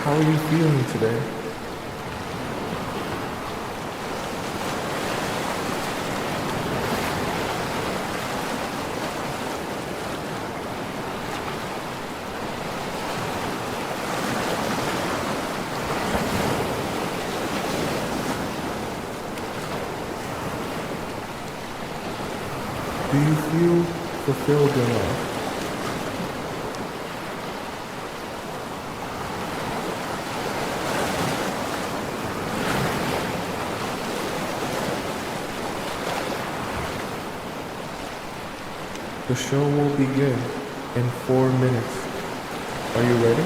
How are you feeling today? Do you feel fulfilled in life? The show will begin in 4 minutes. Are you ready?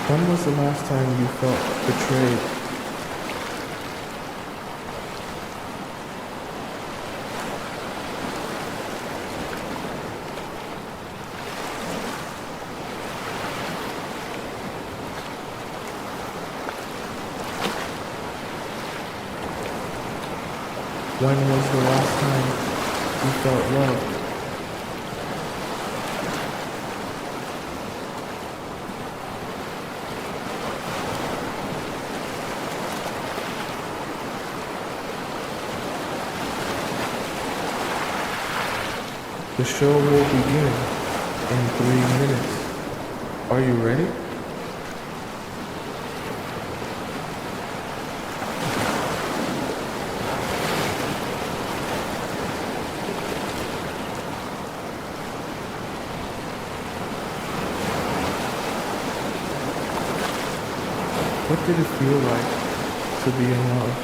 When was the last time you felt betrayed? When was the last time you felt loved? The show will begin in 3 minutes. Are you ready? What did it feel like to be in love?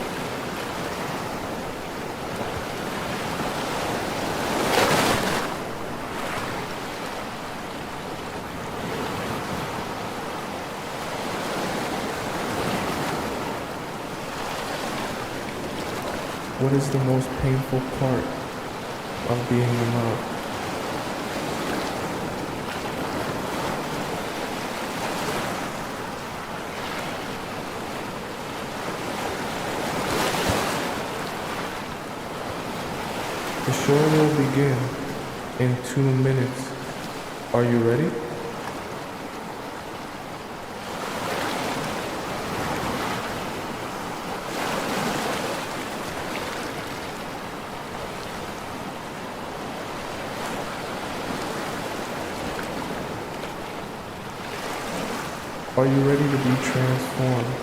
What is the most painful part of being in love? The show will begin in 2 minutes. Are you ready? Are you ready to be transformed?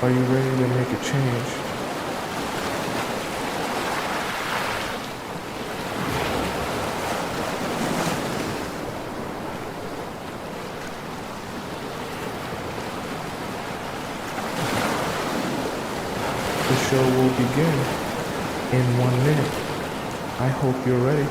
Are you ready to make a change? The show will begin in 1 minute. I hope you're ready.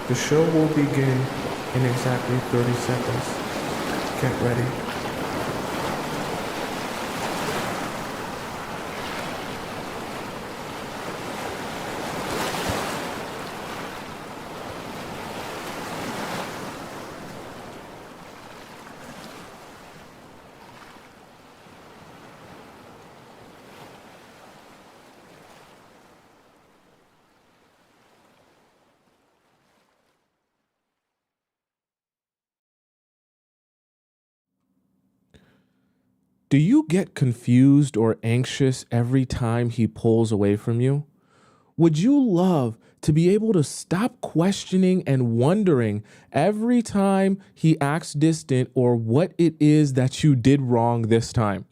The show will begin in exactly 30 seconds. Get ready. Do you get confused or anxious every time he pulls away from you? Would you love to be able to stop questioning and wondering every time he acts distant or what it is that you did wrong this time.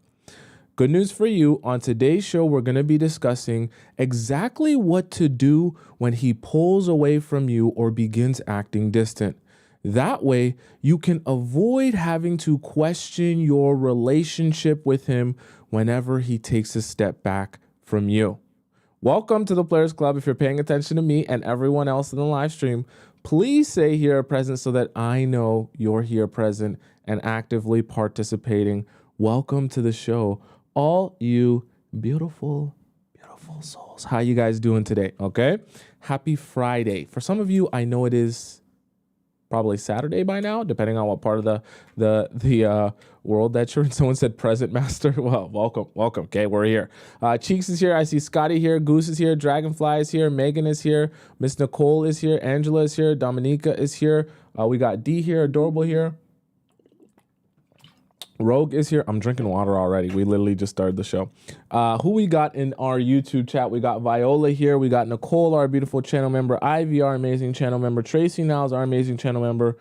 Good news for you. On today's show, we're going to be discussing exactly what to do when he pulls away from you or begins acting distant. That way, you can avoid having to question your relationship with him whenever he takes a step back from you. Welcome to the Players Club. If you're paying attention to me and everyone else in the live stream, please say here present so that I know you're here present and actively participating. Welcome to the show, all you beautiful, beautiful souls. How you guys doing today? Okay. Happy Friday. For some of you, I know it is probably Saturday by now, depending on what part of the world that you're in. Someone said present master. Well, welcome. Okay, we're here. Cheeks is here. I see Scotty here. Goose is here. Dragonfly is here. Megan is here. Miss Nicole is here. Angela is here. Dominica is here. We got D here. Adorable here. Rogue is here. I'm drinking water already. We literally just started the show. Who we got in our YouTube chat? We got Viola here. We got Nicole, our beautiful channel member. Ivy, our amazing channel member. Tracy Niles, our amazing channel member.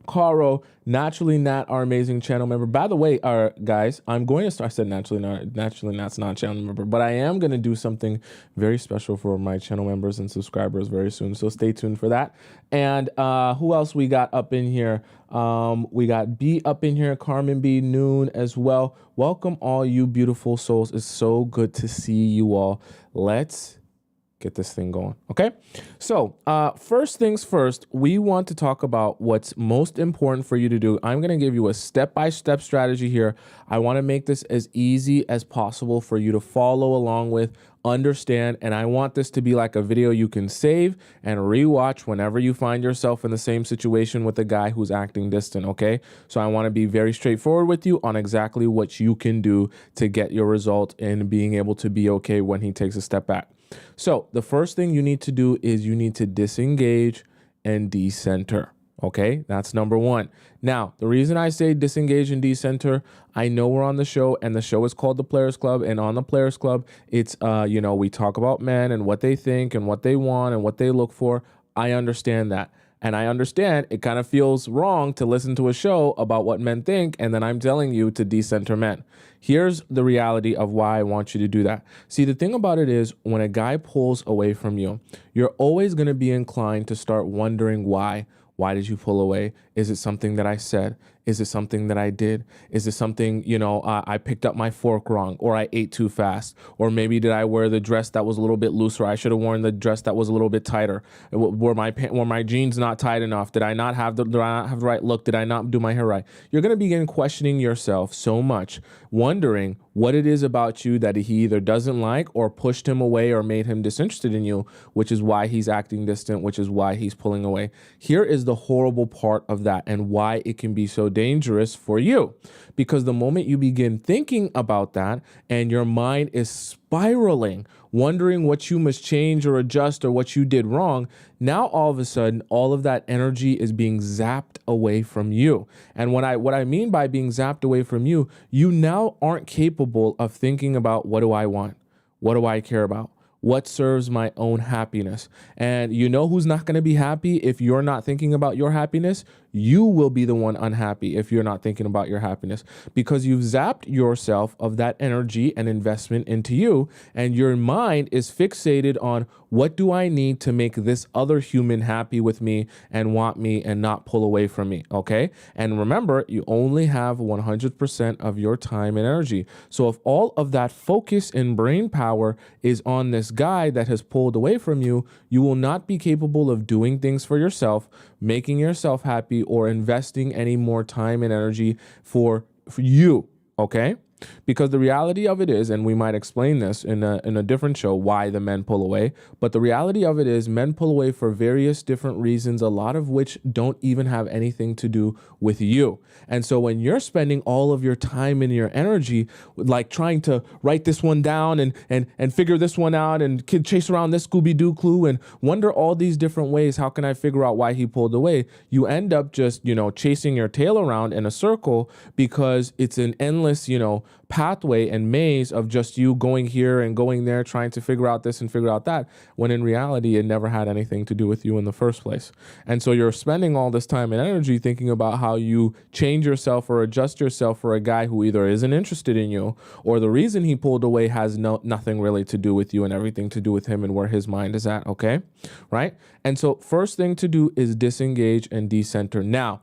Caro, Naturally Nat, our amazing channel member. By the way, guys, I'm going to start. I said Naturally Nat's not a channel member, but I am going to do something very special for my channel members and subscribers very soon. So stay tuned for that. And who else we got up in here? We got B up in here, Carmen B, Noon as well. Welcome all you beautiful souls. It's so good to see you all. Let's get this thing going. Okay. So first things first, we want to talk about what's most important for you to do. I'm going to give you a step-by-step strategy here. I want to make this as easy as possible for you to follow along with, understand, and I want this to be like a video you can save and rewatch whenever you find yourself in the same situation with a guy who's acting distant, okay? So I want to be very straightforward with you on exactly what you can do to get your result in being able to be okay when he takes a step back. So the first thing you need to do is you need to disengage and decenter. Okay, that's number one. Now, the reason I say disengage and decenter, I know we're on the show and the show is called the Players Club, and on the Players Club, it's, we talk about men and what they think and what they want and what they look for. I understand that. And I understand it kind of feels wrong to listen to a show about what men think, and then I'm telling you to decenter men. Here's the reality of why I want you to do that. See, the thing about it is when a guy pulls away from you, you're always going to be inclined to start wondering why. Why did you pull away? Is it something that I said? Is it something that I did? Is it something, I picked up my fork wrong, or I ate too fast? Or maybe did I wear the dress that was a little bit looser? I should have worn the dress that was a little bit tighter. Were my jeans not tight enough? Did I not have the right look? Did I not do my hair right? You're going to begin questioning yourself so much, wondering what it is about you that he either doesn't like or pushed him away or made him disinterested in you, which is why he's acting distant, which is why he's pulling away. Here is the horrible part of that and why it can be so dangerous for you. Because the moment you begin thinking about that and your mind is spiraling, wondering what you must change or adjust or what you did wrong, now all of a sudden, all of that energy is being zapped away from you. And what I mean by being zapped away from you, you now aren't capable of thinking about what do I want? What do I care about? What serves my own happiness? And you know who's not going to be happy if you're not thinking about your happiness? You will be the one unhappy if you're not thinking about your happiness, because you've zapped yourself of that energy and investment into you, and your mind is fixated on what do I need to make this other human happy with me and want me and not pull away from me, okay? And remember, you only have 100% of your time and energy. So if all of that focus and brain power is on this guy that has pulled away from you, you will not be capable of doing things for yourself, making yourself happy, or investing any more time and energy for you, okay? Because the reality of it is, and we might explain this in a different show, why the men pull away, but the reality of it is men pull away for various different reasons, a lot of which don't even have anything to do with you. And so when you're spending all of your time and your energy like trying to write this one down and figure this one out and chase around this Scooby-Doo clue and wonder all these different ways, how can I figure out why he pulled away? You end up just, chasing your tail around in a circle, because it's an endless, pathway and maze of just you going here and going there, trying to figure out this and figure out that, when in reality, it never had anything to do with you in the first place. And so you're spending all this time and energy thinking about how you change yourself or adjust yourself for a guy who either isn't interested in you, or the reason he pulled away has nothing really to do with you and everything to do with him and where his mind is at, okay? Right? And so first thing to do is disengage and decenter. Now,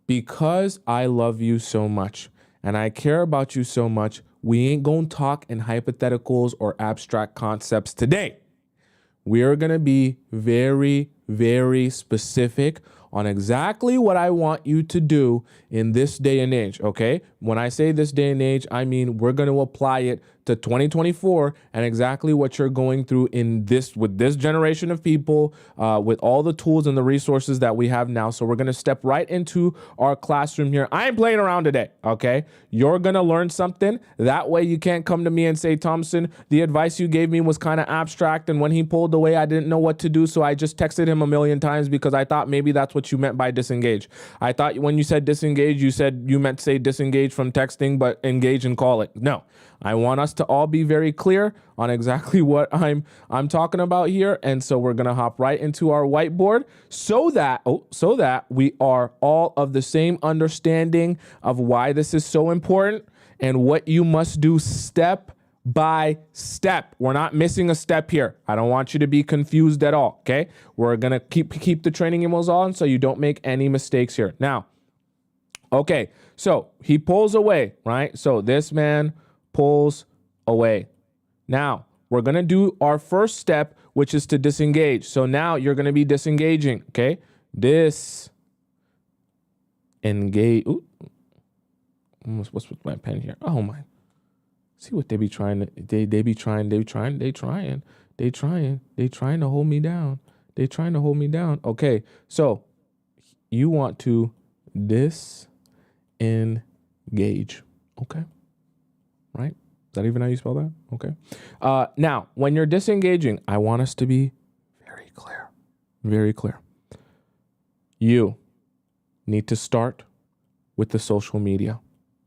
because I love you so much and I care about you so much, we ain't gonna talk in hypotheticals or abstract concepts today. We are gonna be very, very specific on exactly what I want you to do in this day and age, okay? When I say this day and age, I mean we're gonna apply it to 2024 and exactly what you're going through in this, with this generation of people, with all the tools and the resources that we have now. So we're gonna step right into our classroom here. I ain't playing around today, okay? You're gonna learn something. That way you can't come to me and say, Tomisin, the advice you gave me was kind of abstract, and when he pulled away, I didn't know what to do, so I just texted him a million times because I thought maybe that's what you meant by disengage. I thought when you said disengage, you said you meant to say disengage from texting, but engage and call it. No, I want us to all be very clear on exactly what I'm talking about here. And so we're gonna hop right into our whiteboard so that we are all of the same understanding of why this is so important and what you must do step by step. We're not missing a step here. I don't want you to be confused at all, okay? We're gonna keep the training wheels on so you don't make any mistakes here. Now, okay, so he pulls away, right? So this man pulls away. Now, we're going to do our first step, which is to disengage. So now you're going to be disengaging, okay? Disengage. Ooh. What's with my pen here? Oh my. See what they be trying to, they trying to hold me down. They trying to hold me down. Okay. So you want to disengage. Okay. Right? Is that even how you spell that? Okay. Now, when you're disengaging, I want us to be very clear. Very clear. You need to start with the social media.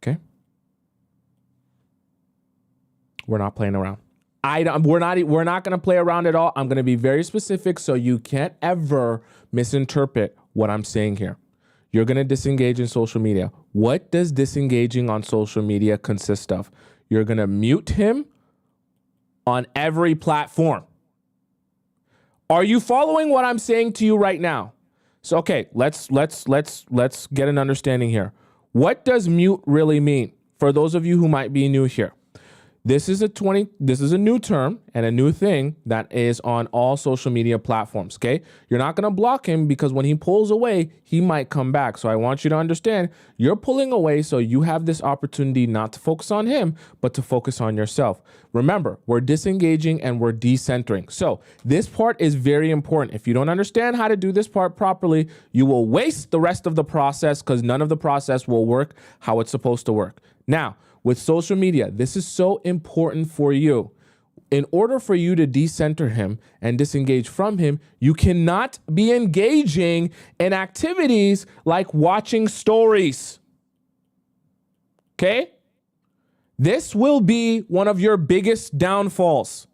Okay? We're not playing around. We're not going to play around at all. I'm going to be very specific so you can't ever misinterpret what I'm saying here. You're going to disengage in social media. What does disengaging on social media consist of? You're going to mute him on every platform. Are you following what I'm saying to you right now? So, okay, let's get an understanding here. What does mute really mean? For those of you who might be new here, this is a new term and a new thing that is on all social media platforms, okay? You're not going to block him because when he pulls away, he might come back. So I want you to understand you're pulling away so you have this opportunity not to focus on him, but to focus on yourself. Remember, we're disengaging and we're decentering. So this part is very important. If you don't understand how to do this part properly, you will waste the rest of the process because none of the process will work how it's supposed to work. Now, with social media, this is so important for you. In order for you to decenter him and disengage from him, you cannot be engaging in activities like watching stories. Okay? This will be one of your biggest downfalls.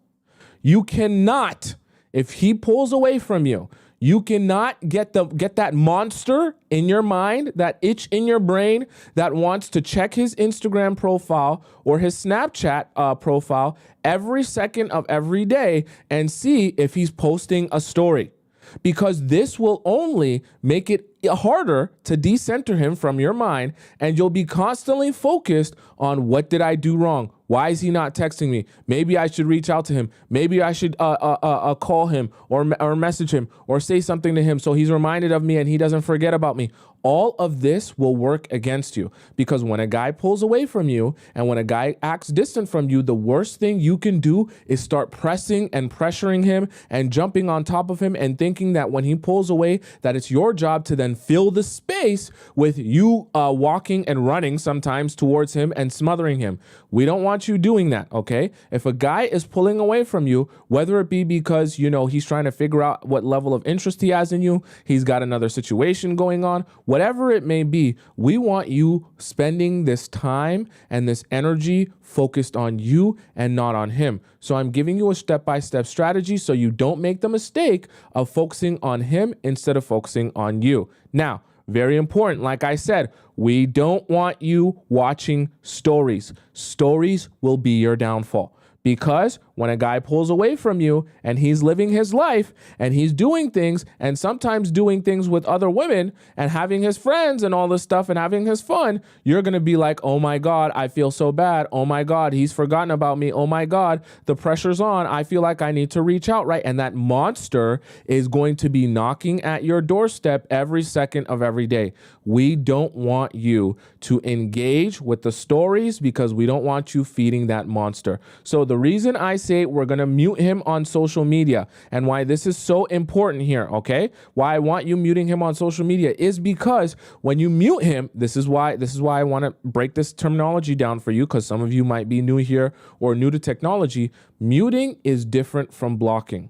You cannot, if he pulls away from you, you cannot get that monster in your mind, that itch in your brain that wants to check his Instagram profile or his Snapchat profile every second of every day and see if he's posting a story. Because this will only make it harder to decenter him from your mind, and you'll be constantly focused on what did I do wrong? Why is he not texting me? Maybe I should reach out to him. Maybe I should call him or message him or say something to him so he's reminded of me and he doesn't forget about me. All of this will work against you because when a guy pulls away from you and when a guy acts distant from you, the worst thing you can do is start pressing and pressuring him and jumping on top of him and thinking that when he pulls away, that it's your job to then fill the space with you walking and running sometimes towards him and smothering him. We don't want you doing that, okay? If a guy is pulling away from you, whether it be because, you know, he's trying to figure out what level of interest he has in you, he's got another situation going on, whatever it may be, we want you spending this time and this energy focused on you and not on him. So I'm giving you a step-by-step strategy so you don't make the mistake of focusing on him instead of focusing on you. Now, very important, like I said, we don't want you watching stories. Stories will be your downfall. Because when a guy pulls away from you and he's living his life and he's doing things and sometimes doing things with other women and having his friends and all this stuff and having his fun, you're going to be like, oh my God, I feel so bad. Oh my God, he's forgotten about me. Oh my God, the pressure's on. I feel like I need to reach out, right? And that monster is going to be knocking at your doorstep every second of every day. We don't want you to engage with the stories because we don't want you feeding that monster. So the reason I say we're going to mute him on social media and why this is so important here, okay? Why I want you muting him on social media is because when you mute him, this is why I want to break this terminology down for you, because some of you might be new here or new to technology. Muting is different from blocking.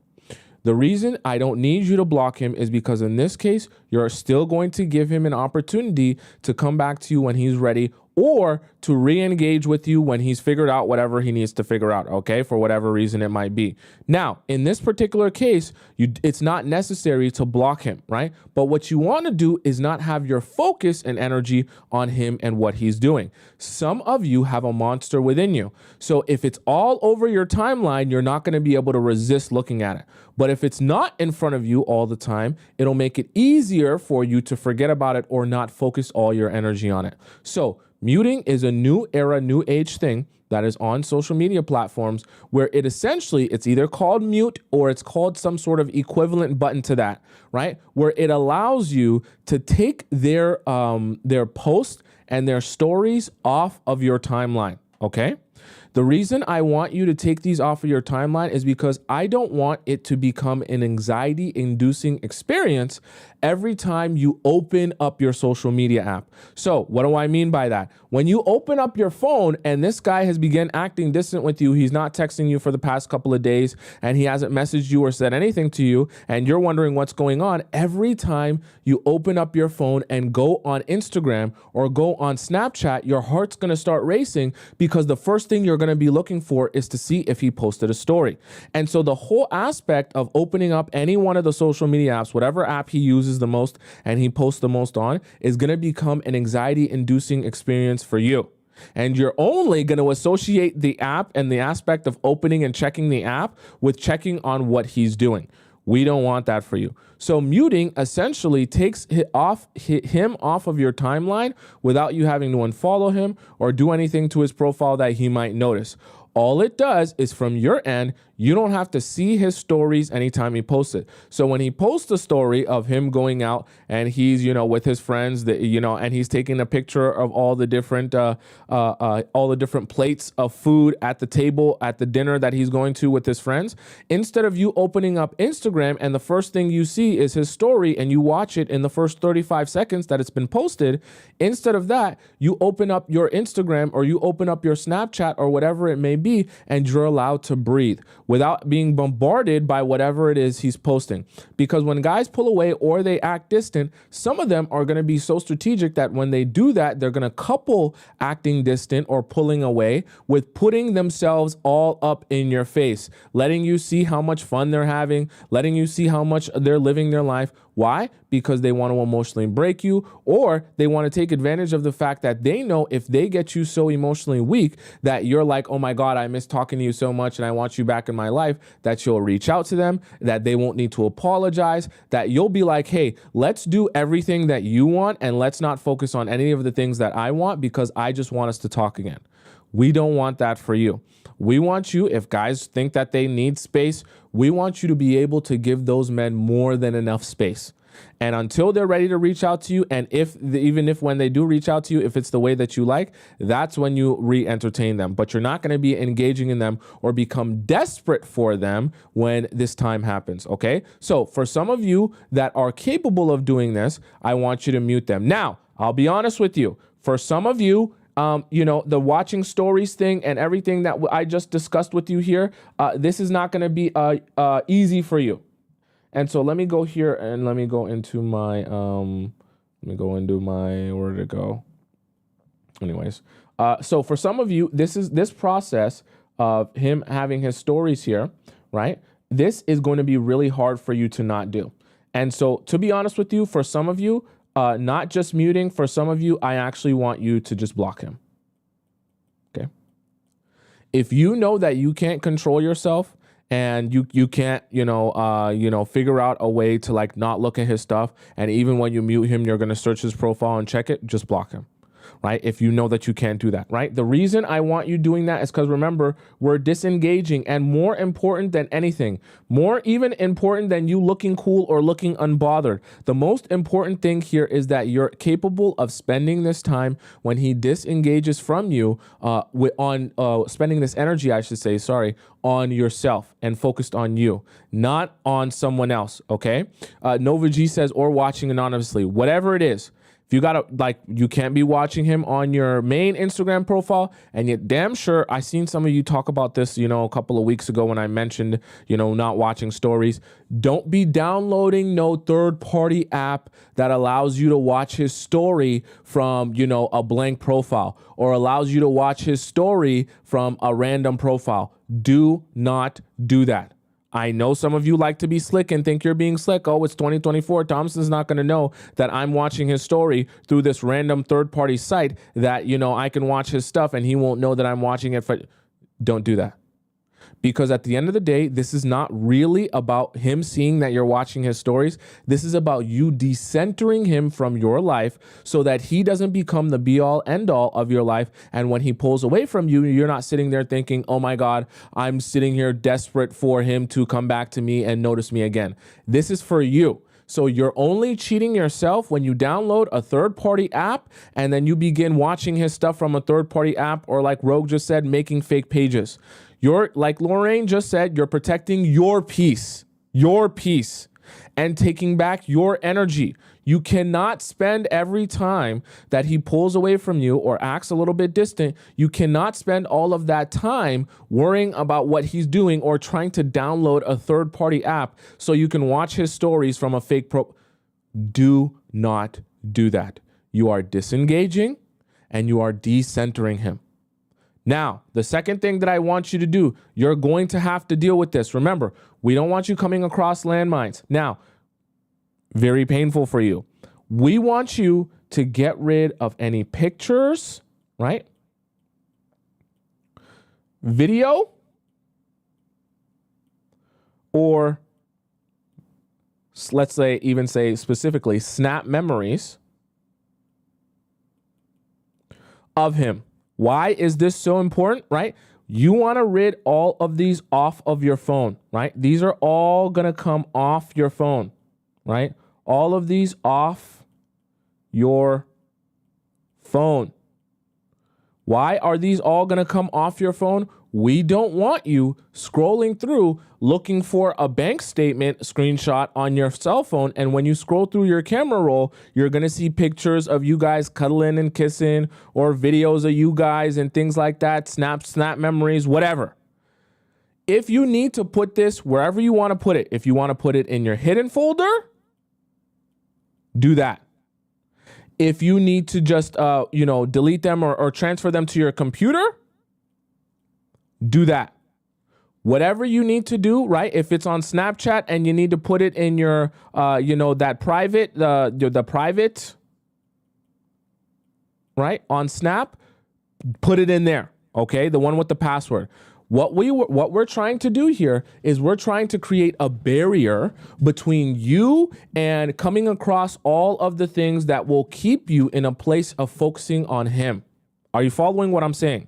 The reason I don't need you to block him is because in this case, you're still going to give him an opportunity to come back to you when he's ready, or to re-engage with you when he's figured out whatever he needs to figure out, okay, for whatever reason it might be. Now, in this particular case, it's not necessary to block him, right? But what you want to do is not have your focus and energy on him and what he's doing. Some of you have a monster within you. So if it's all over your timeline, you're not going to be able to resist looking at it. But if it's not in front of you all the time, it'll make it easier for you to forget about it or not focus all your energy on it. So muting is a new era, new age thing that is on social media platforms where it's either called mute or it's called some sort of equivalent button to that, right? Where it allows you to take their posts and their stories off of your timeline, okay? The reason I want you to take these off of your timeline is because I don't want it to become an anxiety-inducing experience every time you open up your social media app. So what do I mean by that? When you open up your phone and this guy has begun acting distant with you, he's not texting you for the past couple of days, and he hasn't messaged you or said anything to you, and you're wondering what's going on, every time you open up your phone and go on Instagram or go on Snapchat, your heart's going to start racing because the first thing you're going to be looking for is to see if he posted a story. And so the whole aspect of opening up any one of the social media apps, whatever app he uses the most and he posts the most on, is going to become an anxiety-inducing experience for you. And you're only going to associate the app and the aspect of opening and checking the app with checking on what he's doing. We don't want that for you. So muting essentially takes him off of your timeline without you having to unfollow him or do anything to his profile that he might notice. All it does is from your end, you don't have to see his stories anytime he posts it. So when he posts a story of him going out and he's, with his friends, and he's taking a picture of all the different plates of food at the table at the dinner that he's going to with his friends, instead of you opening up Instagram and the first thing you see is his story and you watch it in the first 35 seconds that it's been posted, instead of that, you open up your Instagram or you open up your Snapchat or whatever it may be, and you're allowed to breathe without being bombarded by whatever it is he's posting. Because when guys pull away or they act distant, some of them are going to be so strategic that when they do that, they're going to couple acting distant or pulling away with putting themselves all up in your face, letting you see how much fun they're having, letting you see how much they're living their life. Why? Because they want to emotionally break you, or they want to take advantage of the fact that they know if they get you so emotionally weak that you're like, oh my God, I miss talking to you so much and I want you back in my life, that you'll reach out to them, that they won't need to apologize, that you'll be like, hey, let's do everything that you want and let's not focus on any of the things that I want because I just want us to talk again. We don't want that for you. We want you, if guys think that they need space, we want you to be able to give those men more than enough space. And until they're ready to reach out to you, and even if when they do reach out to you, if it's the way that you like, that's when you re-entertain them. But you're not going to be engaging in them or become desperate for them when this time happens, okay? So for some of you that are capable of doing this, I want you to mute them. Now, I'll be honest with you. For some of you, the watching stories thing and everything that I just discussed with you here, this is not going to be easy for you. And so let me go here and let me go into my Let me go and do where did it go? Anyways, so for some of you, this process of him having his stories here, right? This is going to be really hard for you to not do. And so to be honest with you, for some of you, not just muting, for some of you, I actually want you to just block him. Okay. If you know that you can't control yourself and you can't, figure out a way to like not look at his stuff, and even when you mute him, you're going to search his profile and check it, just block him. Right? If you know that you can't do that, right? The reason I want you doing that is because remember, we're disengaging, and more important than anything, more even important than you looking cool or looking unbothered. The most important thing here is that you're capable of spending this time when he disengages from you, spending this energy, I should say, on yourself and focused on you, not on someone else. Okay. Nova G says, or watching anonymously, whatever it is. If you gotta, you can't be watching him on your main Instagram profile, and yet damn sure, I seen some of you talk about this, a couple of weeks ago when I mentioned, not watching stories. Don't be downloading no third-party app that allows you to watch his story from, a blank profile, or allows you to watch his story from a random profile. Do not do that. I know some of you like to be slick and think you're being slick. Oh, it's 2024. Tomisin's not going to know that I'm watching his story through this random third-party site that, I can watch his stuff and he won't know that I'm watching it. Don't do that. Because at the end of the day, this is not really about him seeing that you're watching his stories. This is about you decentering him from your life so that he doesn't become the be-all, end-all of your life. And when he pulls away from you, you're not sitting there thinking, oh my God, I'm sitting here desperate for him to come back to me and notice me again. This is for you. So you're only cheating yourself when you download a third-party app and then you begin watching his stuff from a third-party app, or like Rogue just said, making fake pages. You're, like Lorraine just said, you're protecting your peace, and taking back your energy. You cannot spend every time that he pulls away from you or acts a little bit distant, you cannot spend all of that time worrying about what he's doing or trying to download a third-party app so you can watch his stories from a fake Do not do that. You are disengaging and you are decentering him. Now, the second thing that I want you to do, you're going to have to deal with this. Remember, we don't want you coming across landmines. Now, very painful for you. We want you to get rid of any pictures, right? Video, or let's say, even say specifically, snap memories of him. Why is this so important, right? You want to rid all of these off of your phone, right? These are all going to come off your phone, right? All of these off your phone. Why are these all going to come off your phone? We don't want you scrolling through looking for a bank statement screenshot on your cell phone. And when you scroll through your camera roll, you're going to see pictures of you guys cuddling and kissing, or videos of you guys and things like that, snap memories, whatever. If you need to put this wherever you want to put it, if you want to put it in your hidden folder, do that. If you need to just, delete them or transfer them to your computer, do that. Whatever you need to do, right? If it's on Snapchat and you need to put it in your, that private, the private, right? On Snap, put it in there, okay? The one with the password. What we're trying to do here is we're trying to create a barrier between you and coming across all of the things that will keep you in a place of focusing on him. Are you following what I'm saying?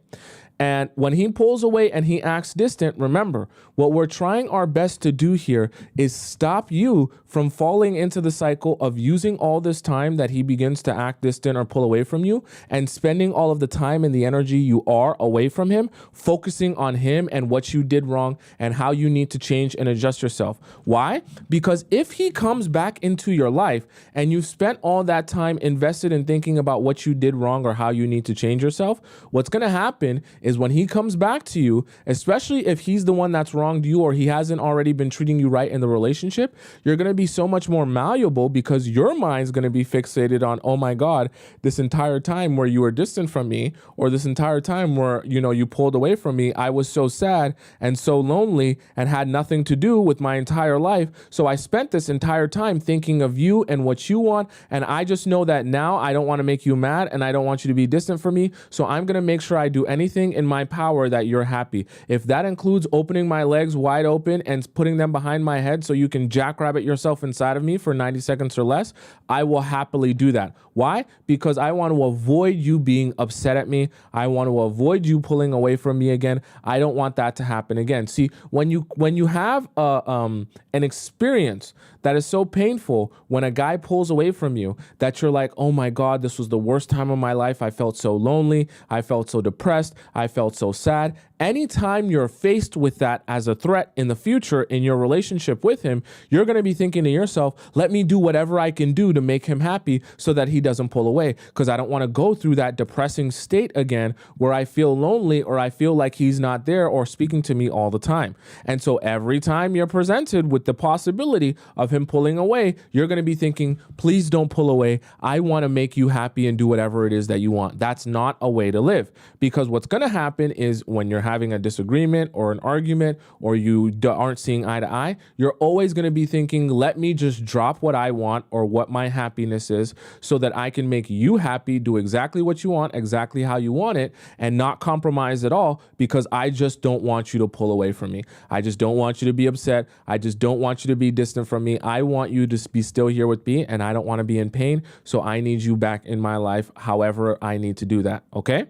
And when he pulls away and he acts distant, remember, what we're trying our best to do here is stop you from falling into the cycle of using all this time that he begins to act distant or pull away from you, and spending all of the time and the energy you are away from him, focusing on him and what you did wrong and how you need to change and adjust yourself. Why? Because if he comes back into your life and you've spent all that time invested in thinking about what you did wrong or how you need to change yourself, what's going to happen is when he comes back to you, especially if he's the one that's wronged you or he hasn't already been treating you right in the relationship, you're going to be so much more malleable because your mind's going to be fixated on, oh my God, this entire time where you were distant from me, or this entire time where, you pulled away from me, I was so sad and so lonely and had nothing to do with my entire life. So I spent this entire time thinking of you and what you want. And I just know that now I don't want to make you mad and I don't want you to be distant from me. So I'm going to make sure I do anything in my power that you're happy. If that includes opening my legs wide open and putting them behind my head so you can jackrabbit yourself inside of me for 90 seconds or less, I will happily do that. Why? Because I want to avoid you being upset at me. I want to avoid you pulling away from me again. I don't want that to happen again. See, when you have an experience that is so painful, when a guy pulls away from you, that you're like, oh my God, this was the worst time of my life. I felt so lonely. I felt so depressed. I felt so sad. Anytime you're faced with that as a threat in the future in your relationship with him, you're going to be thinking to yourself, let me do whatever I can do to make him happy so that he doesn't pull away, because I don't want to go through that depressing state again where I feel lonely or I feel like he's not there or speaking to me all the time. And so every time you're presented with the possibility of him pulling away, you're going to be thinking, please don't pull away. I want to make you happy and do whatever it is that you want. That's not a way to live, because what's going to happen is when you're having a disagreement or an argument or you aren't seeing eye to eye, you're always going to be thinking, let me just drop what I want or what my happiness is so that I can make you happy, do exactly what you want, exactly how you want it, and not compromise at all, because I just don't want you to pull away from me. I just don't want you to be upset. I just don't want you to be distant from me. I want you to be still here with me, and I don't want to be in pain. So I need you back in my life, however I need to do that. Okay?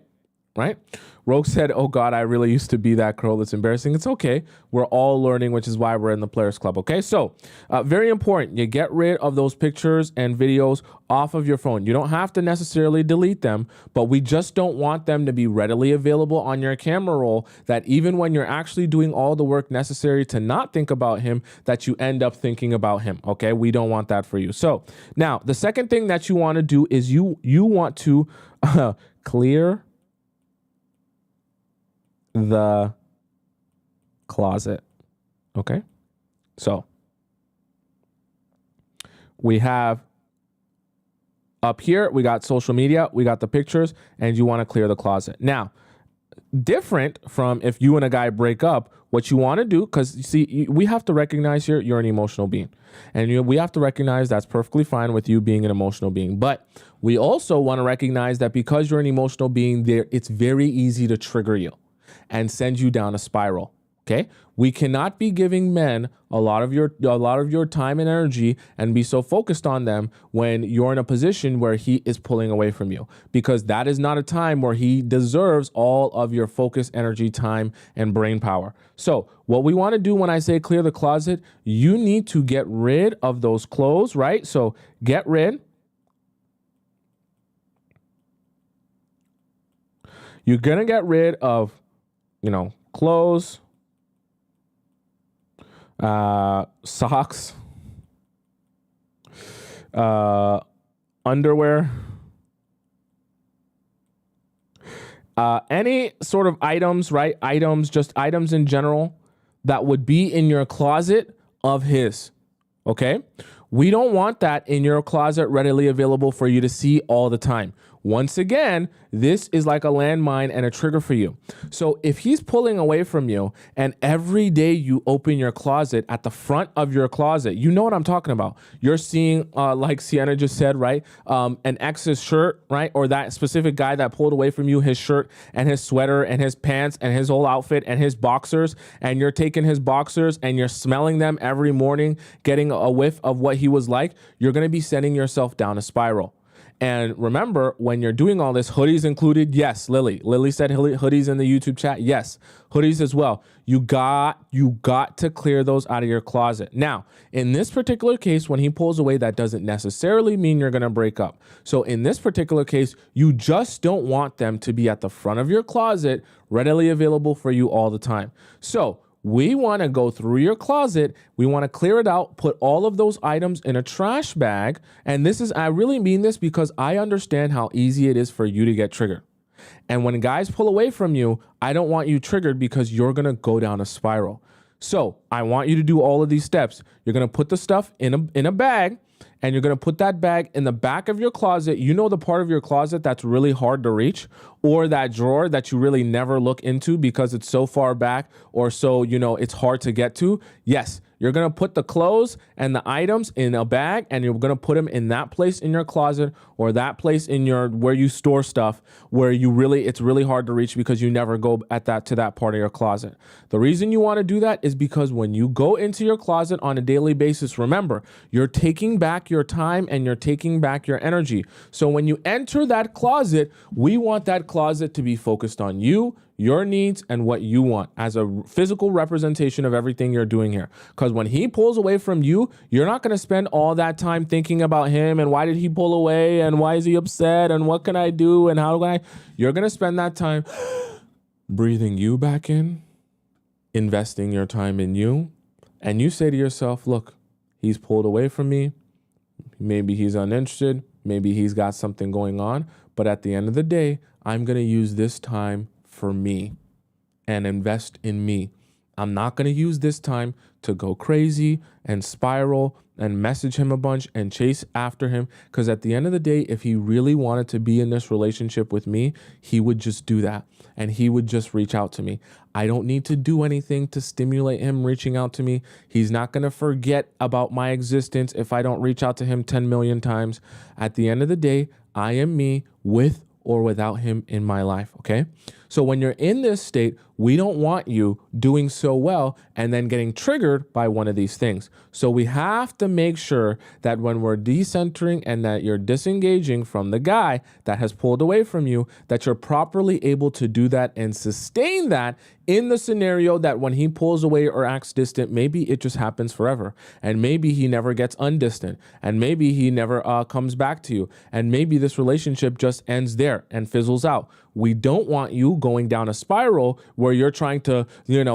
Right? Rogue said, oh God, I really used to be that girl. That's embarrassing. It's okay. We're all learning, which is why we're in the Players Club. Okay. So very important. You get rid of those pictures and videos off of your phone. You don't have to necessarily delete them, but we just don't want them to be readily available on your camera roll, that even when you're actually doing all the work necessary to not think about him, that you end up thinking about him. Okay. We don't want that for you. So now the second thing that you want to do is you want to clear the closet. Okay. So we have up here, we got social media, we got the pictures, and you want to clear the closet. Now, different from if you and a guy break up, what you want to do, because you see, we have to recognize here, you're an emotional being, and we have to recognize that's perfectly fine with you being an emotional being. But we also want to recognize that because you're an emotional being, it's very easy to trigger you and send you down a spiral. Okay. We cannot be giving men a lot of your time and energy and be so focused on them when you're in a position where he is pulling away from you, because that is not a time where he deserves all of your focus, energy, time, and brain power. So what we want to do when I say clear the closet, you need to get rid of those clothes, right? So get rid. You're going to get rid of, clothes, socks, underwear, any sort of items, right? Just items in general that would be in your closet of his. Okay. We don't want that in your closet readily available for you to see all the time. Once again, this is like a landmine and a trigger for you. So if he's pulling away from you and every day you open your closet, at the front of your closet, you know what I'm talking about. You're seeing, like Sienna just said, right? An ex's shirt, right? Or that specific guy that pulled away from you, his shirt and his sweater and his pants and his whole outfit and his boxers. And you're taking his boxers and you're smelling them every morning, getting a whiff of what he was like. You're going to be sending yourself down a spiral. And remember, when you're doing all this, hoodies included. Yes, Lily. Lily said hoodies in the YouTube chat. Yes, hoodies as well. You got to clear those out of your closet. Now, in this particular case, when he pulls away, that doesn't necessarily mean you're going to break up. So in this particular case, you just don't want them to be at the front of your closet, readily available for you all the time. So we want to go through your closet. We want to clear it out, put all of those items in a trash bag. And I really mean this because I understand how easy it is for you to get triggered. And when guys pull away from you, I don't want you triggered because you're going to go down a spiral. So I want you to do all of these steps. You're going to put the stuff in a bag, and you're going to put that bag in the back of your closet. You know, the part of your closet that's really hard to reach, or that drawer that you really never look into because it's so far back, or so, you know, it's hard to get to. Yes, you're going to put the clothes and the items in a bag, and you're going to put them in that place in your closet, or that place in your, where you store stuff, where you really, it's really hard to reach because you never go at that, to that part of your closet. The reason you want to do that is because when you go into your closet on a daily basis, remember, you're taking back your time and you're taking back your energy. So when you enter that closet, we want that closet to be focused on you, your needs, and what you want as a physical representation of everything you're doing here. Because when he pulls away from you, you're not going to spend all that time thinking about him and why did he pull away and why is he upset and what can I do and how do I. You're going to spend that time breathing you back in, investing your time in you. And you say to yourself, look, he's pulled away from me. Maybe he's uninterested. Maybe he's got something going on. But at the end of the day, I'm going to use this time for me and invest in me. I'm not going to use this time to go crazy and spiral and message him a bunch and chase after him. Because at the end of the day, if he really wanted to be in this relationship with me, he would just do that. And he would just reach out to me. I don't need to do anything to stimulate him reaching out to me. He's not going to forget about my existence if I don't reach out to him 10 million times. At the end of the day, I am me with or without him in my life, okay? So when you're in this state, we don't want you doing so well and then getting triggered by one of these things. So we have to make sure that when we're decentering and that you're disengaging from the guy that has pulled away from you, that you're properly able to do that and sustain that in the scenario that when he pulls away or acts distant, maybe it just happens forever. And maybe he never gets undistant. And maybe he never comes back to you. And maybe this relationship just ends there and fizzles out. We don't want you going down a spiral where you're trying to,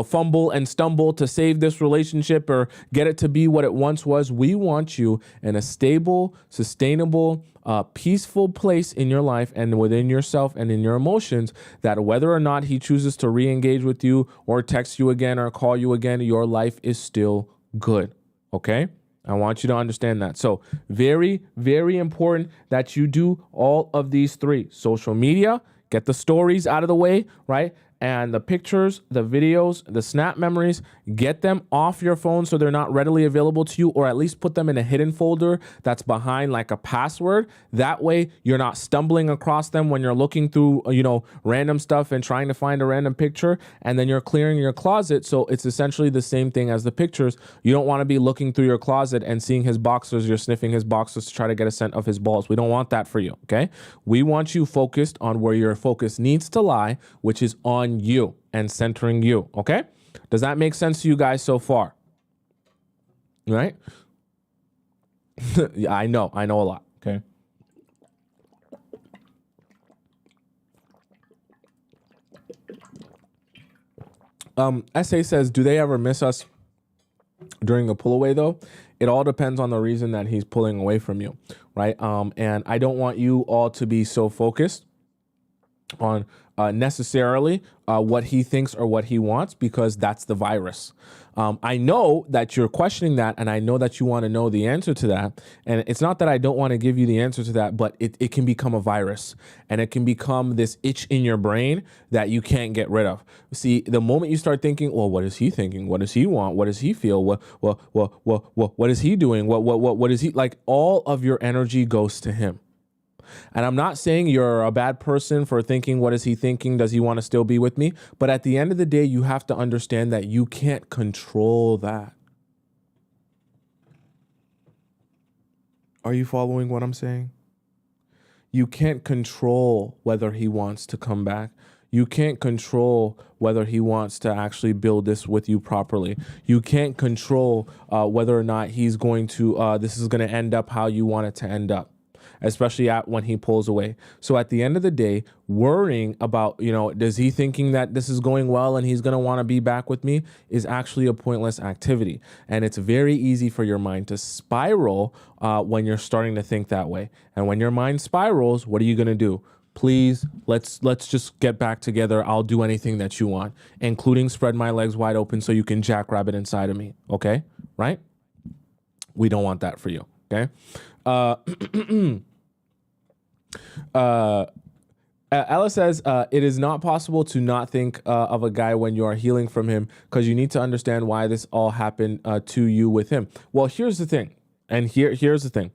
fumble and stumble to save this relationship or get it to be what it once was. We want you in a stable, sustainable, peaceful place in your life and within yourself and in your emotions, that whether or not he chooses to re-engage with you or text you again or call you again, your life is still good. Okay? I want you to understand that. So very, very important that you do all of these three. Social media, get the stories out of the way, right? And the pictures, the videos, the snap memories, get them off your phone so they're not readily available to you, or at least put them in a hidden folder that's behind like a password. That way you're not stumbling across them when you're looking through, random stuff and trying to find a random picture, and then you're clearing your closet. So it's essentially the same thing as the pictures. You don't want to be looking through your closet and seeing his boxers. You're sniffing his boxers to try to get a scent of his balls. We don't want that for you, okay? We want you focused on where your focus needs to lie, which is on you and centering you. Okay, does that make sense to you guys so far? Right? Yeah, I know a lot. Okay. SA says, do they ever miss us during a pull away though? It all depends on the reason that he's pulling away from you, right? And I don't want you all to be so focused on necessarily what he thinks or what he wants, because that's the virus. I know that you're questioning that, and I know that you want to know the answer to that. And it's not that I don't want to give you the answer to that, but it can become a virus, and it can become this itch in your brain that you can't get rid of. See, the moment you start thinking, well, what is he thinking? What does he want? What does he feel? What is he doing? What is he like? All of your energy goes to him. And I'm not saying you're a bad person for thinking, what is he thinking? Does he want to still be with me? But at the end of the day, you have to understand that you can't control that. Are you following what I'm saying? You can't control whether he wants to come back. You can't control whether he wants to actually build this with you properly. You can't control whether or not he's going to, this is going to end up how you want it to end up, especially when he pulls away. So at the end of the day, worrying about, does he thinking that this is going well and he's going to want to be back with me is actually a pointless activity. And it's very easy for your mind to spiral when you're starting to think that way. And when your mind spirals, what are you going to do? please, let's just get back together. I'll do anything that you want, including spread my legs wide open so you can jackrabbit inside of me. Okay, right? We don't want that for you. Okay. Ella says, it is not possible to not think of a guy when you are healing from him, because you need to understand why this all happened to you with him. Well, here's the thing. And here's the thing.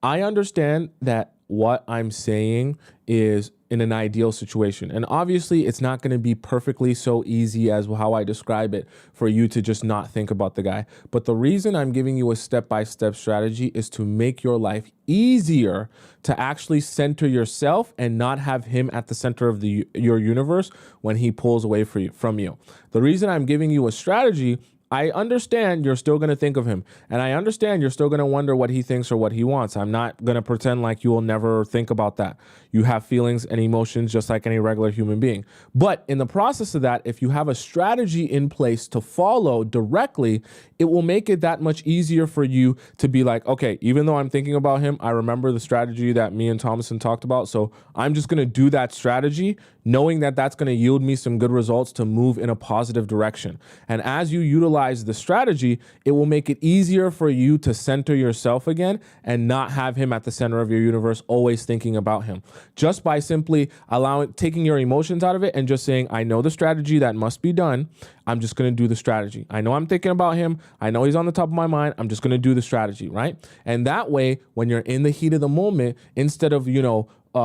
I understand that what I'm saying is in an ideal situation. And obviously it's not going to be perfectly so easy as how I describe it for you to just not think about the guy. But the reason I'm giving you a step-by-step strategy is to make your life easier to actually center yourself and not have him at the center of your universe when he pulls away from you. The reason I'm giving you a strategy, I understand you're still going to think of him, and I understand you're still going to wonder what he thinks or what he wants. I'm not going to pretend like you will never think about that. You have feelings and emotions just like any regular human being. But in the process of that, if you have a strategy in place to follow directly, it will make it that much easier for you to be like, okay, even though I'm thinking about him, I remember the strategy that me and Tomisin talked about. So I'm just going to do that strategy, knowing that that's going to yield me some good results to move in a positive direction. And as you utilize the strategy, it will make it easier for you to center yourself again and not have him at the center of your universe, always thinking about him. Just by simply taking your emotions out of it and just saying, I know the strategy that must be done. I'm just going to do the strategy. I know I'm thinking about him. I know he's on the top of my mind. I'm just going to do the strategy, right? And that way, when you're in the heat of the moment, instead of,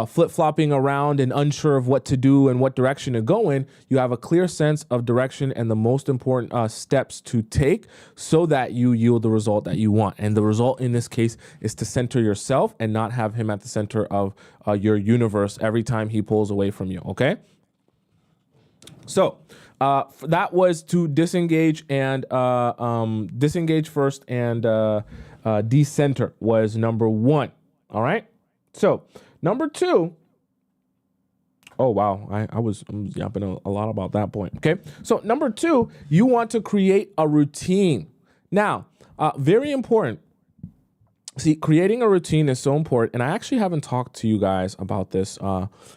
flip-flopping around and unsure of what to do and what direction to go in, you have a clear sense of direction and the most important steps to take so that you yield the result that you want. And the result in this case is to center yourself and not have him at the center of your universe every time he pulls away from you, okay? So that was to disengage and disengage first and decenter was number one, all right? So number two, oh, wow. I'm yapping a lot about that point. Okay. So number two, you want to create a routine. Now, very important. See, creating a routine is so important. And I actually haven't talked to you guys about this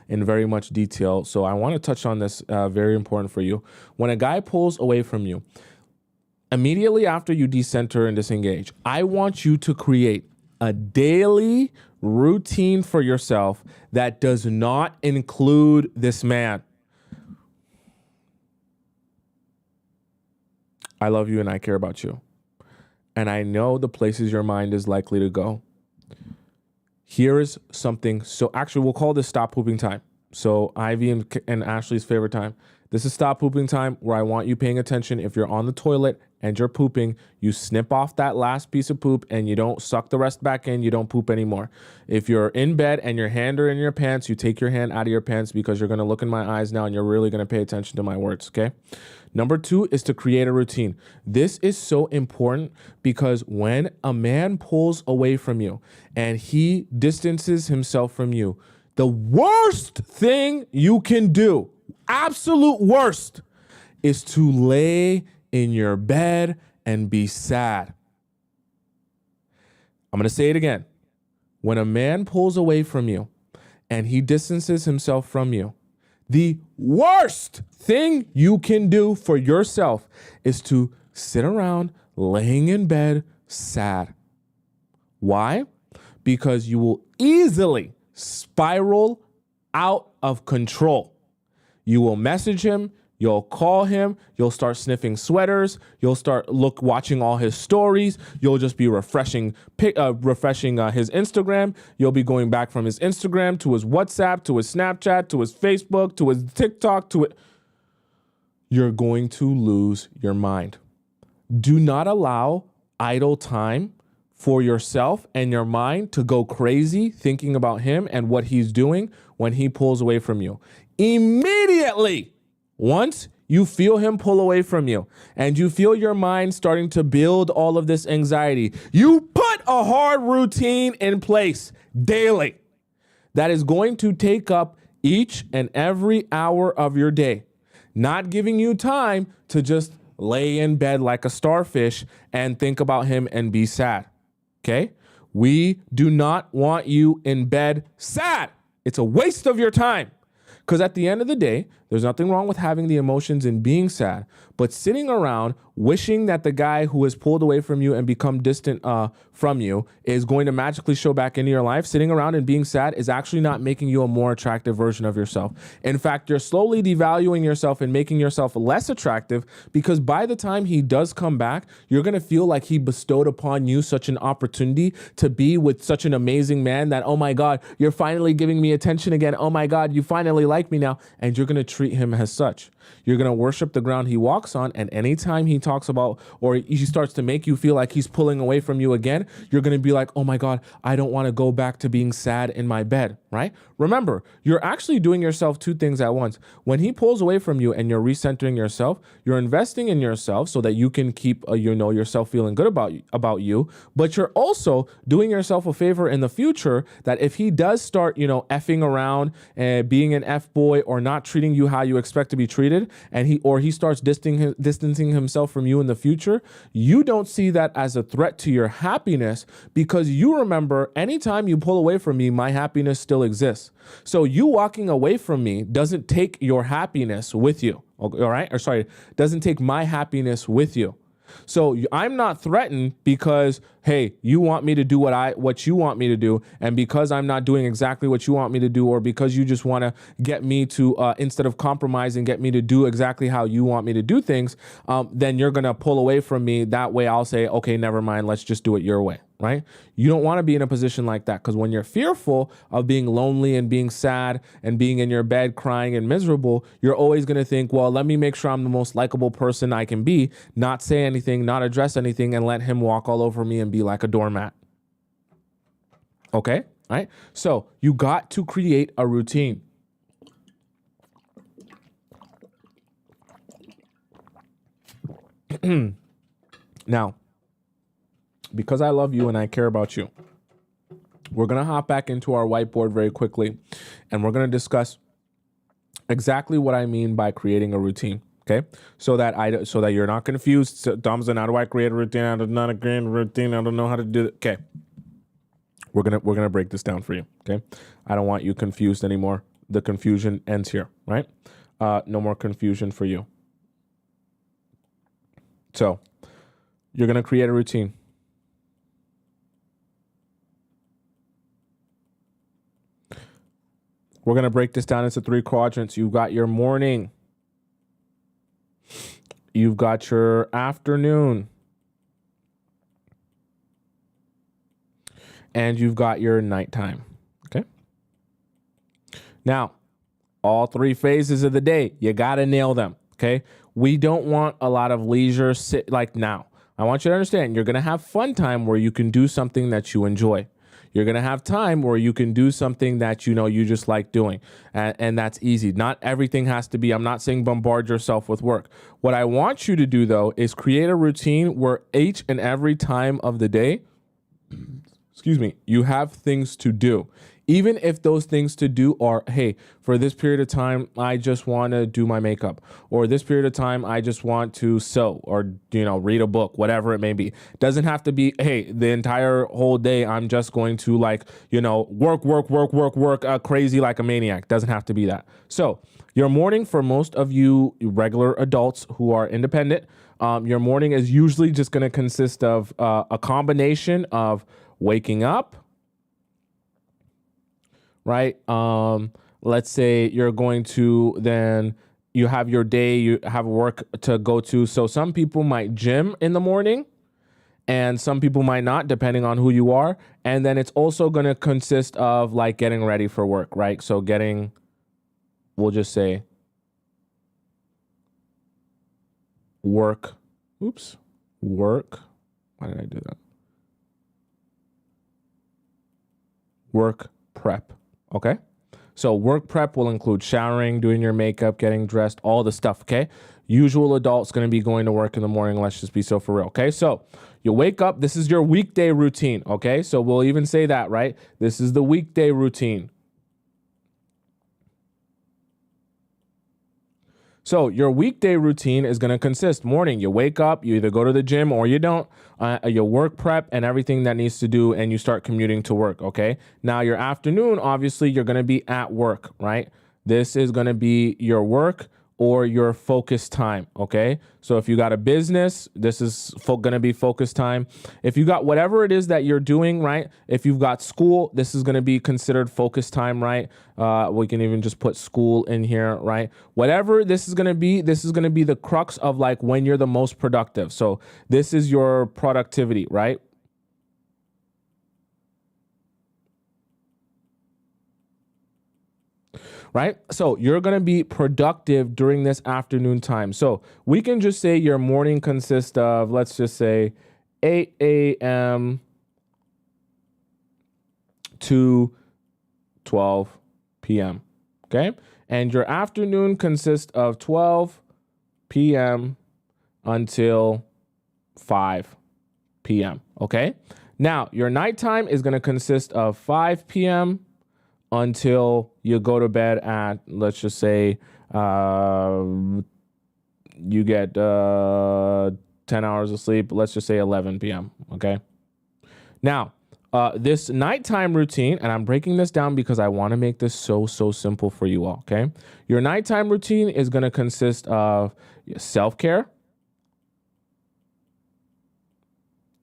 in very much detail. So I want to touch on this, very important for you. When a guy pulls away from you, immediately after you decenter and disengage, I want you to create a daily routine for yourself that does not include this man. I love you and I care about you. And I know the places your mind is likely to go. Here is something. So actually, we'll call this stop pooping time. So Ivy and Ashley's favorite time. This is stop pooping time, where I want you paying attention. If you're on the toilet and you're pooping, you snip off that last piece of poop and you don't suck the rest back in. You don't poop anymore. If you're in bed and your hand are in your pants, you take your hand out of your pants, because you're going to look in my eyes now and you're really going to pay attention to my words, okay? Number two is to create a routine. This is so important because when a man pulls away from you and he distances himself from you, the worst thing you can do, absolute worst, is to lay in your bed and be sad. I'm going to say it again. When a man pulls away from you and he distances himself from you, the worst thing you can do for yourself is to sit around laying in bed sad. Why? Because you will easily spiral out of control. You will message him, you'll call him, you'll start sniffing sweaters, you'll start watching all his stories, you'll just be refreshing his Instagram, you'll be going back from his Instagram to his WhatsApp, to his Snapchat, to his Facebook, to his TikTok, You're going to lose your mind. Do not allow idle time for yourself and your mind to go crazy thinking about him and what he's doing when he pulls away from you. Immediately, once you feel him pull away from you and you feel your mind starting to build all of this anxiety, you put a hard routine in place daily that is going to take up each and every hour of your day, not giving you time to just lay in bed like a starfish and think about him and be sad. Okay? We do not want you in bed sad. It's a waste of your time. Because at the end of the day, there's nothing wrong with having the emotions and being sad, but sitting around wishing that the guy who has pulled away from you and become distant from you is going to magically show back into your life, sitting around and being sad is actually not making you a more attractive version of yourself. In fact, you're slowly devaluing yourself and making yourself less attractive, because by the time he does come back, you're going to feel like he bestowed upon you such an opportunity to be with such an amazing man that, oh my God, you're finally giving me attention again. Oh my God, you finally like me now. And you're going to treat him as such. You're going to worship the ground he walks on. And anytime he talks about, or he starts to make you feel like he's pulling away from you again, you're going to be like, oh my God, I don't want to go back to being sad in my bed, right? Remember, you're actually doing yourself two things at once. When he pulls away from you and you're recentering yourself, you're investing in yourself so that you can keep, yourself feeling good about you. But you're also doing yourself a favor in the future that if he does start, effing around and being an F boy or not treating you how you expect to be treated, and he starts distancing himself from you in the future, you don't see that as a threat to your happiness, because you remember, anytime you pull away from me, my happiness still exists. So you walking away from me doesn't take your happiness with you. All right? Or sorry, doesn't take my happiness with you. So I'm not threatened because, hey, you want me to do what you want me to do. And because I'm not doing exactly what you want me to do, or because you just want to get me to, instead of compromising, get me to do exactly how you want me to do things, then you're going to pull away from me. That way I'll say, okay, never mind. Let's just do it your way. Right? You don't want to be in a position like that, because when you're fearful of being lonely and being sad and being in your bed crying and miserable, you're always going to think, well, let me make sure I'm the most likable person I can be, not say anything, not address anything, and let him walk all over me and be like a doormat. Okay? All right? So you got to create a routine. Now, because I love you and I care about you, we're going to hop back into our whiteboard very quickly, and we're going to discuss exactly what I mean by creating a routine. Okay. So that you're not confused. So, Tomisin, how do I create a routine? I do not create a routine. I don't know how to do it. Okay. We're going to break this down for you. Okay. I don't want you confused anymore. The confusion ends here, right? No more confusion for you. So you're going to create a routine. We're going to break this down into 3 quadrants. You've got your morning. You've got your afternoon. And you've got your nighttime. Okay. Now, all 3 phases of the day, you got to nail them. Okay. We don't want a lot of leisure like now. I want you to understand, you're going to have fun time where you can do something that you enjoy. You're going to have time where you can do something that you just like doing. And that's easy. Not everything has to be, I'm not saying bombard yourself with work. What I want you to do, though, is create a routine where each and every time of the day, you have things to do. Even if those things to do are, hey, for this period of time, I just want to do my makeup, or this period of time, I just want to sew or, read a book, whatever it may be. Doesn't have to be, hey, the entire whole day, I'm just going to work crazy like a maniac. Doesn't have to be that. So your morning, for most of you regular adults who are independent, your morning is usually just going to consist of a combination of waking up, right? Let's say you're going to, then you have your day, you have work to go to. So some people might gym in the morning and some people might not, depending on who you are. And then it's also going to consist of like getting ready for work, right? So we'll just say work. Why did I do that? Work prep. Okay. So work prep will include showering, doing your makeup, getting dressed, all the stuff. Okay. Usual adult's going to be going to work in the morning. Let's just be so for real. Okay. So you wake up. This is your weekday routine. Okay. So we'll even say that, right? This is the weekday routine. So your weekday routine is going to consist morning. You wake up, you either go to the gym or you don't. Your work prep and everything that needs to do, and you start commuting to work. Okay. Now your afternoon, obviously, you're going to be at work, right? This is going to be your work or your focus time. Okay. So if you got a business, this is going to be focus time. If you got whatever it is that you're doing, right? If you've got school, this is going to be considered focus time, right? We can even just put school in here, right? Whatever this is going to be, this is going to be the crux of like when you're the most productive. So this is your productivity, right? Right? So you're going to be productive during this afternoon time. So we can just say your morning consists of, let's just say 8 a.m. to 12 p.m. Okay. And your afternoon consists of 12 p.m. until 5 p.m. Okay. Now your nighttime is going to consist of 5 p.m. until you go to bed at, let's just say, you get 10 hours of sleep. Let's just say 11 p.m. Okay. Now, this nighttime routine, and I'm breaking this down because I want to make this so simple for you all. Okay. Your nighttime routine is going to consist of self-care.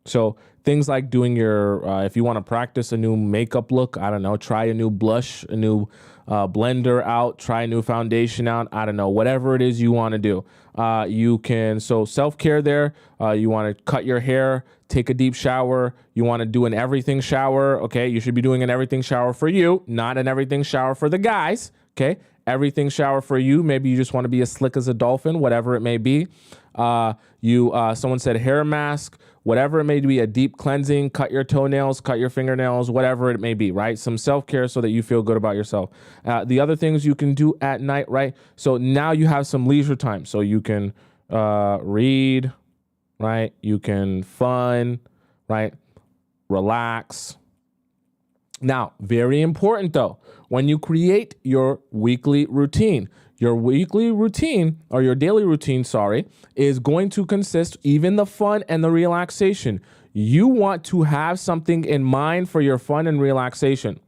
So things like doing your, if you want to practice a new makeup look, I don't know, try a new blush, a new blender out, try a new foundation out, I don't know, whatever it is you want to do. You can, so self-care there, you want to cut your hair, take a deep shower, you want to do an everything shower, okay? You should be doing an everything shower for you, not an everything shower for the guys, okay? Everything shower for you. Maybe you just want to be as slick as a dolphin, whatever it may be. Someone said hair mask, whatever it may be, a deep cleansing, cut your toenails, cut your fingernails, whatever it may be, right? Some self-care so that you feel good about yourself. The other things you can do at night, right? So now you have some leisure time. So you can read, right? You can fun, right? Relax. Now, very important though, when you create your weekly routine, your daily routine, is going to consist even the fun and the relaxation. You want to have something in mind for your fun and relaxation.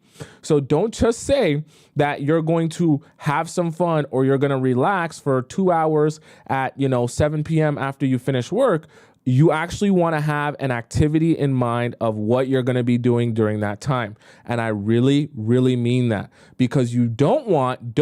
So don't just say that you're going to have some fun or you're going to relax for 2 hours at, 7 p.m. after you finish work. You actually want to have an activity in mind of what you're going to be doing during that time. And I really, really mean that, because you don't want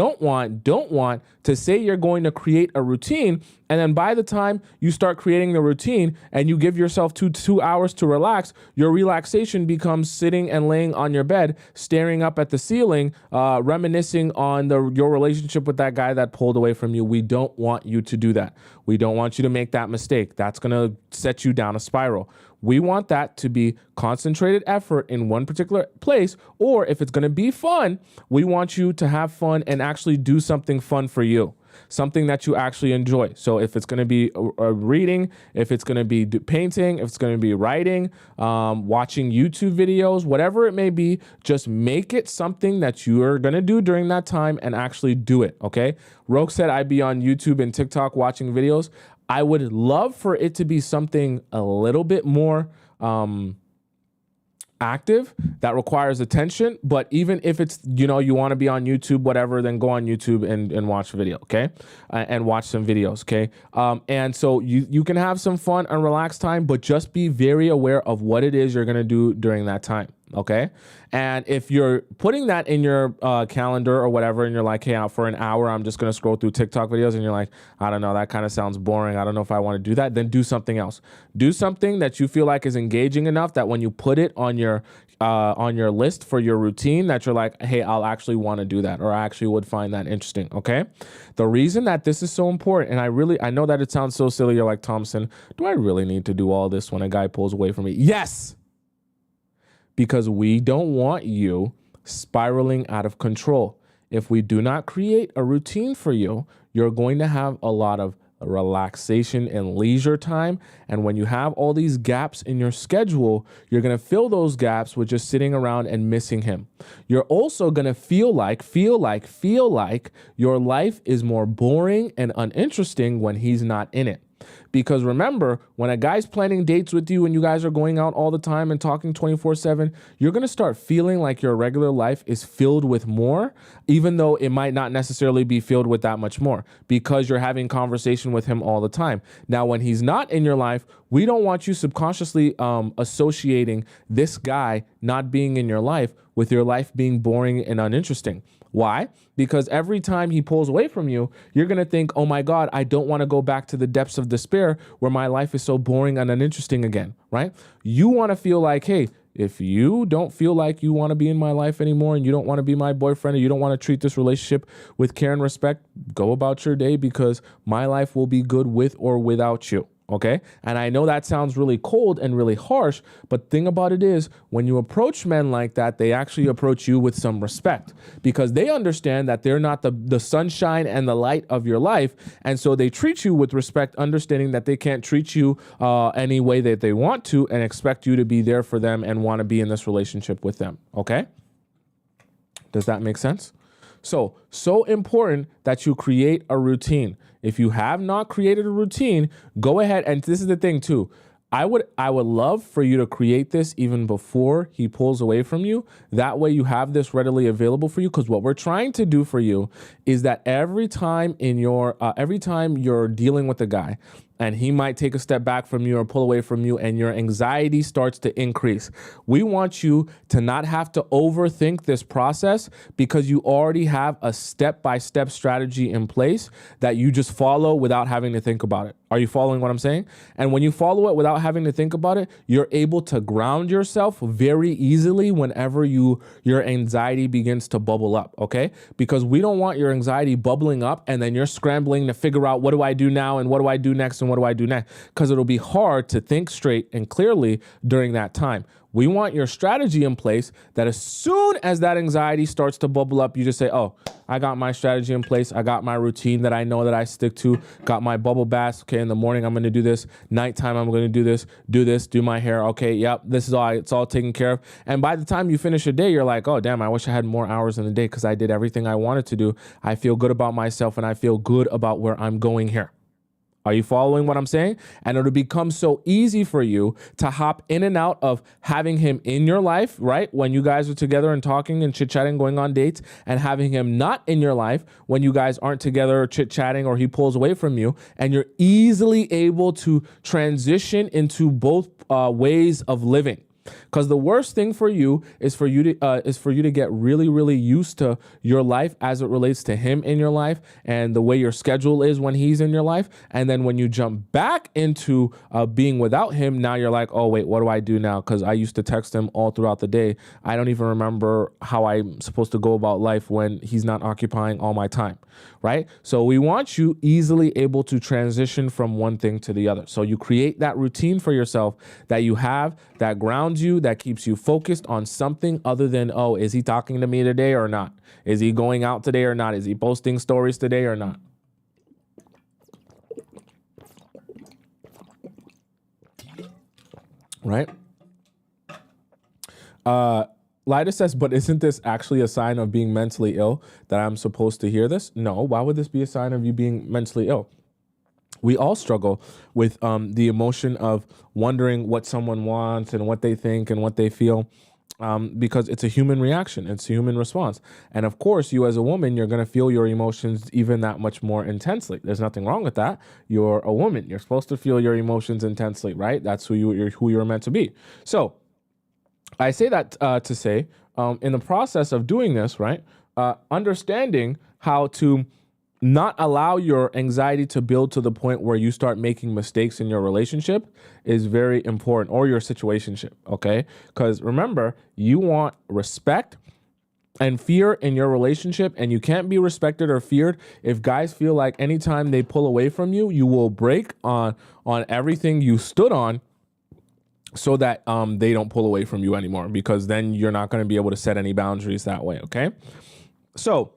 to say you're going to create a routine, and then by the time you start creating the routine and you give yourself two hours to relax, your relaxation becomes sitting and laying on your bed, staring up at the ceiling, reminiscing on your relationship with that guy that pulled away from you. We don't want you to do that. We don't want you to make that mistake. That's going to set you down a spiral. We want that to be concentrated effort in one particular place, or if it's going to be fun, we want you to have fun and actually do something fun for you, something that you actually enjoy. So if it's going to be reading, if it's going to be painting, if it's going to be writing, watching YouTube videos, whatever it may be, just make it something that you are going to do during that time and actually do it. Okay. Roke said I'd be on YouTube and TikTok watching videos. I would love for it to be something a little bit more active that requires attention. But even if it's, you want to be on YouTube, whatever, then go on YouTube and watch a video. Okay. And watch some videos. Okay. And so you can have some fun and relaxed time, but just be very aware of what it is you're going to do during that time. Okay. And if you're putting that in your calendar or whatever, and you're like, hey, for an hour, I'm just going to scroll through TikTok videos, and you're like, I don't know, that kind of sounds boring. I don't know if I want to do that. Then do something else. Do something that you feel like is engaging enough that when you put it on your list for your routine, that you're like, hey, I'll actually want to do that, or I actually would find that interesting. Okay. The reason that this is so important, and I know that it sounds so silly. You're like, Tomisin, do I really need to do all this when a guy pulls away from me? Yes. Because we don't want you spiraling out of control. If we do not create a routine for you, you're going to have a lot of relaxation and leisure time. And when you have all these gaps in your schedule, you're going to fill those gaps with just sitting around and missing him. You're also going to feel like your life is more boring and uninteresting when he's not in it. Because remember, when a guy's planning dates with you and you guys are going out all the time and talking 24/7, you're going to start feeling like your regular life is filled with more, even though it might not necessarily be filled with that much more, because you're having conversation with him all the time. Now, when he's not in your life, we don't want you subconsciously associating this guy not being in your life with your life being boring and uninteresting. Why? Because every time he pulls away from you, you're going to think, oh my God, I don't want to go back to the depths of despair where my life is so boring and uninteresting again, right? You want to feel like, hey, if you don't feel like you want to be in my life anymore and you don't want to be my boyfriend or you don't want to treat this relationship with care and respect, go about your day because my life will be good with or without you. Okay. And I know that sounds really cold and really harsh, but thing about it is when you approach men like that, they actually approach you with some respect because they understand that they're not the sunshine and the light of your life. And so they treat you with respect, understanding that they can't treat you any way that they want to and expect you to be there for them and want to be in this relationship with them. Okay. Does that make sense? So important that you create a routine. If you have not created a routine, go ahead. And this is the thing too. I would love for you to create this even before he pulls away from you. That way you have this readily available for you. Because what we're trying to do for you is that every time you're dealing with a guy and he might take a step back from you or pull away from you and your anxiety starts to increase, we want you to not have to overthink this process because you already have a step-by-step strategy in place that you just follow without having to think about it. Are you following what I'm saying? And when you follow it without having to think about it, you're able to ground yourself very easily whenever your anxiety begins to bubble up, okay? Because we don't want your anxiety bubbling up and then you're scrambling to figure out what do I do now and what do I do next and what do I do next? Because it'll be hard to think straight and clearly during that time. We want your strategy in place that as soon as that anxiety starts to bubble up, you just say, oh, I got my strategy in place. I got my routine that I know that I stick to, got my bubble baths. Okay, in the morning, I'm going to do this. Nighttime, I'm going to do this, do my hair. Okay, yep, this is all, it's all taken care of. And by the time you finish a day, you're like, oh, damn, I wish I had more hours in the day because I did everything I wanted to do. I feel good about myself and I feel good about where I'm going here. Are you following what I'm saying? And it'll become so easy for you to hop in and out of having him in your life, right? When you guys are together and talking and chit-chatting, going on dates, and having him not in your life when you guys aren't together chit-chatting or he pulls away from you. And you're easily able to transition into both ways of living. Because the worst thing for you is for you to get really, really used to your life as it relates to him in your life and the way your schedule is when he's in your life. And then when you jump back into being without him, now you're like, oh, wait, what do I do now? Because I used to text him all throughout the day. I don't even remember how I'm supposed to go about life when he's not occupying all my time, right? So we want you easily able to transition from one thing to the other. So you create that routine for yourself that you have that grounds you, that keeps you focused on something other than, oh, is he talking to me today or not? Is he going out today or not? Is he posting stories today or not? Right? Lida says, but isn't this actually a sign of being mentally ill that I'm supposed to hear this? No, why would this be a sign of you being mentally ill? We all struggle with the emotion of wondering what someone wants and what they think and what they feel because it's a human reaction. It's a human response. And of course, you as a woman, you're going to feel your emotions even that much more intensely. There's nothing wrong with that. You're a woman. You're supposed to feel your emotions intensely, right? That's who you're meant to be. So I say that to say in the process of doing this, right, understanding how to not allow your anxiety to build to the point where you start making mistakes in your relationship is very important, or your situationship, okay? Because remember, you want respect and fear in your relationship, and you can't be respected or feared if guys feel like anytime they pull away from you, you will break on everything you stood on so that they don't pull away from you anymore, because then you're not going to be able to set any boundaries that way, okay? So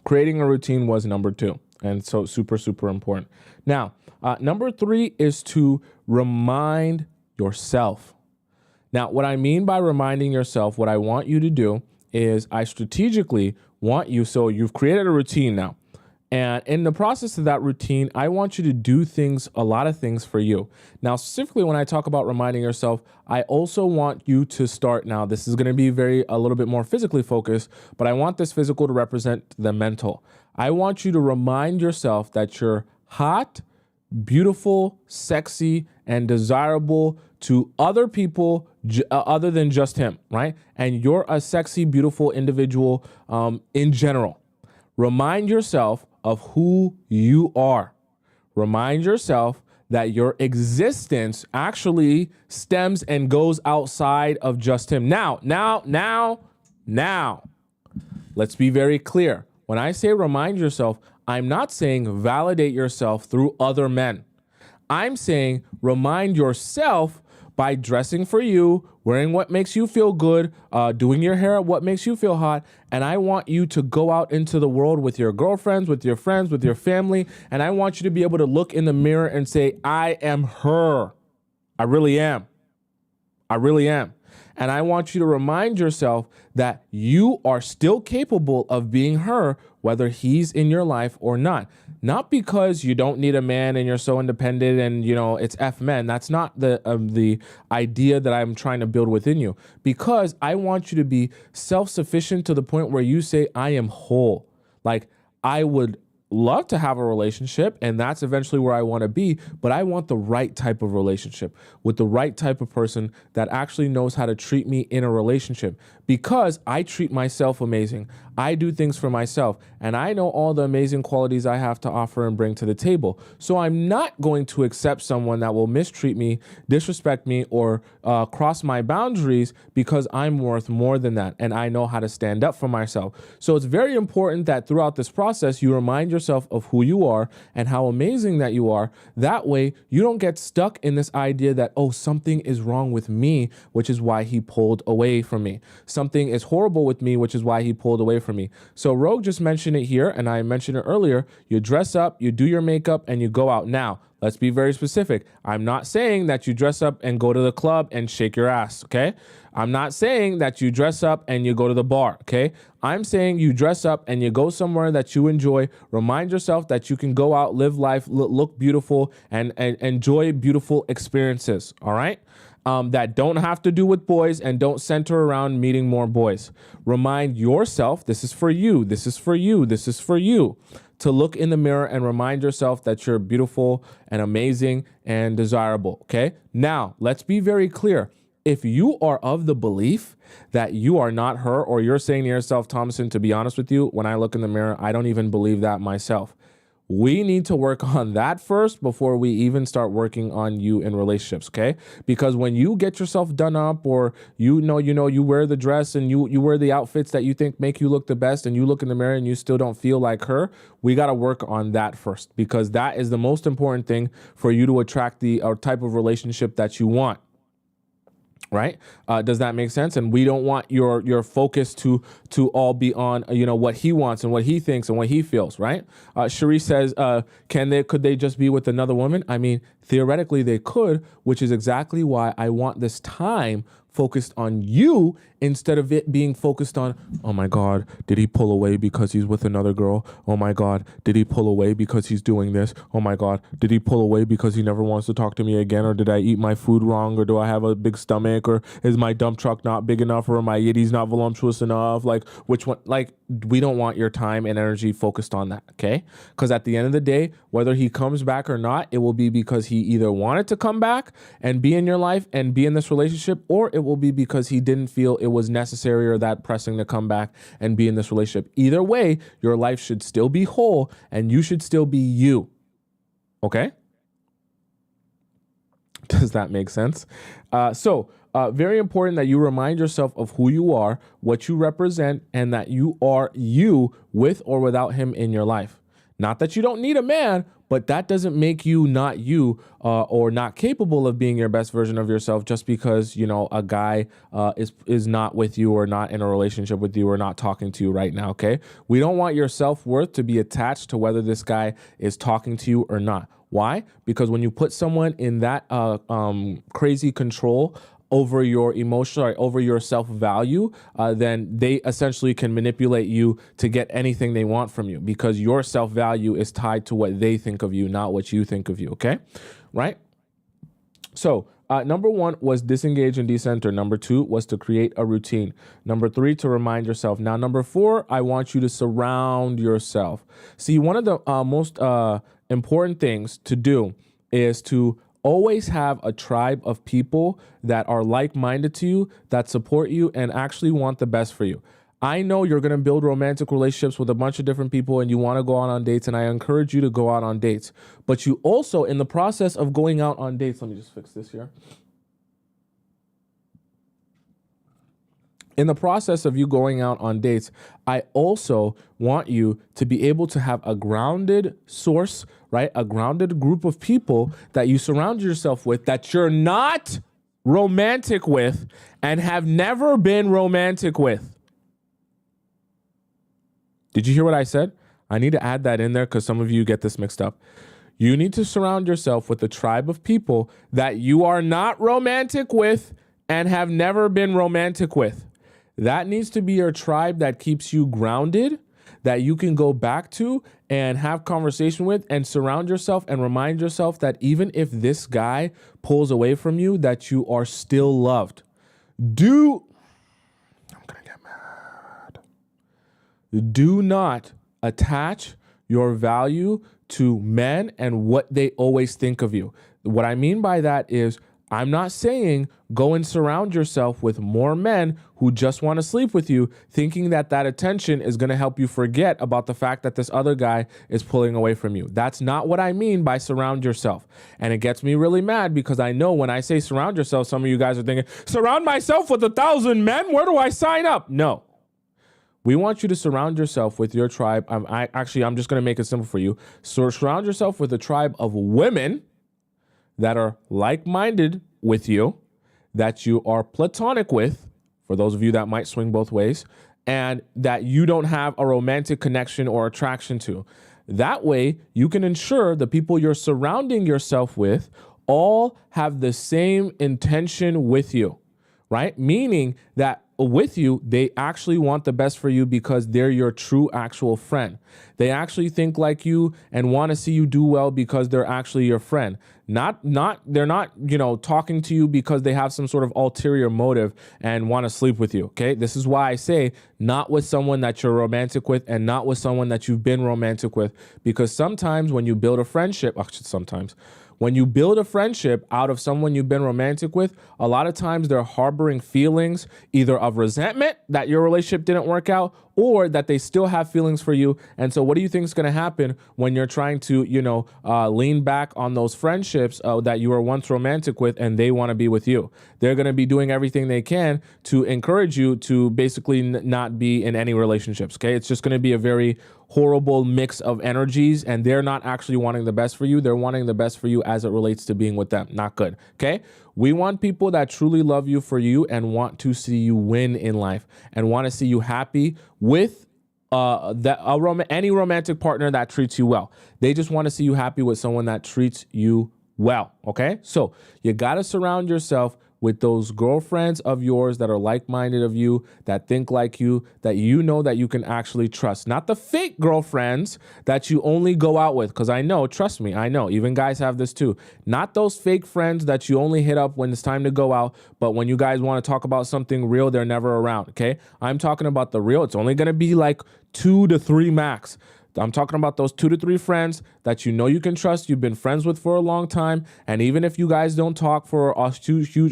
creating a routine was number 2. And so super, super important. Now, number 3 is to remind yourself. Now, what I mean by reminding yourself, what I want you to do is I strategically want you, so you've created a routine now. And in the process of that routine, I want you to do a lot of things for you. Now, specifically when I talk about reminding yourself, I also want you to start now. This is going to be a little bit more physically focused, but I want this physical to represent the mental. I want you to remind yourself that you're hot, beautiful, sexy, and desirable to other people other than just him, right? And you're a sexy, beautiful individual in general. Remind yourself of who you are. Remind yourself that your existence actually stems and goes outside of just him. Now, let's be very clear. When I say remind yourself, I'm not saying validate yourself through other men. I'm saying remind yourself by dressing for you, wearing what makes you feel good, doing your hair what makes you feel hot. And I want you to go out into the world with your girlfriends, with your friends, with your family. And I want you to be able to look in the mirror and say, I am her. I really am. I really am. And I want you to remind yourself that you are still capable of being her, whether he's in your life or not. Not because you don't need a man and you're so independent and, it's F men. That's not the idea that I'm trying to build within you. Because I want you to be self-sufficient to the point where you say, I am whole. Like, I would love to have a relationship, and that's eventually where I want to be, but I want the right type of relationship with the right type of person that actually knows how to treat me in a relationship, because I treat myself amazing. I do things for myself, and I know all the amazing qualities I have to offer and bring to the table. So I'm not going to accept someone that will mistreat me, disrespect me, or cross my boundaries, because I'm worth more than that, and I know how to stand up for myself. So it's very important that throughout this process, you remind yourself of who you are and how amazing that you are. That way, you don't get stuck in this idea that, oh, something is wrong with me, which is why he pulled away from me. Something is horrible with me, which is why he pulled away from me. So Rogue just mentioned it here, and I mentioned it earlier. You dress up, you do your makeup, and you go out. Now, let's be very specific. I'm not saying that you dress up and go to the club and shake your ass, okay? I'm not saying that you dress up and you go to the bar, okay? I'm saying you dress up and you go somewhere that you enjoy. Remind yourself that you can go out, live life, look beautiful, and enjoy beautiful experiences, all right? That don't have to do with boys and don't center around meeting more boys. Remind yourself, this is for you, this is for you, this is for you, to look in the mirror and remind yourself that you're beautiful and amazing and desirable, okay? Now, let's be very clear. If you are of the belief that you are not her, or you're saying to yourself, Tomisin, to be honest with you, when I look in the mirror, I don't even believe that myself. We need to work on that first before we even start working on you in relationships, okay? Because when you get yourself done up, or you wear the dress and you wear the outfits that you think make you look the best, and you look in the mirror and you still don't feel like her, we got to work on that first, because that is the most important thing for you to attract the type of relationship that you want. Right? Does that make sense? And we don't want your focus to all be on, what he wants and what he thinks and what he feels, right? Cherie says, could they just be with another woman? I mean, theoretically they could, which is exactly why I want this time focused on you instead of it being focused on, oh my God, did he pull away because he's with another girl? Oh my God, did he pull away because he's doing this? Oh my God, did he pull away because he never wants to talk to me again? Or did I eat my food wrong? Or do I have a big stomach? Or is my dump truck not big enough? Or my yitty's not voluptuous enough? Like, which one? Like, we don't want your time and energy focused on that, okay? Because at the end of the day, whether he comes back or not, it will be because he either wanted to come back and be in your life and be in this relationship, or it will be because he didn't feel it was necessary or that pressing to come back and be in this relationship. Either way, your life should still be whole and you should still be you. Okay? Does that make sense? Very important that you remind yourself of who you are, what you represent, and that you are you with or without him in your life. Not that you don't need a man, but that doesn't make you not you or not capable of being your best version of yourself just because, you know, a guy is not with you or not in a relationship with you or not talking to you right now, okay? We don't want your self-worth to be attached to whether this guy is talking to you or not. Why? Because when you put someone in that crazy control over your emotion, over your self-value, then they essentially can manipulate you to get anything they want from you because your self-value is tied to what they think of you, not what you think of you, okay? Right? So number 1 was disengage and decenter. Number 2 was to create a routine. Number 3, to remind yourself. Now, number 4, I want you to surround yourself. See, one of the most important things to do is to always have a tribe of people that are like-minded to you, that support you, and actually want the best for you. I know you're going to build romantic relationships with a bunch of different people and you want to go out on dates, and I encourage you to go out on dates. But you also, in the process of going out on dates, let me just fix this here. In the process of you going out on dates, I also want you to be able to have a grounded source, right? A grounded group of people that you surround yourself with that you're not romantic with and have never been romantic with. Did you hear what I said? I need to add that in there because some of you get this mixed up. You need to surround yourself with a tribe of people that you are not romantic with and have never been romantic with. That needs to be your tribe that keeps you grounded, that you can go back to and have conversation with, and surround yourself and remind yourself that even if this guy pulls away from you, that you are still loved. I'm gonna get mad. Do not attach your value to men and what they always think of you. What I mean by that is, I'm not saying go and surround yourself with more men who just want to sleep with you, thinking that that attention is going to help you forget about the fact that this other guy is pulling away from you. That's not what I mean by surround yourself. And it gets me really mad because I know when I say surround yourself, some of you guys are thinking, surround myself with 1,000 men? Where do I sign up? No. We want you to surround yourself with your tribe. I'm just going to make it simple for you. So surround yourself with a tribe of women that are like-minded with you, that you are platonic with, for those of you that might swing both ways, and that you don't have a romantic connection or attraction to. That way, you can ensure the people you're surrounding yourself with all have the same intention with you, right? Meaning that with you, they actually want the best for you because they're your true actual friend. They actually think like you and want to see you do well because they're actually your friend. They're not, talking to you because they have some sort of ulterior motive and want to sleep with you. Okay. This is why I say not with someone that you're romantic with and not with someone that you've been romantic with, because sometimes when you build a friendship, when you build a friendship out of someone you've been romantic with, a lot of times they're harboring feelings either of resentment that your relationship didn't work out or that they still have feelings for you. And so what do you think is going to happen when you're trying to, lean back on those friendships that you were once romantic with and they want to be with you? They're going to be doing everything they can to encourage you to basically not be in any relationships. Okay. It's just going to be a very horrible mix of energies, and they're not actually wanting the best for you. They're wanting the best for you as it relates to being with them. Not good. Okay. We want people that truly love you for you and want to see you win in life and want to see you happy with any romantic partner that treats you well. They just want to see you happy with someone that treats you well. Okay. So you got to surround yourself with those girlfriends of yours that are like-minded of you, that think like you, that you know that you can actually trust. Not the fake girlfriends that you only go out with. Because I know, trust me, I know, even guys have this too. Not those fake friends that you only hit up when it's time to go out, but when you guys want to talk about something real, they're never around, okay? I'm talking about the real. It's only going to be like 2 to 3 max. I'm talking about those 2 to 3 friends that you know you can trust, you've been friends with for a long time, and even if you guys don't talk for a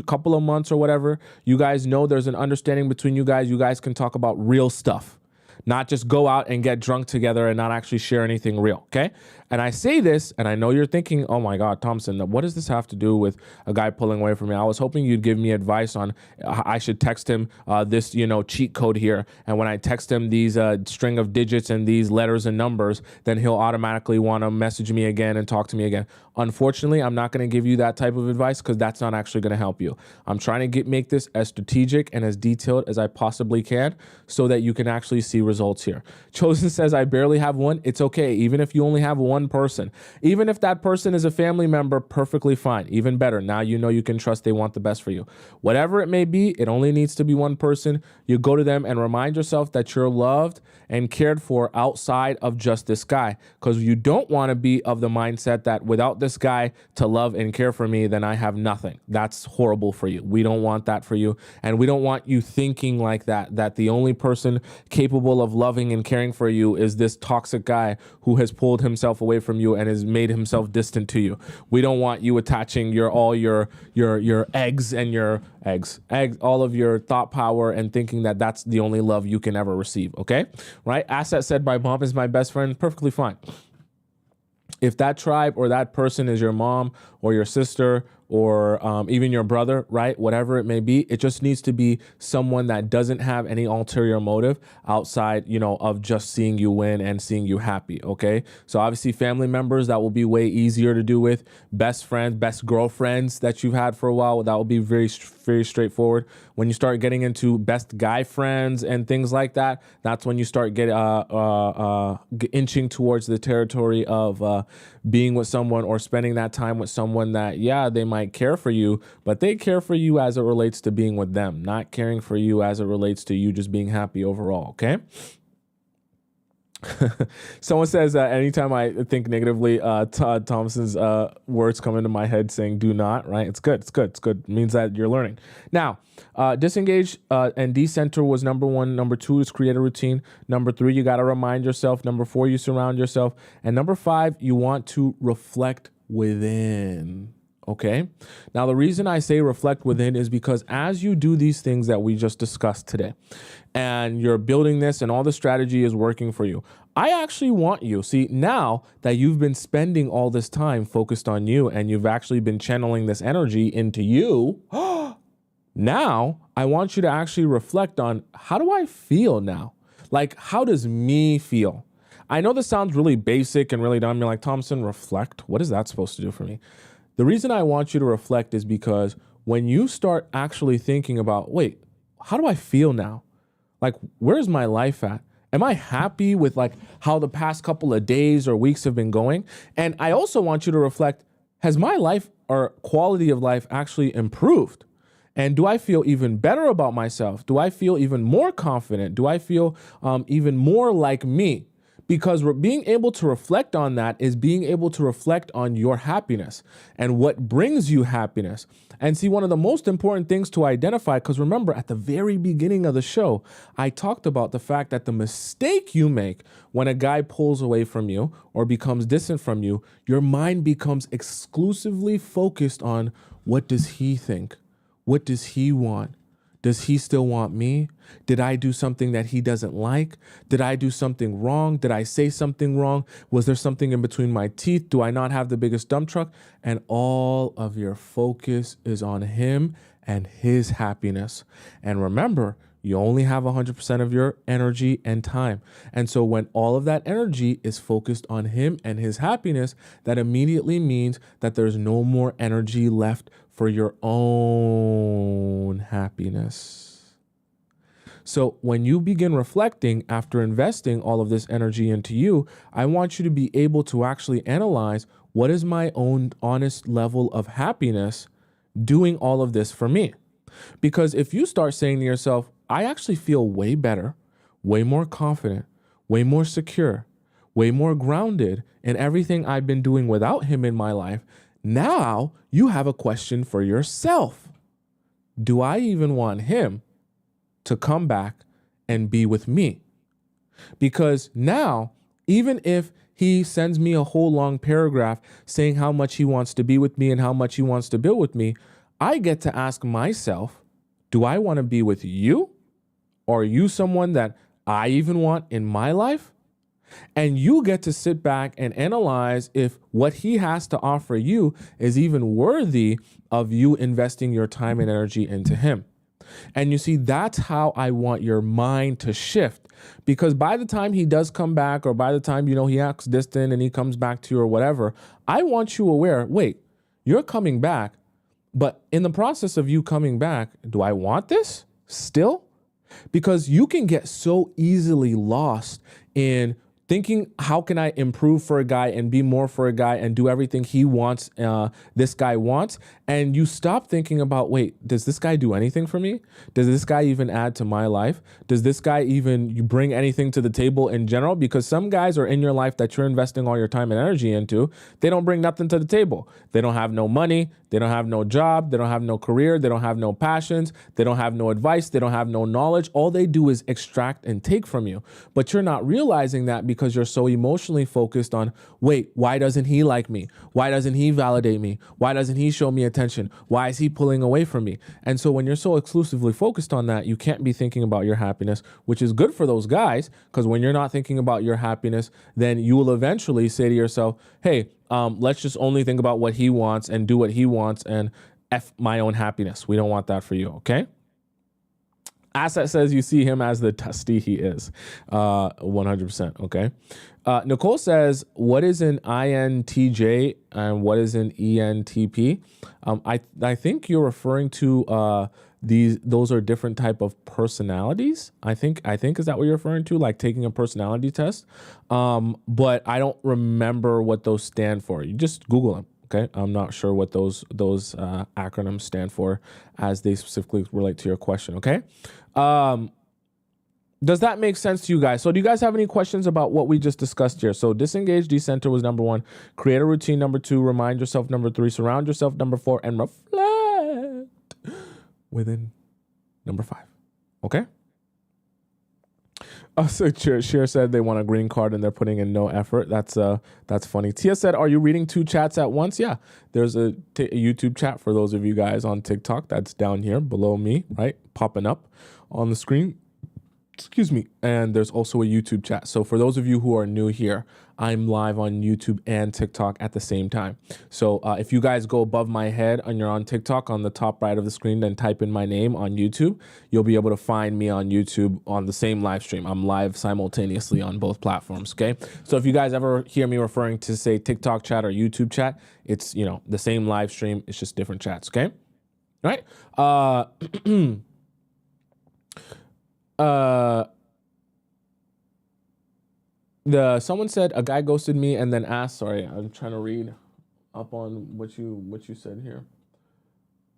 couple of months or whatever, you guys know there's an understanding between you guys can talk about real stuff, not just go out and get drunk together and not actually share anything real, okay? And I say this, and I know you're thinking, oh my God, Tomisin, what does this have to do with a guy pulling away from me? I was hoping you'd give me advice on I should text him this, cheat code here. And when I text him these string of digits and these letters and numbers, then he'll automatically want to message me again and talk to me again. Unfortunately, I'm not going to give you that type of advice because that's not actually going to help you. I'm trying to make this as strategic and as detailed as I possibly can so that you can actually see results here. Chosen says, I barely have one. It's okay. Even if you only have one person, even if that person is a family member, perfectly fine. Even better. Now you know you can trust they want the best for you. Whatever it may be, it only needs to be one person. You go to them and remind yourself that you're loved and cared for outside of just this guy, because you don't want to be of the mindset that without this guy to love and care for me, then I have nothing. That's horrible for you. We don't want that for you. And we don't want you thinking like that the only person capable of loving and caring for you is this toxic guy who has pulled himself away from you and has made himself distant to you. We don't want you attaching all your eggs and all of your thought power and thinking that that's the only love you can ever receive. Okay. Right. Asset said, my mom is my best friend. Perfectly fine. If that tribe or that person is your mom or your sister or even your brother, right? Whatever it may be, it just needs to be someone that doesn't have any ulterior motive outside, of just seeing you win and seeing you happy, okay? So obviously family members, that will be way easier to do with. Best friends, best girlfriends that you've had for a while, that will be very, very straightforward. When you start getting into best guy friends and things like that, that's when you start inching towards the territory of being with someone or spending that time with someone that, yeah, they might care for you, but they care for you as it relates to being with them, not caring for you as it relates to you just being happy overall, okay? Someone says, anytime I think negatively, Tomisin's words come into my head saying, do not, right? It's good. It means that you're learning. Now, disengage and decenter was number 1. Number 2 is create a routine. Number 3, you got to remind yourself. Number 4, you surround yourself. And number 5, you want to reflect within. Okay. Now, the reason I say reflect within is because as you do these things that we just discussed today, and you're building this and all the strategy is working for you, I actually want you, see, now that you've been spending all this time focused on you and you've actually been channeling this energy into you, now I want you to actually reflect on, how do I feel now? Like, how does me feel? I know this sounds really basic and really dumb. You're like, Tomisin, reflect? What is that supposed to do for me? The reason I want you to reflect is because when you start actually thinking about, wait, how do I feel now? Like, where's my life at? Am I happy with like how the past couple of days or weeks have been going? And I also want you to reflect, has my life or quality of life actually improved? And do I feel even better about myself? Do I feel even more confident? Do I feel even more like me? Because being able to reflect on that is being able to reflect on your happiness and what brings you happiness. And see, one of the most important things to identify, because remember at the very beginning of the show, I talked about the fact that the mistake you make when a guy pulls away from you or becomes distant from you, your mind becomes exclusively focused on, what does he think? What does he want? Does he still want me? Did I do something that he doesn't like? Did I do something wrong? Did I say something wrong? Was there something in between my teeth? Do I not have the biggest dump truck? And all of your focus is on him and his happiness. And remember, you only have 100% of your energy and time. And so when all of that energy is focused on him and his happiness, that immediately means that there's no more energy left for your own happiness. So when you begin reflecting after investing all of this energy into you, I want you to be able to actually analyze, what is my own honest level of happiness doing all of this for me? Because if you start saying to yourself, I actually feel way better, way more confident, way more secure, way more grounded in everything I've been doing without him in my life, now you have a question for yourself. Do I even want him to come back and be with me? Because now, even if he sends me a whole long paragraph saying how much he wants to be with me and how much he wants to build with me, I get to ask myself, do I want to be with you? Or are you someone that I even want in my life? And you get to sit back and analyze if what he has to offer you is even worthy of you investing your time and energy into him. And you see, that's how I want your mind to shift. Because by the time he does come back, or by the time, he acts distant and he comes back to you or whatever, I want you aware, wait, you're coming back, but in the process of you coming back, do I want this still? Because you can get so easily lost in thinking, how can I improve for a guy and be more for a guy and do everything he wants, this guy wants? And you stop thinking about, wait, does this guy do anything for me? Does this guy even add to my life? Does this guy even bring anything to the table in general? Because some guys are in your life that you're investing all your time and energy into. They don't bring nothing to the table. They don't have no money. They don't have no job. They don't have no career. They don't have no passions. They don't have no advice. They don't have no knowledge. All they do is extract and take from you. But you're not realizing that because you're so emotionally focused on, wait, why doesn't he like me? Why doesn't he validate me? Why doesn't he show me attention? Why is he pulling away from me? And so when you're so exclusively focused on that, you can't be thinking about your happiness, which is good for those guys, because when you're not thinking about your happiness, then you will eventually say to yourself, hey, let's just only think about what he wants and do what he wants and F my own happiness. We don't want that for you, okay? Asset says you see him as the testy he is. 100%, okay? Nicole says, what is an INTJ and what is an ENTP? I think you're referring to those are different type of personalities. I think is that what you're referring to, like taking a personality test? But I don't remember what those stand for. You just Google them. Okay, I'm not sure what those acronyms stand for as they specifically relate to your question. Okay, does that make sense to you guys? So do you guys have any questions about what we just discussed here? So disengage, decenter was number 1. Create a routine, number 2. Remind yourself, number 3. Surround yourself, number 4. And reflect within number 5. Okay. So Cher said they want a green card and they're putting in no effort. That's funny. Tia said, are you reading 2 chats at once? Yeah, there's a YouTube chat for those of you guys on TikTok. That's down here below me, right? Popping up on the screen. Excuse me. And there's also a YouTube chat. So for those of you who are new here, I'm live on YouTube and TikTok at the same time. So if you guys go above my head and you're on TikTok, on the top right of the screen, then type in my name on YouTube, you'll be able to find me on YouTube on the same live stream. I'm live simultaneously on both platforms, okay? So if you guys ever hear me referring to, say, TikTok chat or YouTube chat, it's, the same live stream. It's just different chats, okay? All right? Someone said a guy ghosted me and then asked, sorry, I'm trying to read up on what you said here.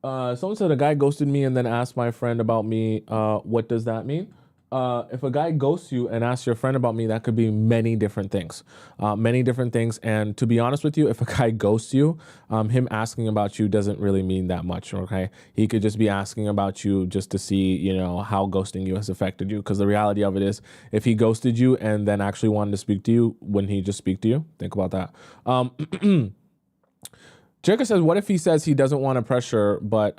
Someone said a guy ghosted me and then asked my friend about me. What does that mean? If a guy ghosts you and asks your friend about me, that could be many different things. And to be honest with you, if a guy ghosts you, him asking about you doesn't really mean that much, okay? He could just be asking about you just to see, how ghosting you has affected you. Because the reality of it is, if he ghosted you and then actually wanted to speak to you, wouldn't he just speak to you? Think about that. Jericho says, what if he says he doesn't want to pressure, but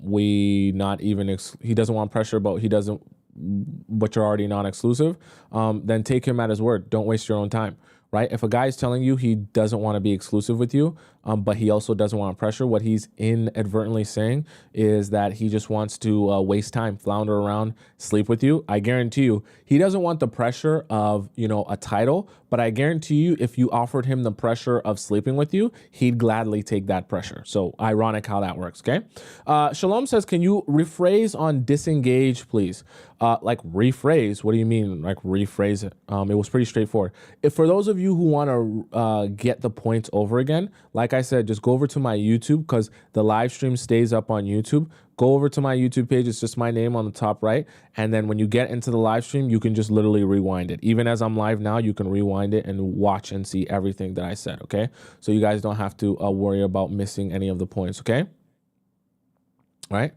he doesn't want pressure, but you're already non-exclusive? Then take him at his word. Don't waste your own time, right? If a guy is telling you he doesn't want to be exclusive with you, but he also doesn't want pressure, what he's inadvertently saying is that he just wants to waste time, flounder around, sleep with you. I guarantee you, he doesn't want the pressure of, a title, but I guarantee you, if you offered him the pressure of sleeping with you, he'd gladly take that pressure. So ironic how that works, okay? Shalom says, can you rephrase on disengage, please? Like rephrase, what do you mean, like rephrase it? It was pretty straightforward. If for those of you who want to get the points over again, like I said, just go over to my YouTube because the live stream stays up on YouTube. Go over to my YouTube page. It's just my name on the top right. And then when you get into the live stream, you can just literally rewind it. Even as I'm live now, you can rewind it and watch and see everything that I said, okay? So you guys don't have to worry about missing any of the points, okay? All right.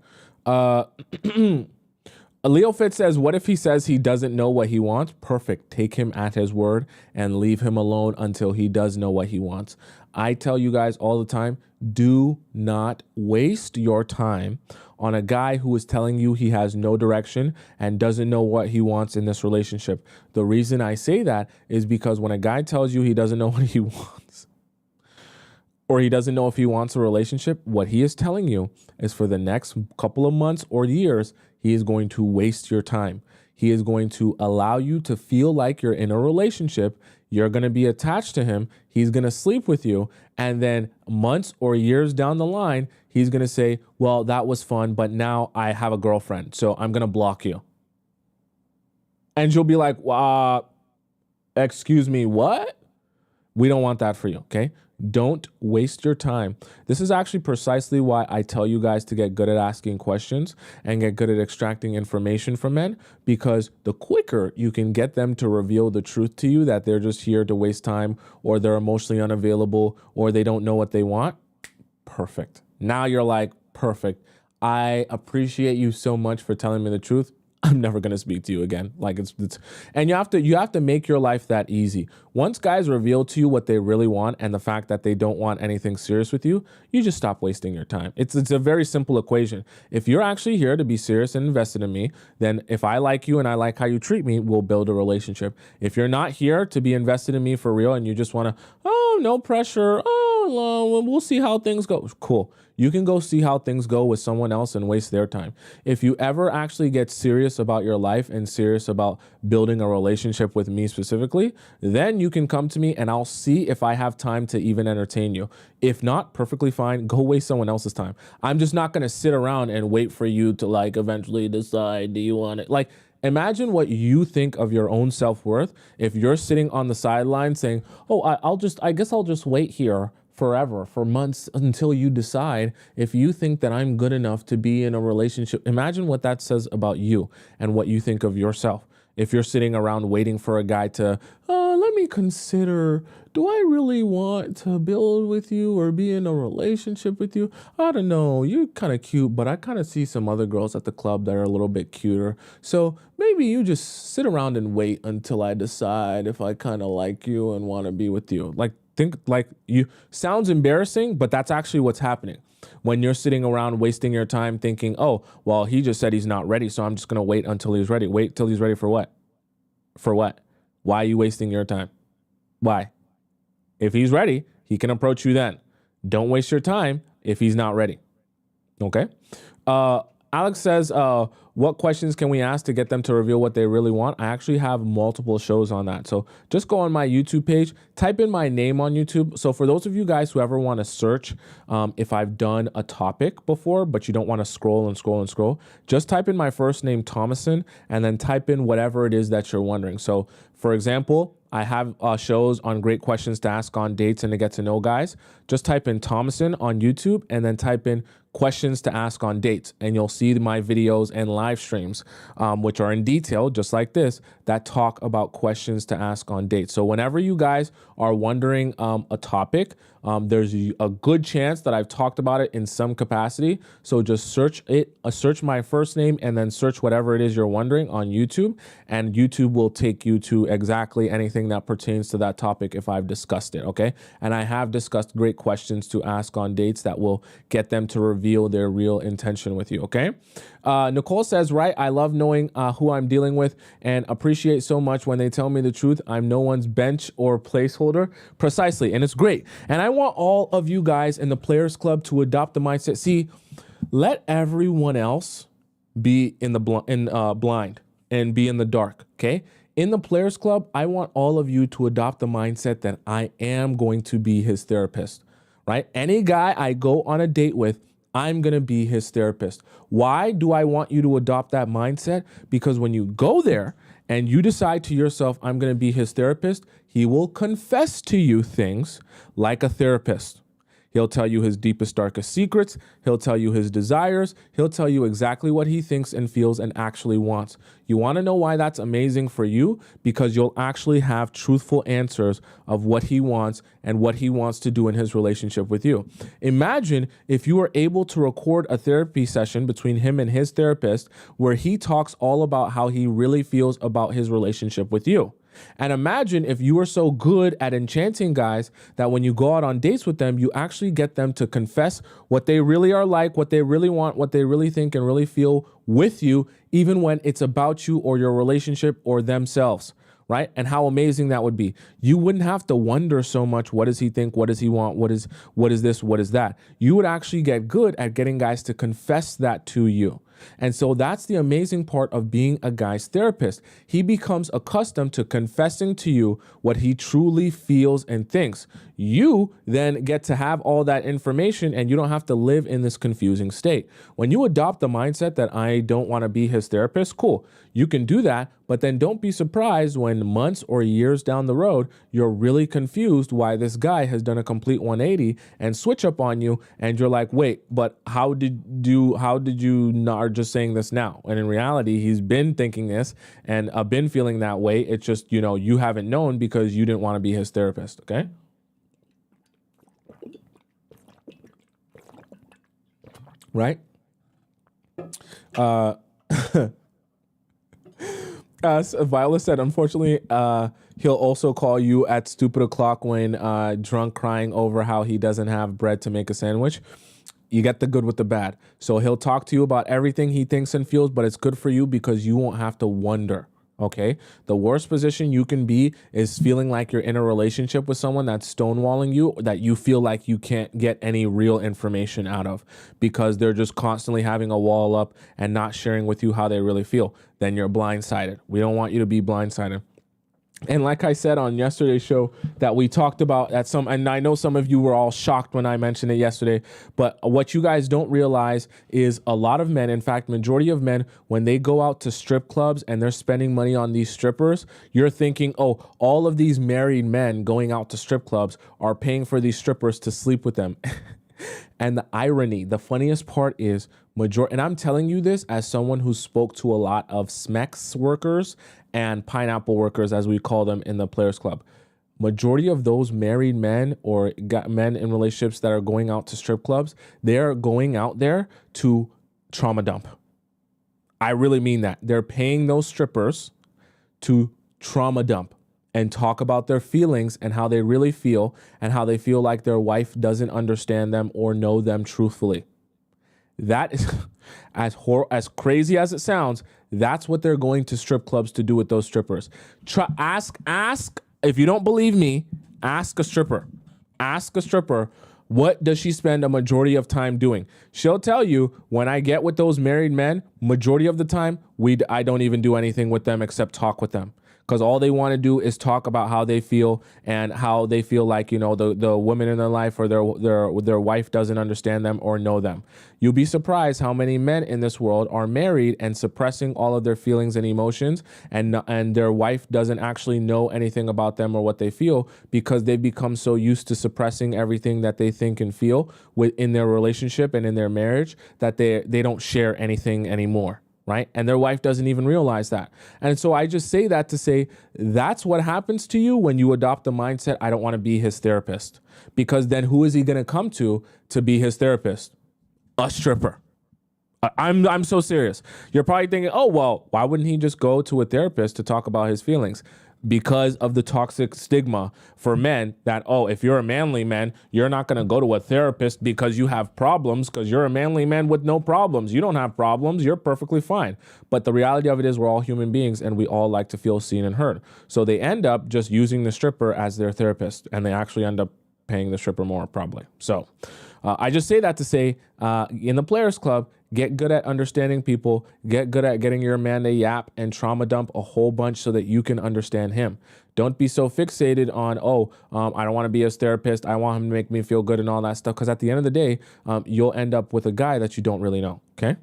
Leo Fitz says, what if he says he doesn't know what he wants? Perfect. Take him at his word and leave him alone until he does know what he wants. I tell you guys all the time, do not waste your time on a guy who is telling you he has no direction and doesn't know what he wants in this relationship. The reason I say that is because when a guy tells you he doesn't know what he wants, or he doesn't know if he wants a relationship, what he is telling you is for the next couple of months or years, he is going to waste your time. He is going to allow you to feel like you're in a relationship. You're going to be attached to him. He's going to sleep with you. And then months or years down the line, he's going to say, well, that was fun, but now I have a girlfriend, so I'm going to block you. And you'll be like, excuse me, what? We don't want that for you, okay? Don't waste your time. This is actually precisely why I tell you guys to get good at asking questions and get good at extracting information from men, because the quicker you can get them to reveal the truth to you that they're just here to waste time, or they're emotionally unavailable, or they don't know what they want, perfect. Now you're like, perfect. I appreciate you so much for telling me the truth. I'm never going to speak to you again. Like it's and you have to make your life that easy. Once guys reveal to you what they really want and the fact that they don't want anything serious with you, you just stop wasting your time. It's a very simple equation. If you're actually here to be serious and invested in me, then if I like you and I like how you treat me, we'll build a relationship. If you're not here to be invested in me for real and you just want to, oh, no pressure, oh, we'll see how things go. Cool. You can go see how things go with someone else and waste their time. If you ever actually get serious about your life and serious about building a relationship with me specifically, then you can come to me and I'll see if I have time to even entertain you. If not, perfectly fine. Go waste someone else's time. I'm just not going to sit around and wait for you to like eventually decide, do you want it? Like, imagine what you think of your own self-worth if you're sitting on the sideline saying, oh, I guess I'll just wait here forever, for months, until you decide if you think that I'm good enough to be in a relationship. Imagine what that says about you and what you think of yourself. If you're sitting around waiting for a guy to, let me consider, do I really want to build with you or be in a relationship with you? I don't know, you're kind of cute, but I kind of see some other girls at the club that are a little bit cuter. So maybe you just sit around and wait until I decide if I kind of like you and want to be with you. Think like you sounds embarrassing, but that's actually what's happening. When you're sitting around wasting your time thinking, oh, well, he just said he's not ready, so I'm just going to wait until he's ready. Wait till he's ready for what? For what? Why are you wasting your time? Why? If he's ready, he can approach you then. Don't waste your time if he's not ready. Okay? Alex says, what questions can we ask to get them to reveal what they really want? I actually have multiple shows on that. So just go on my YouTube page, type in my name on YouTube. So for those of you guys who ever want to search if I've done a topic before, but you don't want to scroll and scroll and scroll, just type in my first name, Tomisin, and then type in whatever it is that you're wondering. So for example, I have shows on great questions to ask on dates and to get to know guys. Just type in Tomisin on YouTube and then type in questions to ask on dates, and you'll see my videos and live streams, which are in detail, just like this, that talk about questions to ask on dates. So whenever you guys are wondering a topic, there's a good chance that I've talked about it in some capacity. So just search it, search my first name and then search whatever it is you're wondering on YouTube, and YouTube will take you to exactly anything that pertains to that topic if I've discussed it, okay? And I have discussed great questions to ask on dates that will get them to reveal their real intention with you, okay? Nicole says, right, I love knowing who I'm dealing with and appreciate so much when they tell me the truth. I'm no one's bench or placeholder. Precisely, and it's great. And I want all of you guys in the Players Club to adopt the mindset. See, let everyone else be in the blind and be in the dark, okay? In the Players Club, I want all of you to adopt the mindset that I am going to be his therapist, right? Any guy I go on a date with, I'm going to be his therapist. Why do I want you to adopt that mindset? Because when you go there and you decide to yourself, I'm going to be his therapist, he will confess to you things like a therapist. He'll tell you his deepest, darkest secrets. He'll tell you his desires. He'll tell you exactly what he thinks and feels and actually wants. You want to know why that's amazing for you? Because you'll actually have truthful answers of what he wants and what he wants to do in his relationship with you. Imagine if you were able to record a therapy session between him and his therapist where he talks all about how he really feels about his relationship with you. And imagine if you are so good at enchanting guys that when you go out on dates with them, you actually get them to confess what they really are like, what they really want, what they really think and really feel with you, even when it's about you or your relationship or themselves. Right? And how amazing that would be. You wouldn't have to wonder so much, what does he think? What does he want? What is this? What is that? You would actually get good at getting guys to confess that to you. And so that's the amazing part of being a guy's therapist. He becomes accustomed to confessing to you what he truly feels and thinks. You then get to have all that information and you don't have to live in this confusing state. When you adopt the mindset that I don't want to be his therapist, cool. You can do that, but then don't be surprised when months or years down the road, you're really confused why this guy has done a complete 180 and switch up on you. And you're like, wait, but how did you not just saying this now? And in reality, he's been thinking this and been feeling that way. It's just, you haven't known because you didn't want to be his therapist. Okay. Right. Viola said, unfortunately, he'll also call you at stupid o'clock when drunk, crying over how he doesn't have bread to make a sandwich. You get the good with the bad. So he'll talk to you about everything he thinks and feels, but it's good for you because you won't have to wonder. Okay. The worst position you can be is feeling like you're in a relationship with someone that's stonewalling you, that you feel like you can't get any real information out of because they're just constantly having a wall up and not sharing with you how they really feel. Then you're blindsided. We don't want you to be blindsided. And like I said on yesterday's show that we talked about and I know some of you were all shocked when I mentioned it yesterday, but what you guys don't realize is a lot of men, in fact, majority of men, when they go out to strip clubs and they're spending money on these strippers, you're thinking, oh, all of these married men going out to strip clubs are paying for these strippers to sleep with them. And the irony, the funniest part is and I'm telling you this as someone who spoke to a lot of SMEX workers and pineapple workers, as we call them in the Players Club. Majority of those married men or men in relationships that are going out to strip clubs, they're going out there to trauma dump. I really mean that. They're paying those strippers to trauma dump and talk about their feelings and how they really feel and how they feel like their wife doesn't understand them or know them truthfully. That is as crazy as it sounds. That's what they're going to strip clubs to do with those strippers. Ask if you don't believe me, ask a stripper. Ask a stripper, what does she spend a majority of time doing? She'll tell you, when I get with those married men, majority of the time, I don't even do anything with them except talk with them. Because all they want to do is talk about how they feel and how they feel like, the woman in their life or their wife doesn't understand them or know them. You'll be surprised how many men in this world are married and suppressing all of their feelings and emotions, and their wife doesn't actually know anything about them or what they feel because they've become so used to suppressing everything that they think and feel in their relationship and in their marriage that they don't share anything anymore. Right? And their wife doesn't even realize that. And so I just say that to say that's what happens to you when you adopt the mindset, I don't want to be his therapist. Because then who is he going to come to be his therapist? A stripper. I'm so serious. You're probably thinking, oh, well, why wouldn't he just go to a therapist to talk about his feelings? Because of the toxic stigma for men that, oh, if you're a manly man, you're not going to go to a therapist because you have problems because you're a manly man with no problems. You don't have problems. You're perfectly fine. But the reality of it is we're all human beings and we all like to feel seen and heard. So they end up just using the stripper as their therapist and they actually end up paying the stripper more probably. So I just say that to say in the Players Club, get good at understanding people, get good at getting your man to yap and trauma dump a whole bunch so that you can understand him. Don't be so fixated on, I don't want to be his therapist. I want him to make me feel good and all that stuff. Because at the end of the day, you'll end up with a guy that you don't really know. Okay.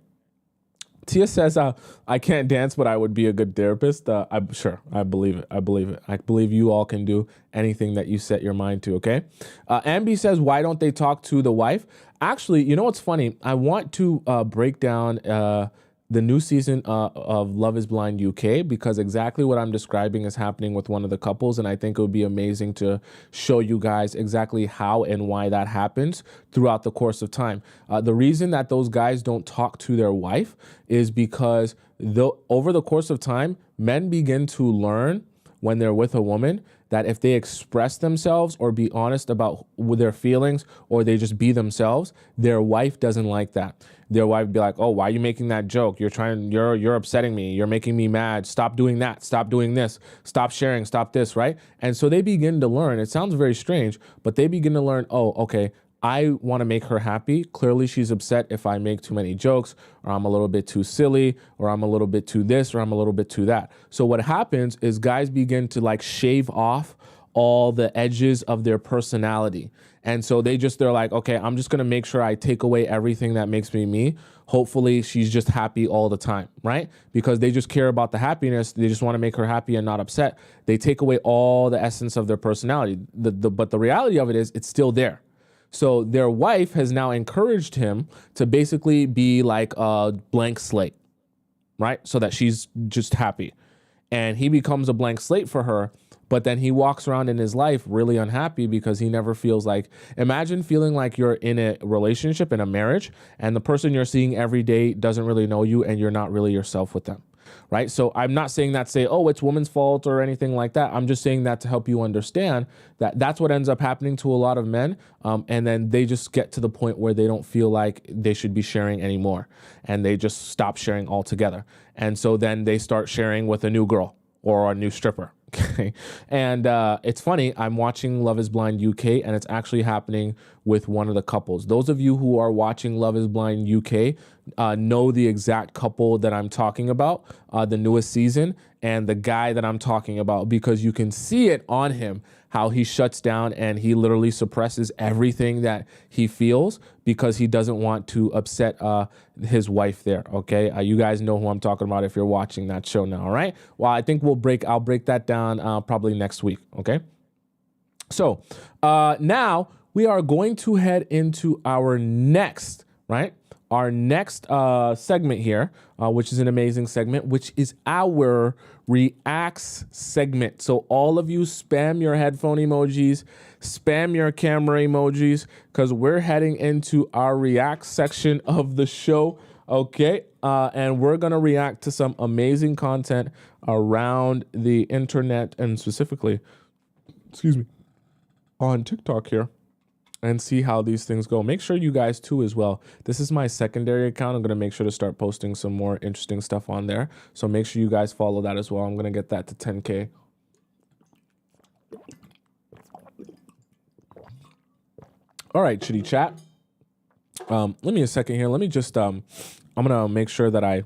Tia says, I can't dance, but I would be a good therapist. I'm sure. I believe it. I believe you all can do anything that you set your mind to. Okay. Ambi says, why don't they talk to the wife? Actually, you know what's funny? I want to break down the new season of Love is Blind UK because exactly what I'm describing is happening with one of the couples. And I think it would be amazing to show you guys exactly how and why that happens throughout the course of time. The reason that those guys don't talk to their wife is because over the course of time, men begin to learn when they're with a woman, that if they express themselves or be honest about with their feelings, or they just be themselves, their wife doesn't like that. Their wife be like, oh, why are you making that joke? You're upsetting me. You're making me mad. Stop doing that. Stop doing this. Stop sharing. Stop this, right? And so they begin to learn. It sounds very strange, but they begin to learn, oh, okay, I want to make her happy. Clearly, she's upset if I make too many jokes, or I'm a little bit too silly, or I'm a little bit too this, or I'm a little bit too that. So what happens is guys begin to like shave off all the edges of their personality. And so they're like, okay, I'm just going to make sure I take away everything that makes me me. Hopefully she's just happy all the time, right? Because they just care about the happiness. They just want to make her happy and not upset. They take away all the essence of their personality. But the reality of it is it's still there. So their wife has now encouraged him to basically be like a blank slate, right? So that she's just happy. And he becomes a blank slate for her. But then he walks around in his life really unhappy because he never feels like, imagine feeling like you're in a relationship, in a marriage, and the person you're seeing every day doesn't really know you and you're not really yourself with them, right? So I'm not saying that to say, oh, it's woman's fault or anything like that. I'm just saying that to help you understand that that's what ends up happening to a lot of men. And then they just get to the point where they don't feel like they should be sharing anymore. And they just stop sharing altogether. And so then they start sharing with a new girl or a new stripper. Okay. And it's funny, I'm watching Love is Blind UK, and it's actually happening with one of the couples. Those of you who are watching Love is Blind UK know the exact couple that I'm talking about, the newest season, and the guy that I'm talking about, because you can see it on him, how he shuts down and he literally suppresses everything that he feels because he doesn't want to upset his wife there, okay? You guys know who I'm talking about if you're watching that show now, all right? Well, I think I'll break that down probably next week, okay? So now we are going to head into our next, right? Our next segment here, which is an amazing segment, which is our reacts segment. So all of you spam your headphone emojis, spam your camera emojis, because we're heading into our react section of the show, okay? And we're going to react to some amazing content around the internet and specifically, on TikTok here, and see how these things go. Make sure you guys too as well. This is my secondary account. I'm going to make sure to start posting some more interesting stuff on there. So make sure you guys follow that as well. I'm going to get that to 10K. All right, chitty chat. Let me a second here. Let me just, I'm going to make sure that I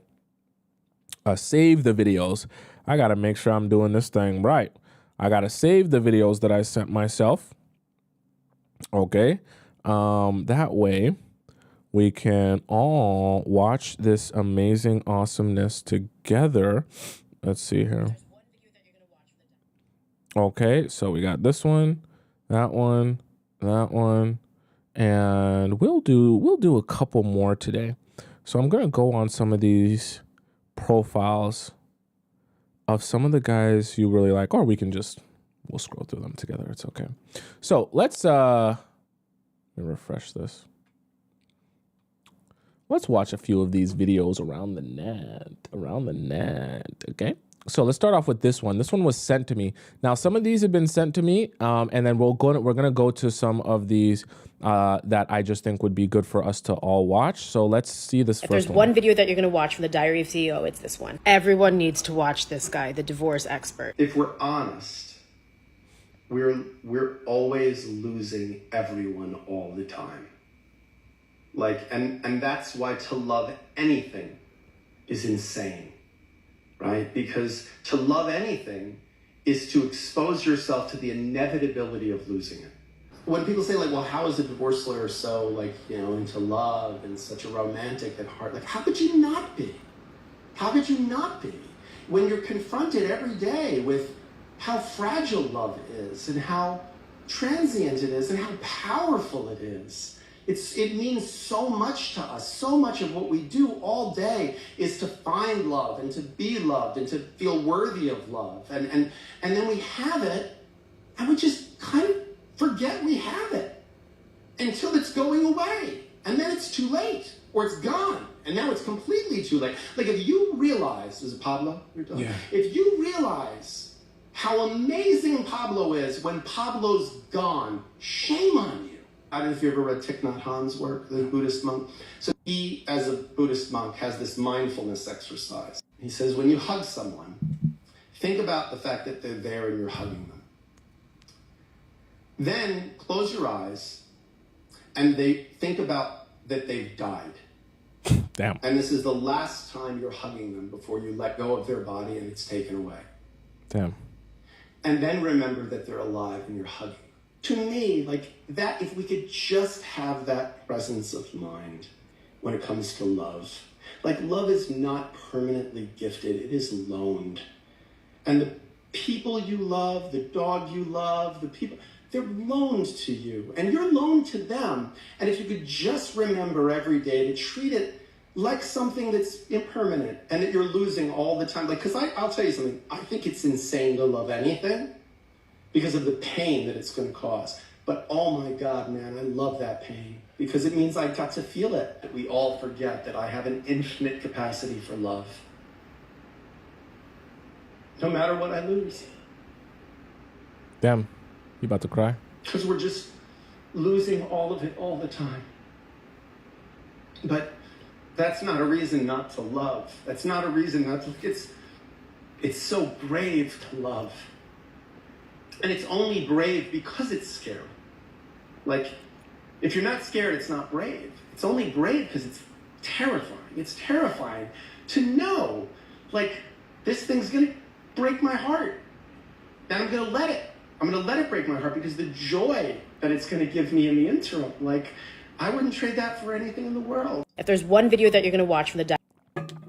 save the videos. I got to make sure I'm doing this thing right. I got to save the videos that I sent myself. Okay, that way we can all watch this amazing awesomeness together. Let's see here. Okay, so we got this one, that one, and we'll do a couple more today. So I'm gonna go on some of these profiles of some of the guys you really like, or we'll scroll through them together. It's okay. So let's let me refresh this. Let's watch a few of these videos around the net. Okay. So let's start off with this one. This one was sent to me. Now, some of these have been sent to me, and then we're gonna go to some of these that I just think would be good for us to all watch. So let's see this first one. If there's one video that you're gonna watch from the Diary of CEO, it's this one. Everyone needs to watch this guy, the divorce expert. If we're honest, we're always losing everyone all the time. Like, and that's why to love anything is insane, right? Because to love anything is to expose yourself to the inevitability of losing it. When people say, like, well, how is a divorce lawyer so, like, into love and such a romantic at heart? Like, how could you not be? How could you not be? When you're confronted every day with how fragile love is and how transient it is and how powerful it is. It means so much to us. So much of what we do all day is to find love and to be loved and to feel worthy of love. And then we have it and we just kind of forget we have it until it's going away. And then it's too late or it's gone. And now it's completely too late. Like if you realize, is it Pablo? You're done. Yeah. If you realize how amazing Pablo is when Pablo's gone. Shame on you. I don't know if you ever read Thich Nhat Hanh's work, the Buddhist monk. So he, as a Buddhist monk, has this mindfulness exercise. He says, when you hug someone, think about the fact that they're there and you're hugging them. Then close your eyes and they think about that they've died. Damn. And this is the last time you're hugging them before you let go of their body and it's taken away. Damn. And then remember that they're alive and you're hugging. To me, like that, if we could just have that presence of mind when it comes to love. Like love is not permanently gifted, it is loaned. And the people you love, the dog you love, the people, they're loaned to you and you're loaned to them. And if you could just remember every day to treat it like something that's impermanent and that you're losing all the time. Like, because I'll tell you something, I think it's insane to love anything because of the pain that it's going to cause. But oh my God, man, I love that pain because it means I got to feel it. We all forget that I have an infinite capacity for love. No matter what I lose. Damn. You about to cry? Because we're just losing all of it all the time. But that's not a reason not to love. That's not a reason not to. It's so brave to love. And it's only brave because it's scary. Like, if you're not scared, it's not brave. It's only brave because it's terrifying. It's terrifying to know, like, this thing's going to break my heart. And I'm going to let it. I'm going to let it break my heart because the joy that it's going to give me in the interim, like, I wouldn't trade that for anything in the world. If there's one video that you're going to watch from the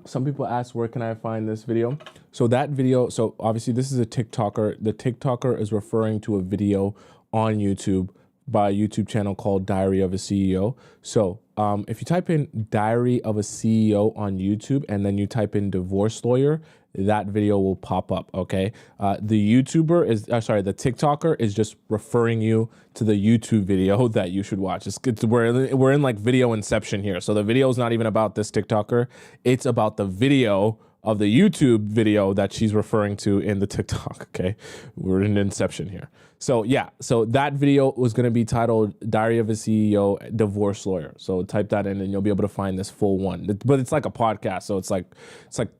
Some people ask, where can I find this video? So that video, so obviously this is a TikToker. The TikToker is referring to a video on YouTube by a YouTube channel called Diary of a CEO. So if you type in Diary of a CEO on YouTube and then you type in divorce lawyer, that video will pop up, okay? The TikToker is just referring you to the YouTube video that you should watch. We're in like video inception here. So the video is not even about this TikToker. It's about the video of the YouTube video that she's referring to in the TikTok, okay? We're in inception here. So yeah, so that video was gonna be titled Diary of a CEO, Divorce Lawyer. So type that in and you'll be able to find this full one. But it's like a podcast, so it's like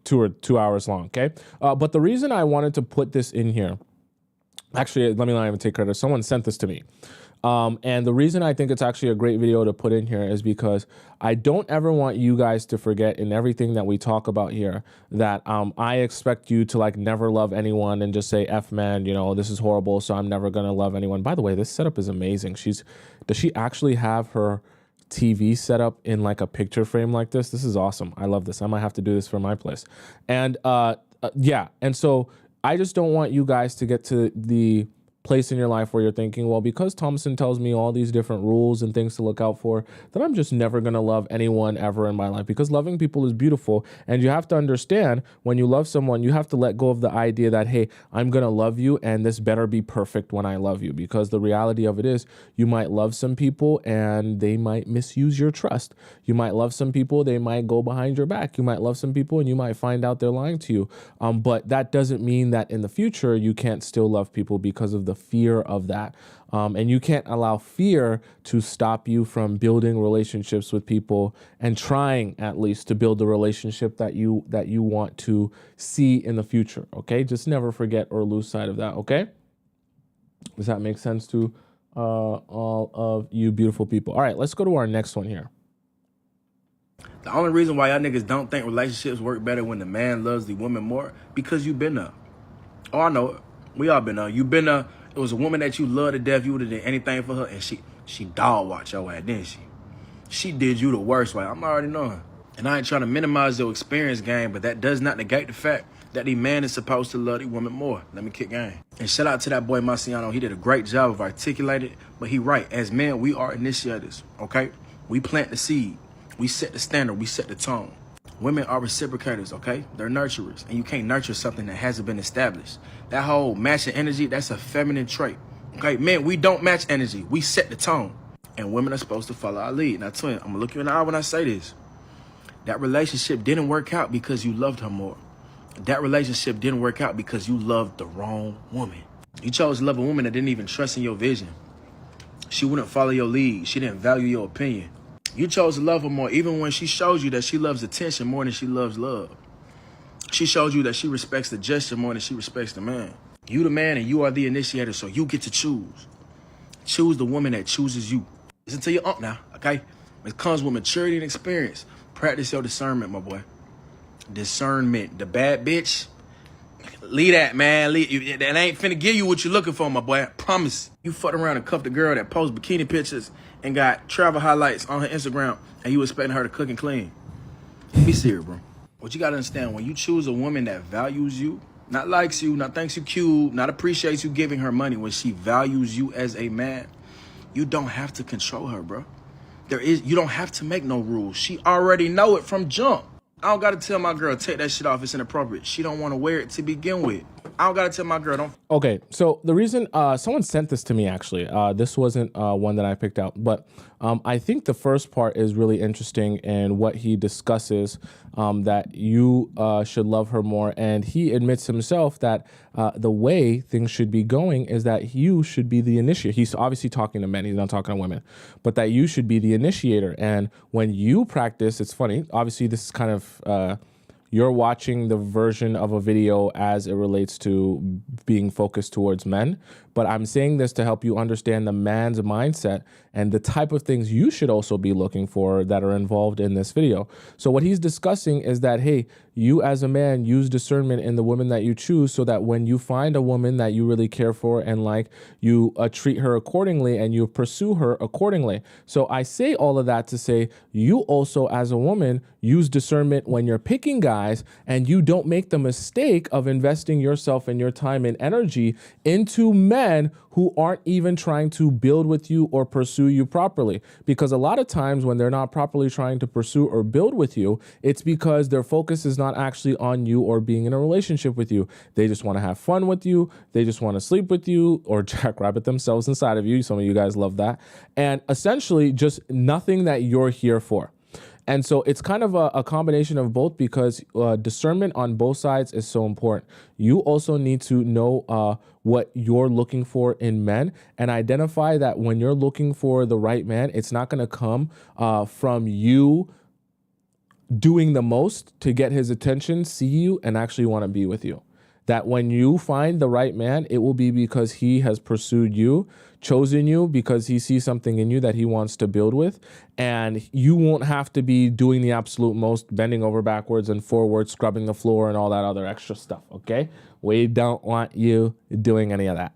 2 hours long, okay? But the reason I wanted to put this in here, actually, let me not even take credit. Someone sent this to me. And the reason I think it's actually a great video to put in here is because I don't ever want you guys to forget in everything that we talk about here that I expect you to like never love anyone and just say, F man, you know, this is horrible, so I'm never gonna love anyone. By the way, this setup is amazing. Does she actually have her TV set up in like a picture frame like this? This is awesome. I love this. I might have to do this for my place. And yeah, and so I just don't want you guys to get to the place in your life where you're thinking, well, because Tomisin tells me all these different rules and things to look out for, that I'm just never going to love anyone ever in my life, because loving people is beautiful. And you have to understand, when you love someone, you have to let go of the idea that, hey, I'm going to love you and this better be perfect when I love you, because the reality of it is you might love some people and they might misuse your trust. You might love some people, they might go behind your back. You might love some people and you might find out they're lying to you. But that doesn't mean that in the future you can't still love people because of the fear of that. And you can't allow fear to stop you from building relationships with people and trying at least to build the relationship that you want to see in the future. Okay, just never forget or lose sight of that. Okay, does that make sense to all of you beautiful people? All right, let's go to our next one here. The only reason why y'all niggas don't think relationships work better when the man loves the woman more, because you been there. Oh, I know it. We all been there. You been there. It was a woman that you loved to death. You would have done anything for her, and she dog watched your ass, didn't she? She did you the worst way. I'm already knowing. And I ain't trying to minimize your experience, gang, but that does not negate the fact that the man is supposed to love the woman more. Let me kick game. And shout out to that boy Marciano. He did a great job of articulating, but he right. As men, we are initiators, okay? We plant the seed. We set the standard. We set the tone. Women are reciprocators, okay? They're nurturers, and you can't nurture something that hasn't been established. That whole matching energy, that's a feminine trait, okay? Men, we don't match energy. We set the tone, and women are supposed to follow our lead. Now, twin, I'm gonna look you in the eye when I say this. That relationship didn't work out because you loved her more. That relationship didn't work out because you loved the wrong woman. You chose to love a woman that didn't even trust in your vision. She wouldn't follow your lead. She didn't value your opinion. You chose to love her more even when she showed you that she loves attention more than she loves love. She showed you that she respects the gesture more than she respects the man. You the man and you are the initiator, so you get to choose. Choose the woman that chooses you. Listen to your ump now, okay? It comes with maturity and experience. Practice your discernment, my boy. Discernment. The bad bitch, leave that, man. That ain't finna give you what you're looking for, my boy. I promise. You fucked around and cuffed a girl that posts bikini pictures and got travel highlights on her Instagram, and you expecting her to cook and clean. Be serious, bro. What you gotta understand, when you choose a woman that values you, not likes you, not thinks you cute, not appreciates you giving her money, when she values you as a man, you don't have to control her, bro. You don't have to make no rules. She already know it from jump. I don't gotta tell my girl, take that shit off, it's inappropriate. She don't wanna wear it to begin with. I don't gotta tell my girl, don't. Okay, so the reason someone sent this to me, actually, this wasn't one that I picked out, but I think the first part is really interesting, and what he discusses that you should love her more, and he admits himself that the way things should be going is that you should be the initiator. He's obviously talking to men, he's not talking to women, but that you should be the initiator. And when you practice, it's funny, obviously this is kind of you're watching the version of a video as it relates to being focused towards men. But I'm saying this to help you understand the man's mindset and the type of things you should also be looking for that are involved in this video. So what he's discussing is that, hey, you as a man use discernment in the women that you choose, so that when you find a woman that you really care for and like, you treat her accordingly and you pursue her accordingly. So I say all of that to say, you also as a woman use discernment when you're picking guys, and you don't make the mistake of investing yourself and your time and energy into men who aren't even trying to build with you or pursue you properly. Because a lot of times when they're not properly trying to pursue or build with you, it's because their focus is not actually on you or being in a relationship with you. They just want to have fun with you. They just want to sleep with you or jackrabbit themselves inside of you. Some of you guys love that. And essentially just nothing that you're here for. And so it's kind of a combination of both, because discernment on both sides is so important. You also need to know what you're looking for in men, and identify that when you're looking for the right man, it's not going to come from you doing the most to get his attention, see you, and actually want to be with you. That when you find the right man, it will be because he has pursued you, chosen you because he sees something in you that he wants to build with. And you won't have to be doing the absolute most, bending over backwards and forwards, scrubbing the floor and all that other extra stuff, okay? We don't want you doing any of that.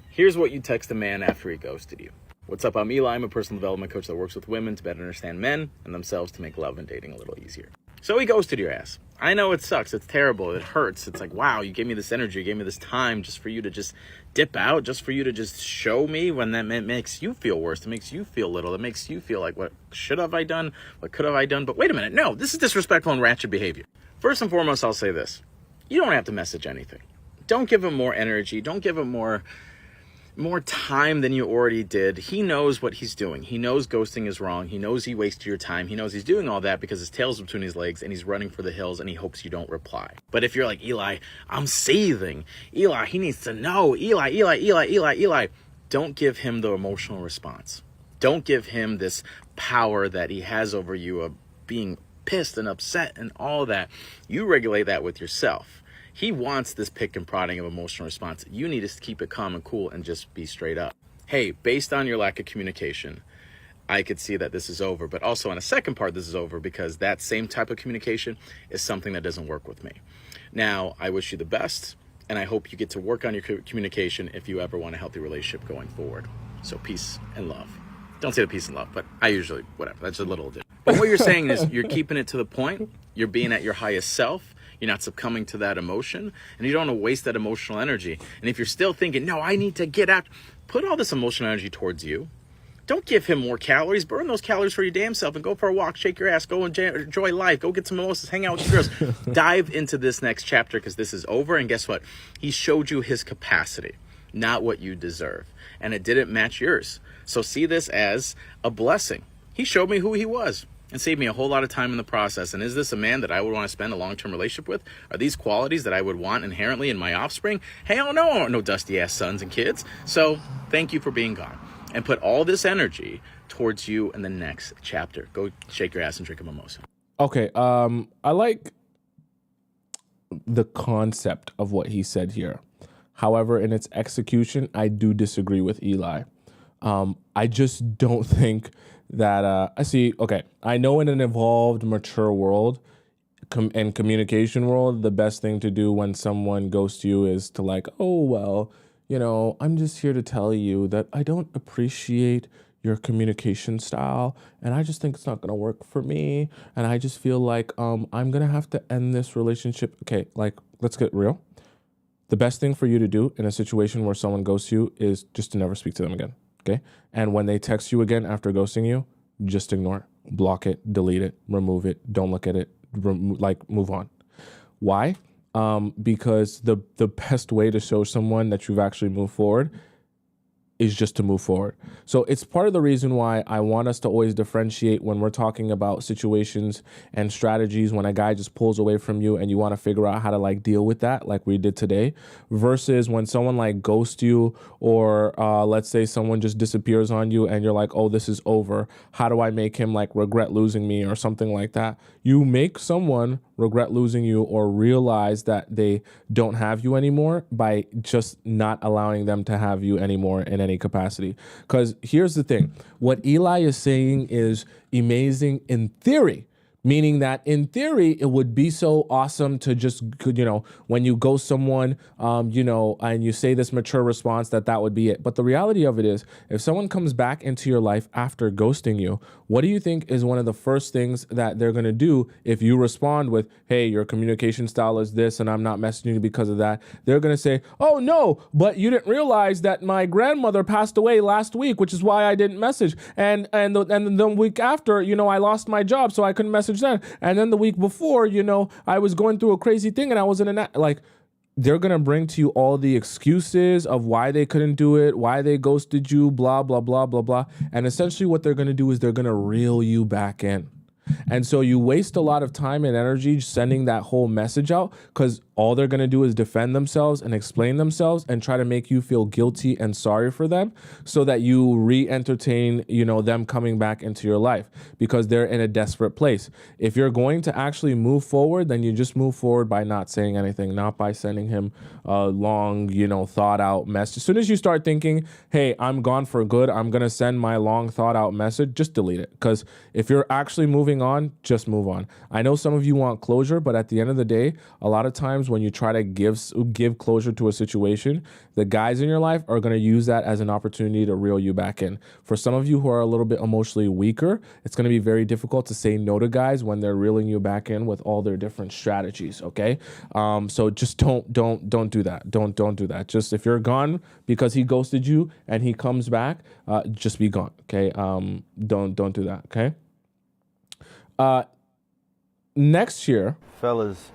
Here's what you text a man after he ghosted you. What's up, I'm Eli. I'm a personal development coach that works with women to better understand men and themselves to make love and dating a little easier. So he ghosted your ass. I know it sucks. It's terrible. It hurts. It's like, wow, you gave me this energy. You gave me this time just for you to just dip out, just for you to just show me, when that makes you feel worse. It makes you feel little. It makes you feel like, what should have I done? What could have I done? But wait a minute. No, this is disrespectful and ratchet behavior. First and foremost, I'll say this. You don't have to message anything. Don't give him more energy. Don't give him more time than you already did. He knows what he's doing. He knows ghosting is wrong. He knows he wasted your time. He knows he's doing all that because his tail's between his legs and he's running for the hills and he hopes you don't reply. But if you're like, Eli, I'm seething. Eli, he needs to know. Eli. Don't give him the emotional response. Don't give him this power that he has over you of being pissed and upset and all that. You regulate that with yourself. He wants this pick and prodding of emotional response. You need to keep it calm and cool and just be straight up. Hey, based on your lack of communication, I could see that this is over. But also on a second part, this is over because that same type of communication is something that doesn't work with me. Now, I wish you the best, and I hope you get to work on your communication if you ever want a healthy relationship going forward. So peace and love. Don't say the peace and love, but I usually, whatever, that's a little different. But what you're saying is you're keeping it to the point. You're being at your highest self. You're not succumbing to that emotion, and you don't want to waste that emotional energy. And if you're still thinking, no, I need to get out, put all this emotional energy towards you. Don't give him more calories. Burn those calories for your damn self and go for a walk, shake your ass, go enjoy life, go get some mimosas, hang out with your girls. Dive into this next chapter because this is over, and guess what? He showed you his capacity, not what you deserve, and it didn't match yours. So see this as a blessing. He showed me who he was. and save me a whole lot of time in the process. And is this a man that I would want to spend a long-term relationship with? Are these qualities that I would want inherently in my offspring? Hell no, I want no dusty-ass sons and kids. So thank you for being gone. And put all this energy towards you in the next chapter. Go shake your ass and drink a mimosa. Okay, I like the concept of what he said here. However, in its execution, I do disagree with Eli. I just don't think that, I know in an evolved, mature world and communication world, the best thing to do when someone ghosts you is to like, oh, well, I'm just here to tell you that I don't appreciate your communication style, and I just think it's not going to work for me, and I just feel like I'm going to have to end this relationship. Okay, like, let's get real. The best thing for you to do in a situation where someone ghosts you is just to never speak to them again, okay? And when they text you again after ghosting you, just ignore it, block it, delete it, remove it, don't look at it, move on. Why? Because the best way to show someone that you've actually moved forward is just to move forward. So it's part of the reason why I want us to always differentiate when we're talking about situations and strategies when a guy just pulls away from you and you want to figure out how to like deal with that like we did today, versus when someone like ghosts you, or let's say someone just disappears on you and you're like, oh, this is over. How do I make him like regret losing me or something like that? You make someone regret losing you or realize that they don't have you anymore by just not allowing them to have you anymore in any capacity. Because here's the thing, what Eli is saying is amazing in theory, meaning that in theory, it would be so awesome to just, when you ghost someone, and you say this mature response that would be it. But the reality of it is, if someone comes back into your life after ghosting you, what do you think is one of the first things that they're going to do if you respond with, hey, your communication style is this and I'm not messaging you because of that? They're going to say, oh, no, but you didn't realize that my grandmother passed away last week, which is why I didn't message. And the week after, I lost my job, so I couldn't message then. And then the week before, I was going through a crazy thing and I was in they're going to bring to you all the excuses of why they couldn't do it, why they ghosted you, blah, blah, blah, blah, blah. And essentially what they're going to do is they're going to reel you back in. And so you waste a lot of time and energy sending that whole message out, because all they're going to do is defend themselves and explain themselves and try to make you feel guilty and sorry for them so that you re-entertain, them coming back into your life because they're in a desperate place. If you're going to actually move forward, then you just move forward by not saying anything, not by sending him a long, thought out message. As soon as you start thinking, hey, I'm gone for good, I'm going to send my long thought out message, just delete it. Because if you're actually moving on, just move on. I know some of you want closure, but at the end of the day, a lot of times when you try to give closure to a situation, the guys in your life are going to use that as an opportunity to reel you back in. For some of you who are a little bit emotionally weaker, it's going to be very difficult to say no to guys when they're reeling you back in with all their different strategies. Okay, so just don't do that. Don't do that. Just if you're gone because he ghosted you and he comes back, just be gone. Okay, don't do that. Okay. Next year, fellas,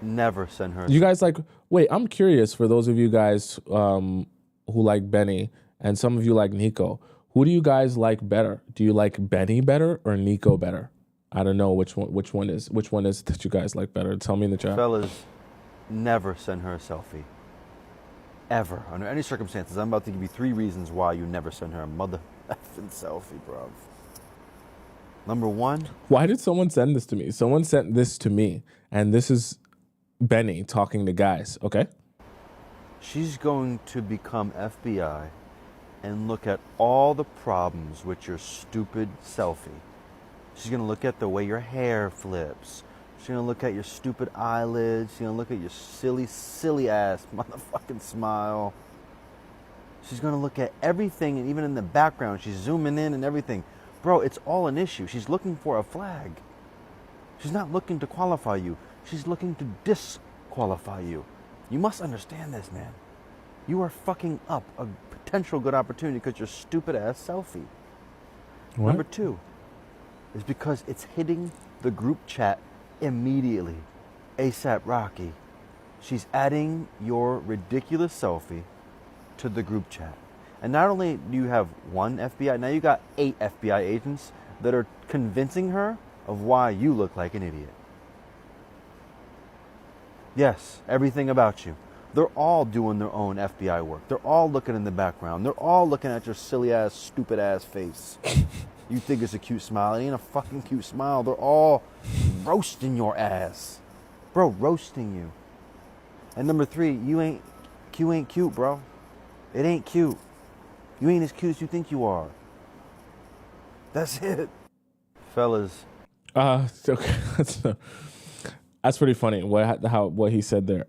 never send her. You guys wait, I'm curious for those of you guys who like Benny and some of you like Nico. Who do you guys like better? Do you like Benny better or Nico better? I don't know which one is that you guys like better. Tell me in the chat. Fellas, never send her a selfie. Ever. Under any circumstances. I'm about to give you 3 reasons why you never send her a mother effing selfie, bro. Number 1. Why did someone send this to me? Someone sent this to me, and this is Benny talking to guys, okay? She's going to become FBI and look at all the problems with your stupid selfie. She's going to look at the way your hair flips. She's going to look at your stupid eyelids. She's going to look at your silly ass motherfucking smile. She's going to look at everything, and even in the background, she's zooming in and everything. Bro, it's all an issue. She's looking for a flag. She's not looking to qualify you. She's looking to disqualify you. You must understand this, man. You are fucking up a potential good opportunity because your stupid ass selfie. What? Number 2 is because it's hitting the group chat immediately. ASAP Rocky. She's adding your ridiculous selfie to the group chat. And not only do you have one FBI, now you got 8 FBI agents that are convincing her of why you look like an idiot. Yes, everything about you. They're all doing their own FBI work. They're all looking in the background. They're all looking at your silly ass, stupid ass face. You think it's a cute smile. It ain't a fucking cute smile. They're all roasting your ass. Bro, roasting you. And number 3, you ain't cute, bro. It ain't cute. You ain't as cute as you think you are. That's it. Fellas. Okay. That's pretty funny what he said there.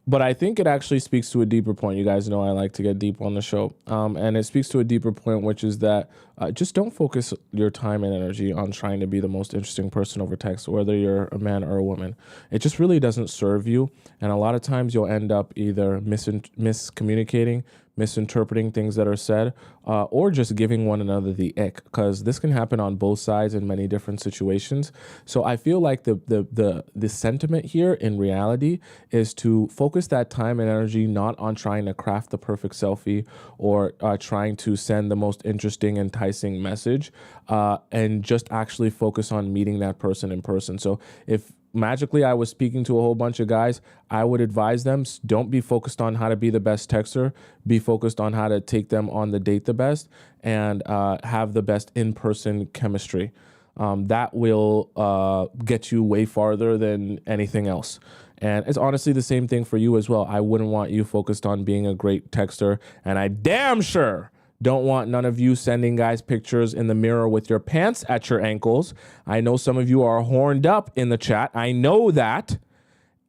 But I think it actually speaks to a deeper point. You guys know I like to get deep on the show. And it speaks to a deeper point, which is that just don't focus your time and energy on trying to be the most interesting person over text, whether you're a man or a woman. It just really doesn't serve you. And a lot of times you'll end up either miscommunicating, misinterpreting things that are said, or just giving one another the ick, because this can happen on both sides in many different situations. So I feel like the sentiment here in reality is to focus that time and energy not on trying to craft the perfect selfie or trying to send the most interesting, enticing message, and just actually focus on meeting that person in person. So if magically I was speaking to a whole bunch of guys, I would advise them, don't be focused on how to be the best texter, be focused on how to take them on the date the best and have the best in-person chemistry. That will get you way farther than anything else. And it's honestly the same thing for you as well. I wouldn't want you focused on being a great texter, and I damn sure don't want none of you sending guys pictures in the mirror with your pants at your ankles. I know some of you are horned up in the chat. I know that.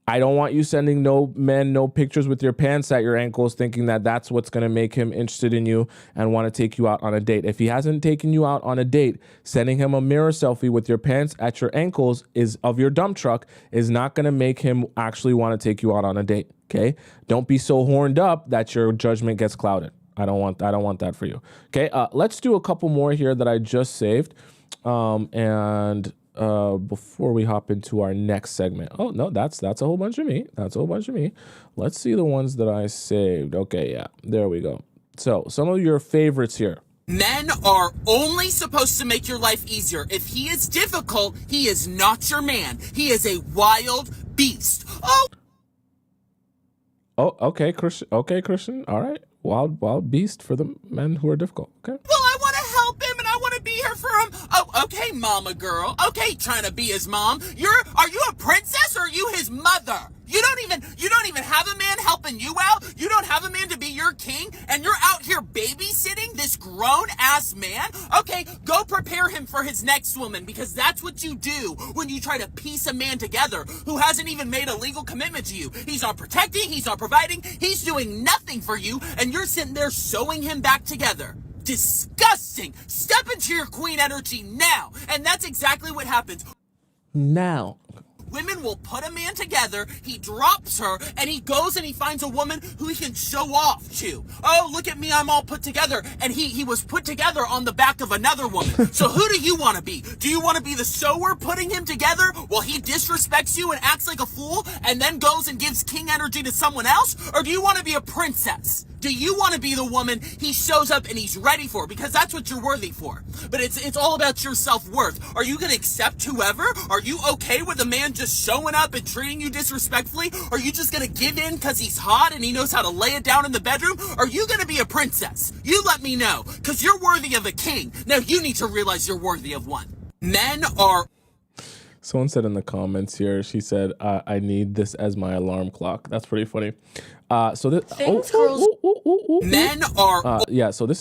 I don't want you sending no pictures with your pants at your ankles thinking that that's what's going to make him interested in you and want to take you out on a date. If he hasn't taken you out on a date, sending him a mirror selfie with your pants at your ankles of your dump truck is not going to make him actually want to take you out on a date. Okay? Don't be so horned up that your judgment gets clouded. I don't want that for you. Okay, let's do a couple more here that I just saved. Before we hop into our next segment. Oh, no, that's a whole bunch of me. That's a whole bunch of me. Let's see the ones that I saved. Okay, yeah, there we go. So some of your favorites here. Men are only supposed to make your life easier. If he is difficult, he is not your man. He is a wild beast. Oh, okay, Christian. Okay, Christian. All right. Wild beast for the men who are difficult. Okay. well, I want to help him and I want to be here for him. Oh, okay, mama girl. Okay, trying to be his mom. Are you a princess or are you his mother? You don't even have a man helping you out. You don't have a man to be your king, and you're out here babysitting this grown-ass man? Okay, go prepare him for his next woman, because that's what you do when you try to piece a man together who hasn't even made a legal commitment to you. He's not protecting, he's not providing, he's doing nothing for you, and you're sitting there sewing him back together. Disgusting! Step into your queen energy now, and that's exactly what happens. Now. Women will put a man together, he drops her, and he goes and he finds a woman who he can show off to. Oh, look at me, I'm all put together. And he was put together on the back of another woman. So who do you want to be? Do you want to be the sewer putting him together while he disrespects you and acts like a fool and then goes and gives king energy to someone else? Or do you want to be a princess? Do you want to be the woman he shows up and he's ready for? Because that's what you're worthy for. But it's all about your self-worth. Are you going to accept whoever? Are you okay with a man just showing up and treating you disrespectfully? Are you just going to give in because he's hot and he knows how to lay it down in the bedroom? Are you going to be a princess? You let me know, because you're worthy of a king. Now you need to realize you're worthy of one. Men are... Someone said in the comments here, she said, I need this as my alarm clock. That's pretty funny. So this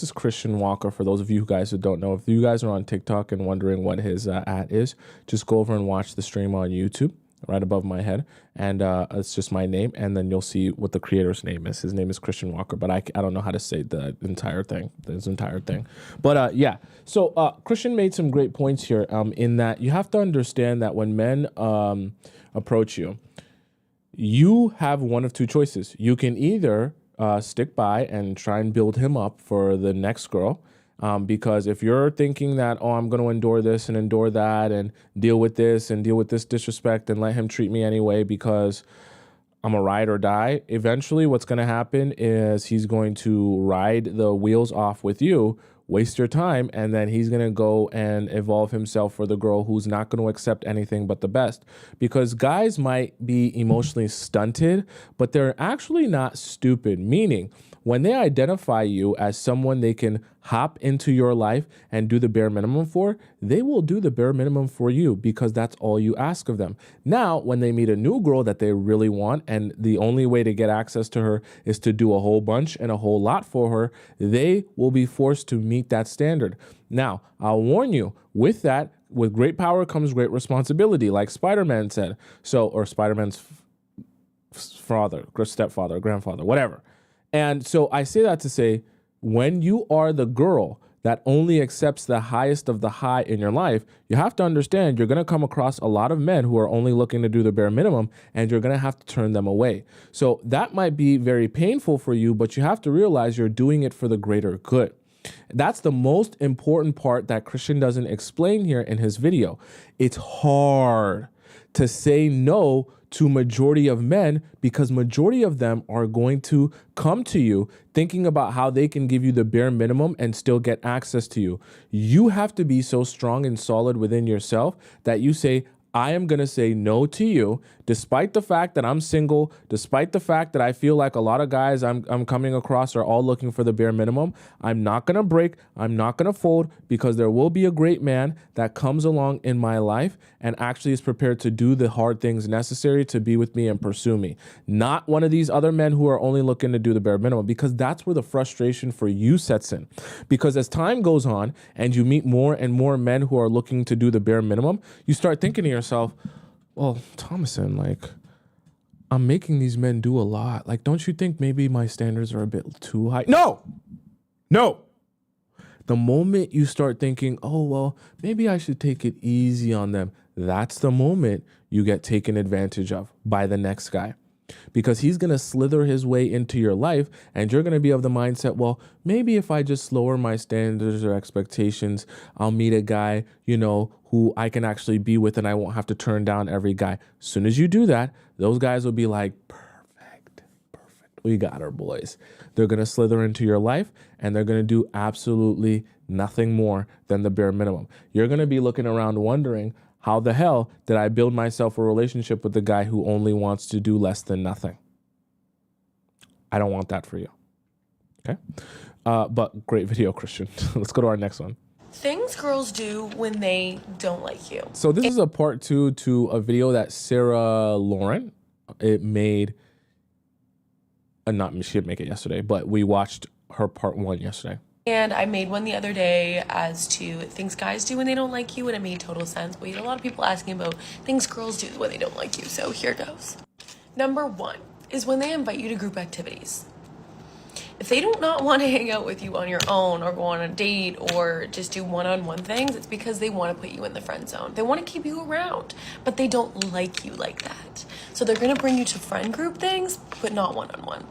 is Christian Walker. For those of you guys who don't know, if you guys are on TikTok and wondering what his at is, just go over and watch the stream on YouTube right above my head. And it's just my name. And then you'll see what the creator's name is. His name is Christian Walker, but I don't know how to say this entire thing. But so Christian made some great points here in that you have to understand that when men approach you, you have one of two choices. You can either stick by and try and build him up for the next girl. Because if you're thinking that, oh, I'm going to endure this and endure that and deal with this disrespect and let him treat me anyway because I'm a ride or die, eventually what's going to happen is he's going to ride the wheels off with you waste your time, and then he's going to go and evolve himself for the girl who's not going to accept anything but the best. Because guys might be emotionally stunted, but they're actually not stupid, meaning when they identify you as someone they can hop into your life and do the bare minimum for, they will do the bare minimum for you because that's all you ask of them. Now, when they meet a new girl that they really want and the only way to get access to her is to do a whole bunch and a whole lot for her, they will be forced to meet that standard. Now, I'll warn you, with that, with great power comes great responsibility, like Spider-Man said. So, or Spider-Man's father, stepfather, grandfather, whatever. And so I say that to say, when you are the girl that only accepts the highest of the high in your life, you have to understand you're going to come across a lot of men who are only looking to do the bare minimum, and you're going to have to turn them away. So that might be very painful for you, but you have to realize you're doing it for the greater good. That's the most important part that Christian doesn't explain here in his video. It's hard to say no to majority of men because majority of them are going to come to you thinking about how they can give you the bare minimum and still get access to you. You have to be so strong and solid within yourself that you say, I am going to say no to you, despite the fact that I'm single, despite the fact that I feel like a lot of guys I'm coming across are all looking for the bare minimum. I'm not going to break. I'm not going to fold because there will be a great man that comes along in my life and actually is prepared to do the hard things necessary to be with me and pursue me. Not one of these other men who are only looking to do the bare minimum, because that's where the frustration for you sets in. Because as time goes on and you meet more and more men who are looking to do the bare minimum, you start thinking to yourself, well, Tomisin, like, I'm making these men do a lot. Like, don't you think maybe my standards are a bit too high? No. The moment you start thinking, oh, well, maybe I should take it easy on them, that's the moment you get taken advantage of by the next guy. Because he's going to slither his way into your life, and you're going to be of the mindset, well, maybe if I just lower my standards or expectations, I'll meet a guy, who I can actually be with, and I won't have to turn down every guy. As soon as you do that, those guys will be like, perfect. We got her, boys. They're going to slither into your life, and they're going to do absolutely nothing more than the bare minimum. You're going to be looking around wondering, how the hell did I build myself a relationship with the guy who only wants to do less than nothing? I don't want that for you. Okay? But great video, Christian. Let's go to our next one. Things girls do when they don't like you. So this is a part 2 to a video that Sarah Lauren, it made, she didn't make it yesterday, but we watched her part 1 yesterday. And I made one the other day as to things guys do when they don't like you, and it made total sense. But we had a lot of people asking about things girls do when they don't like you, so here goes. Number 1 is when they invite you to group activities. If they do not want to hang out with you on your own or go on a date or just do one-on-one things, it's because they want to put you in the friend zone. They want to keep you around, but they don't like you like that. So they're going to bring you to friend group things, but not one-on-one.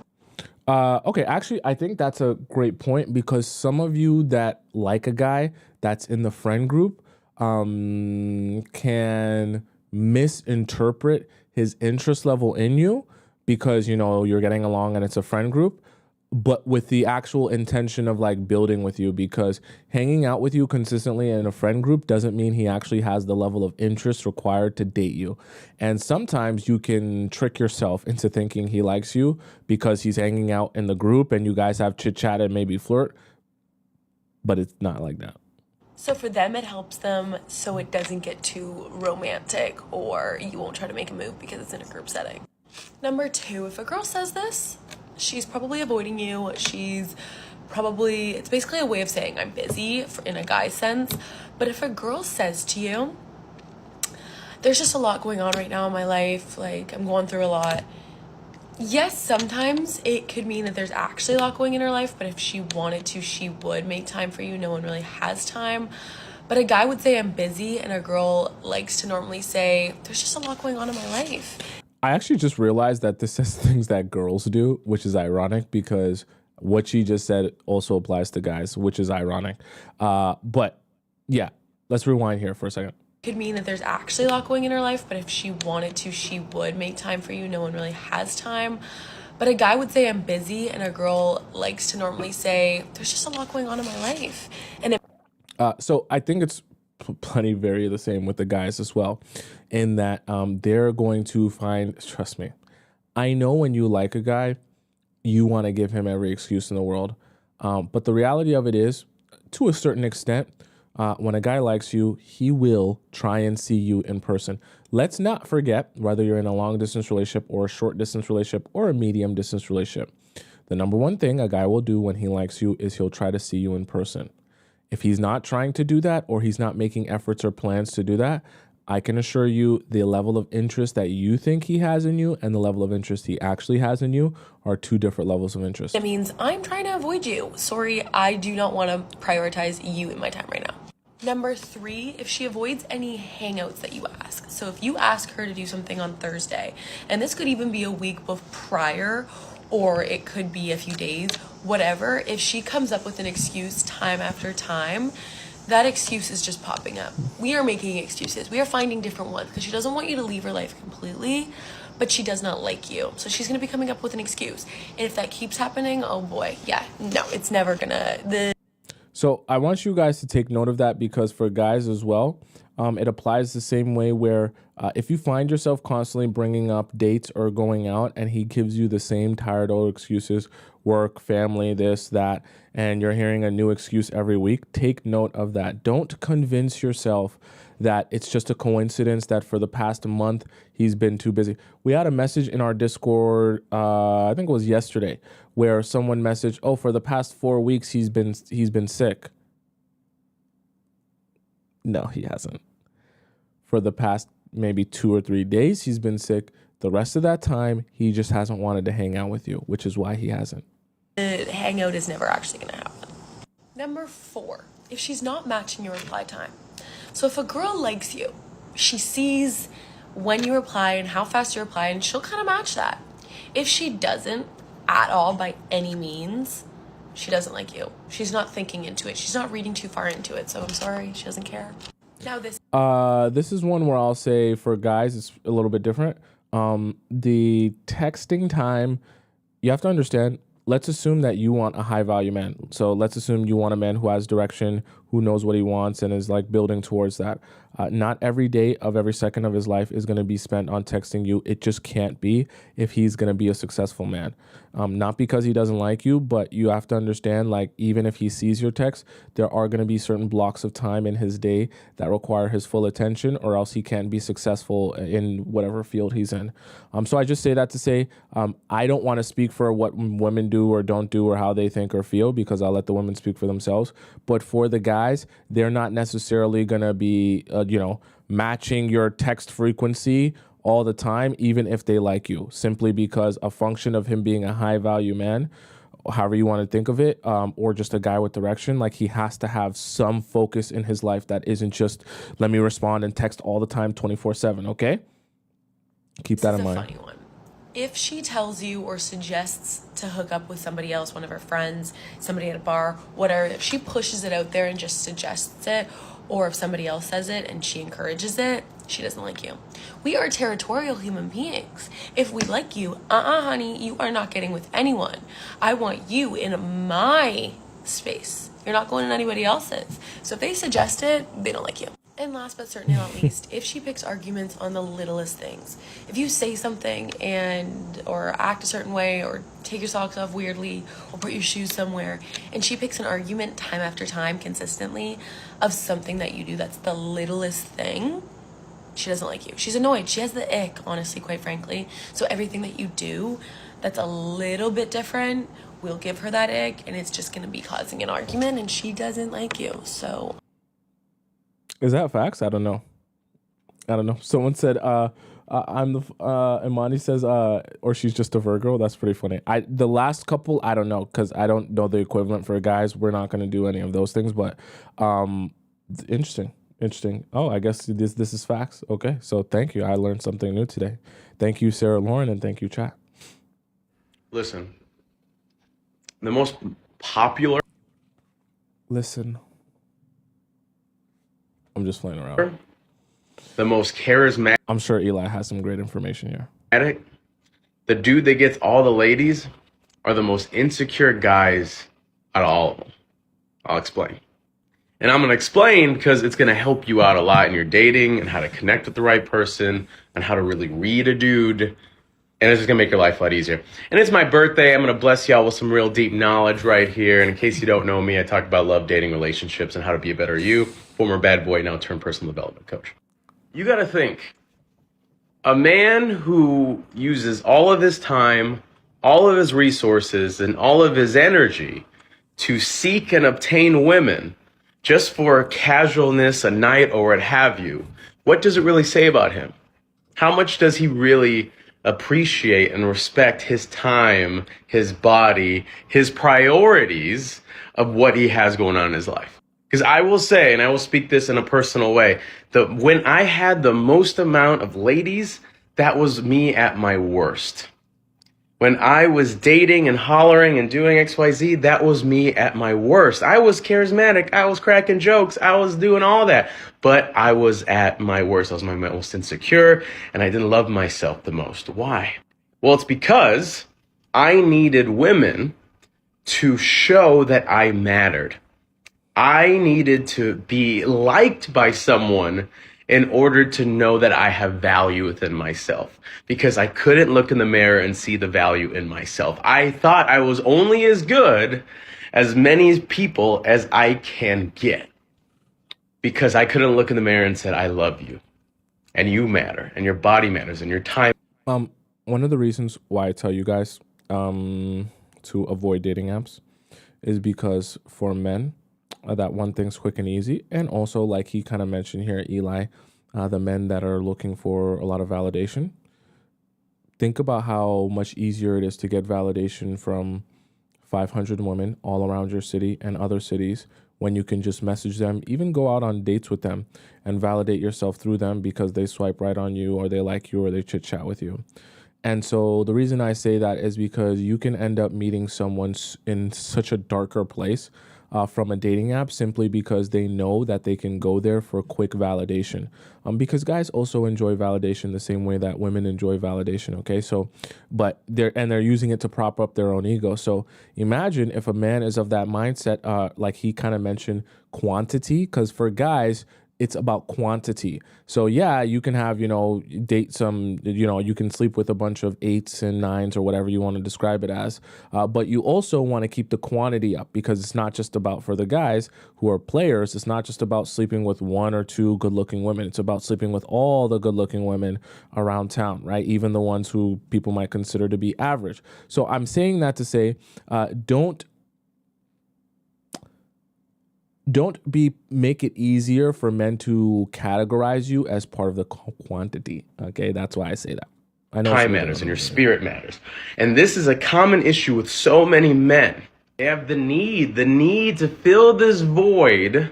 Okay, actually, I think that's a great point, because some of you that like a guy that's in the friend group can misinterpret his interest level in you because, you're getting along and it's a friend group, but with the actual intention of like building with you, because hanging out with you consistently in a friend group doesn't mean he actually has the level of interest required to date you. And sometimes you can trick yourself into thinking he likes you because he's hanging out in the group and you guys have chit chat and maybe flirt, but it's not like that. So for them, it helps them so it doesn't get too romantic, or you won't try to make a move because it's in a group setting. Number 2, if a girl says this, she's probably avoiding you. It's basically a way of saying I'm busy in a guy sense. But if a girl says to you, there's just a lot going on right now in my life, like I'm going through a lot. Yes, sometimes it could mean that there's actually a lot going in her life, but if she wanted to, she would make time for you. No one really has time. But a guy would say I'm busy, and a girl likes to normally say there's just a lot going on in my life. I actually just realized that this is things that girls do, which is ironic because what she just said also applies to guys, which is ironic. But yeah, let's rewind here for a second. Could mean that there's actually a lot going in her life, but if she wanted to, she would make time for you. No one really has time. But a guy would say I'm busy, and a girl likes to normally say there's just a lot going on in my life. And So I think it's plenty very the same with the guys as well, in that they're going to find, trust me, I know when you like a guy, you want to give him every excuse in the world. But the reality of it is, to a certain extent, when a guy likes you, he will try and see you in person. Let's not forget, whether you're in a long distance relationship or a short distance relationship or a medium distance relationship, the number one thing a guy will do when he likes you is he'll try to see you in person. If he's not trying to do that, or he's not making efforts or plans to do that, I can assure you the level of interest that you think he has in you and the level of interest he actually has in you are two different levels of interest. it means I'm trying to avoid you. Sorry, I do not want to prioritize you in my time right now. Number 3, if she avoids any hangouts that you ask. So if you ask her to do something on Thursday, and this could even be a week prior, or it could be a few days, whatever, if she comes up with an excuse time after time, that excuse is just popping up. We are making excuses. We are finding different ones because she doesn't want you to leave her life completely, but she does not like you. So she's going to be coming up with an excuse. And if that keeps happening, oh boy, yeah, no, it's never gonna... So I want you guys to take note of that, because for guys as well, it applies the same way where if you find yourself constantly bringing up dates or going out and he gives you the same tired old excuses, work, family, this, that, and you're hearing a new excuse every week, take note of that. Don't convince yourself that it's just a coincidence that for the past month he's been too busy. We had a message in our Discord, I think it was yesterday, where someone messaged, "Oh, for the past 4 weeks he's been sick." No, he hasn't. For the past maybe 2 or 3 days he's been sick. The rest of that time he just hasn't wanted to hang out with you, which is why he hasn't. The hangout is never actually going to happen. Number 4, if she's not matching your reply time. So if a girl likes you, she sees when you reply and how fast you reply, and she'll kind of match that. If she doesn't at all by any means, she doesn't like you. She's not thinking into it. She's not reading too far into it. So I'm sorry, she doesn't care. Now this is one where I'll say for guys it's a little bit different. The texting time, you have to understand, let's assume that you want a high value man. So let's assume you want a man who has direction, who knows what he wants and is like building towards that. Not every day of every second of his life is going to be spent on texting you. It just can't be if he's going to be a successful man. Not because he doesn't like you, but you have to understand, like, even if he sees your text, there are going to be certain blocks of time in his day that require his full attention, or else he can't be successful in whatever field he's in. So I just say that to say, I don't want to speak for what women do or don't do or how they think or feel, because I'll let the women speak for themselves. But for the guys, they're not necessarily going to be, matching your text frequency all the time, even if they like you, simply because a function of him being a high value man, however you want to think of it, or just a guy with direction, like he has to have some focus in his life that isn't just let me respond and text all the time 24/7. Okay, keep that in mind. Funny one. If she tells you or suggests to hook up with somebody else, one of her friends, somebody at a bar, whatever, if she pushes it out there and just suggests it, or if somebody else says it and she encourages it, she doesn't like you. We are territorial human beings. If we like you, honey, you are not getting with anyone. I want you in my space. You're not going in anybody else's. So if they suggest it, they don't like you. And last but certainly not least, if she picks arguments on the littlest things, if you say something or act a certain way or take your socks off weirdly or put your shoes somewhere, and she picks an argument time after time consistently of something that you do that's the littlest thing, she doesn't like you. She's annoyed. She has the ick, honestly, quite frankly. So everything that you do that's a little bit different will give her that ick, and it's just going to be causing an argument, and she doesn't like you. So... Is that facts? I don't know. Someone said, I'm the, Imani says, or she's just a Virgo. That's pretty funny. The last couple, I don't know, because I don't know the equivalent for guys. We're not going to do any of those things, but interesting. Oh, I guess this is facts. Okay, so thank you. I learned something new today. Thank you, Sarah Lauren, and thank you, chat. Listen, the most popular... Listen. I'm just playing around. The most charismatic... I'm sure Eli has some great information here. the dude that gets all the ladies are the most insecure guys out of all of them. I'll explain. And I'm going to explain because it's going to help you out a lot in your dating and how to connect with the right person and how to really read a dude. And it's just going to make your life a lot easier. And it's my birthday. I'm going to bless y'all with some real deep knowledge right here. And in case you don't know me, I talk about love, dating, relationships, and how to be a better you. Former bad boy, now turned personal development coach. You got to think, a man who uses all of his time, all of his resources, and all of his energy to seek and obtain women just for casualness, a night, or what have you, what does it really say about him? How much does he really appreciate and respect his time, his body, his priorities of what he has going on in his life? Because I will say, and I will speak this in a personal way, that when I had the most amount of ladies, that was me at my worst. When I was dating and hollering and doing XYZ, that was me at my worst. I was charismatic. I was cracking jokes. I was doing all that. But I was at my worst. I was my most insecure, and I didn't love myself the most. Why? Well, it's because I needed women to show that I mattered. I needed to be liked by someone in order to know that I have value within myself, because I couldn't look in the mirror and see the value in myself. I thought I was only as good as many people as I can get, because I couldn't look in the mirror and said, I love you and you matter and your body matters and your time. One of the reasons why I tell you guys to avoid dating apps is because for men, that one thing's quick and easy. And also, like he kind of mentioned here, Eli, the men that are looking for a lot of validation. Think about how much easier it is to get validation from 500 women all around your city and other cities when you can just message them, even go out on dates with them and validate yourself through them because they swipe right on you or they like you or they chit chat with you. And so the reason I say that is because you can end up meeting someone in such a darker place from a dating app simply because they know that they can go there for quick validation. Because guys also enjoy validation the same way that women enjoy validation. Okay, so but they're using it to prop up their own ego. So imagine if a man is of that mindset, like he kind of mentioned, quantity, because for guys, it's about quantity. So yeah, you can have, date some, you can sleep with a bunch of 8s and 9s or whatever you want to describe it as. But you also want to keep the quantity up, because it's not just about, for the guys who are players, it's not just about sleeping with 1 or 2 good looking women. It's about sleeping with all the good looking women around town, right? Even the ones who people might consider to be average. So I'm saying that to say, don't make it easier for men to categorize you as part of the quantity. Okay, that's why I say that. I know time matters and your spirit matters. And this is a common issue with so many men. They have the need to fill this void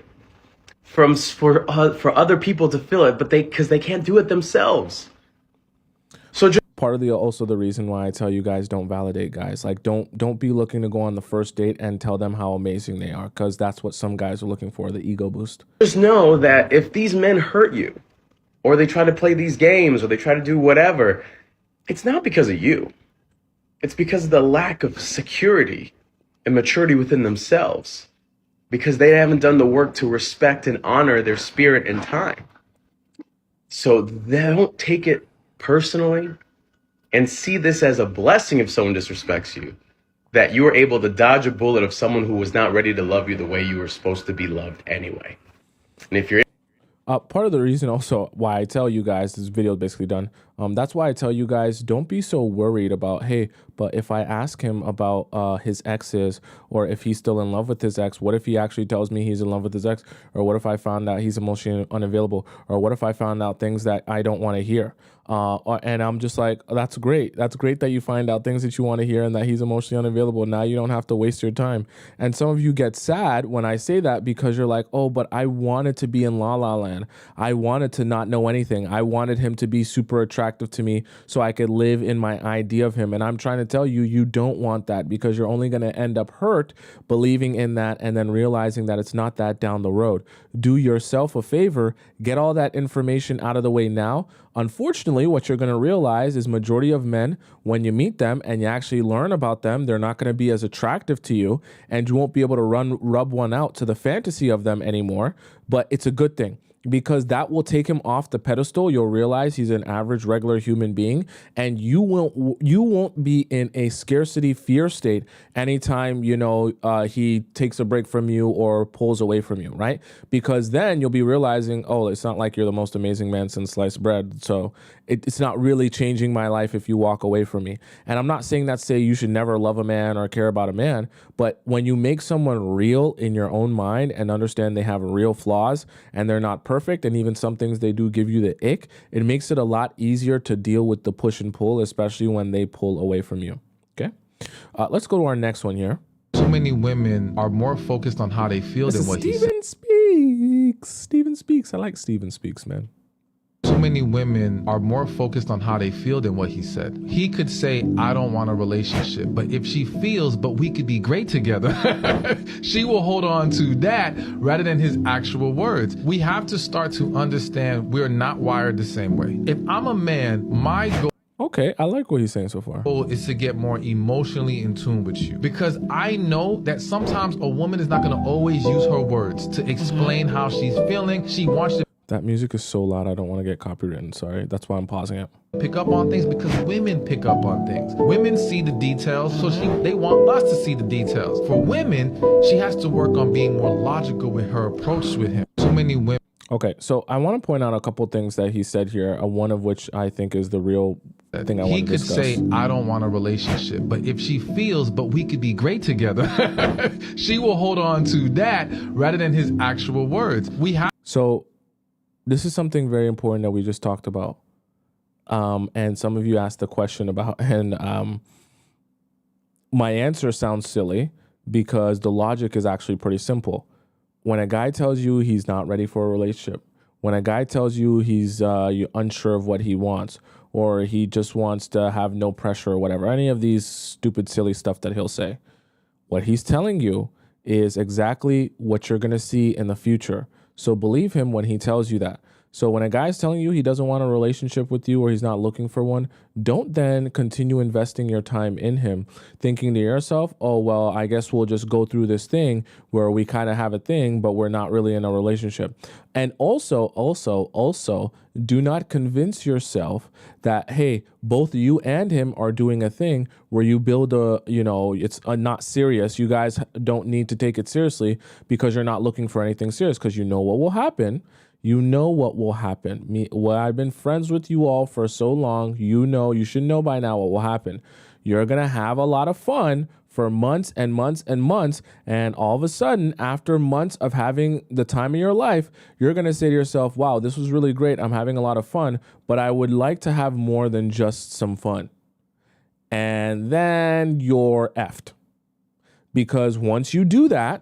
for other people to fill it, but because they can't do it themselves. So part of the reason why I tell you guys don't validate guys. Like don't be looking to go on the first date and tell them how amazing they are, because that's what some guys are looking for, the ego boost. Just know that if these men hurt you, or they try to play these games, or they try to do whatever, it's not because of you. It's because of the lack of security and maturity within themselves, because they haven't done the work to respect and honor their spirit and time. So they don't take it personally, and see this as a blessing if someone disrespects you, that you were able to dodge a bullet of someone who was not ready to love you the way you were supposed to be loved anyway. And if you're part of the reason also why I tell you guys, this video is basically done, that's why I tell you guys, don't be so worried about, hey, but if I ask him about his exes, or if he's still in love with his ex, what if he actually tells me he's in love with his ex? Or what if I found out he's emotionally unavailable? Or what if I found out things that I don't want to hear? And I'm just like, that's great. That's great that you find out things that you want to hear and that he's emotionally unavailable. Now you don't have to waste your time. And some of you get sad when I say that, because you're like, oh, but I wanted to be in La La Land. man. I wanted to not know anything. I wanted him to be super attractive to me so I could live in my idea of him. And I'm trying to tell you, you don't want that, because you're only going to end up hurt believing in that and then realizing that it's not that down the road. Do yourself a favor, get all that information out of the way now. Unfortunately, what you're going to realize is majority of men, when you meet them and you actually learn about them, they're not going to be as attractive to you, and you won't be able to rub one out to the fantasy of them anymore. But it's a good thing, because that will take him off the pedestal. You'll realize he's an average, regular human being, and you won't be in a scarcity fear state anytime, he takes a break from you or pulls away from you, right? Because then you'll be realizing, oh, it's not like you're the most amazing man since sliced bread, so it's not really changing my life if you walk away from me. And I'm not saying that to say you should never love a man or care about a man, but when you make someone real in your own mind and understand they have real flaws and they're not perfect, and even some things they do give you the ick, it makes it a lot easier to deal with the push and pull, especially when they pull away from you. Okay, let's go to our next one here. So many women are more focused on how they feel than what he said. Steven Speaks. I like Steven Speaks, man. So many women are more focused on how they feel than what he said. He could say, I don't want a relationship, but if she feels, but we could be great together, she will hold on to that rather than his actual words. We have to start to understand we're not wired the same way. If I'm a man, my goal Okay, I like what he's saying so far. is to get more emotionally in tune with you, because I know that sometimes a woman is not going to always use her words to explain how she's feeling. She wants to That music is so loud, I don't want to get copywritten. Sorry, that's why I'm pausing it. pick up on things, because women pick up on things. Women see the details, so they want us to see the details. For women, she has to work on being more logical with her approach with him. So many women. Okay, so I want to point out a couple things that he said here, one of which I think is the real thing I want to discuss. He could say, I don't want a relationship, but if she feels, but we could be great together, she will hold on to that rather than his actual words. So this is something very important that we just talked about. And some of you asked the question about, and my answer sounds silly because the logic is actually pretty simple. When a guy tells you he's not ready for a relationship, when a guy tells you he's you're unsure of what he wants, or he just wants to have no pressure or whatever, any of these stupid, silly stuff that he'll say, what he's telling you is exactly what you're going to see in the future. So believe him when he tells you that. So when a guy's telling you he doesn't want a relationship with you or he's not looking for one, don't then continue investing your time in him, thinking to yourself, oh, well, I guess we'll just go through this thing where we kind of have a thing, but we're not really in a relationship. And also, do not convince yourself that, hey, both you and him are doing a thing where you build it's not serious. You guys don't need to take it seriously because you're not looking for anything serious, because you know what will happen. You know what will happen. I've been friends with you all for so long. You should know by now what will happen. You're going to have a lot of fun for months and months and months. And all of a sudden, after months of having the time of your life, you're going to say to yourself, wow, this was really great. I'm having a lot of fun, but I would like to have more than just some fun. And then you're effed. Because once you do that,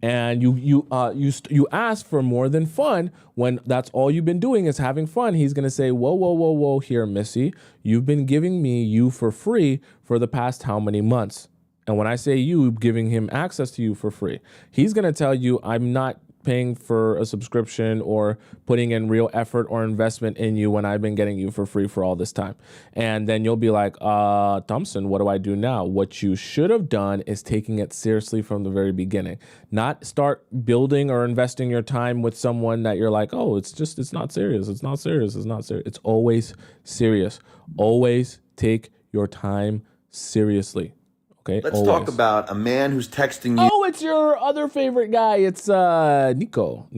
and you ask for more than fun, when that's all you've been doing is having fun, he's going to say, whoa, here, Missy, you've been giving me you for free for the past how many months? And when I say you, giving him access to you for free, he's going to tell you, I'm not paying for a subscription or putting in real effort or investment in you when I've been getting you for free for all this time. And then you'll be like, Tomisin, what do I do now? What you should have done is taking it seriously from the very beginning, not start building or investing your time with someone that you're like, oh, it's not serious. It's not serious. It's not serious. It's always serious. Always take your time seriously. Okay, let's talk about a man who's texting you. Oh, it's your other favorite guy. It's Nico.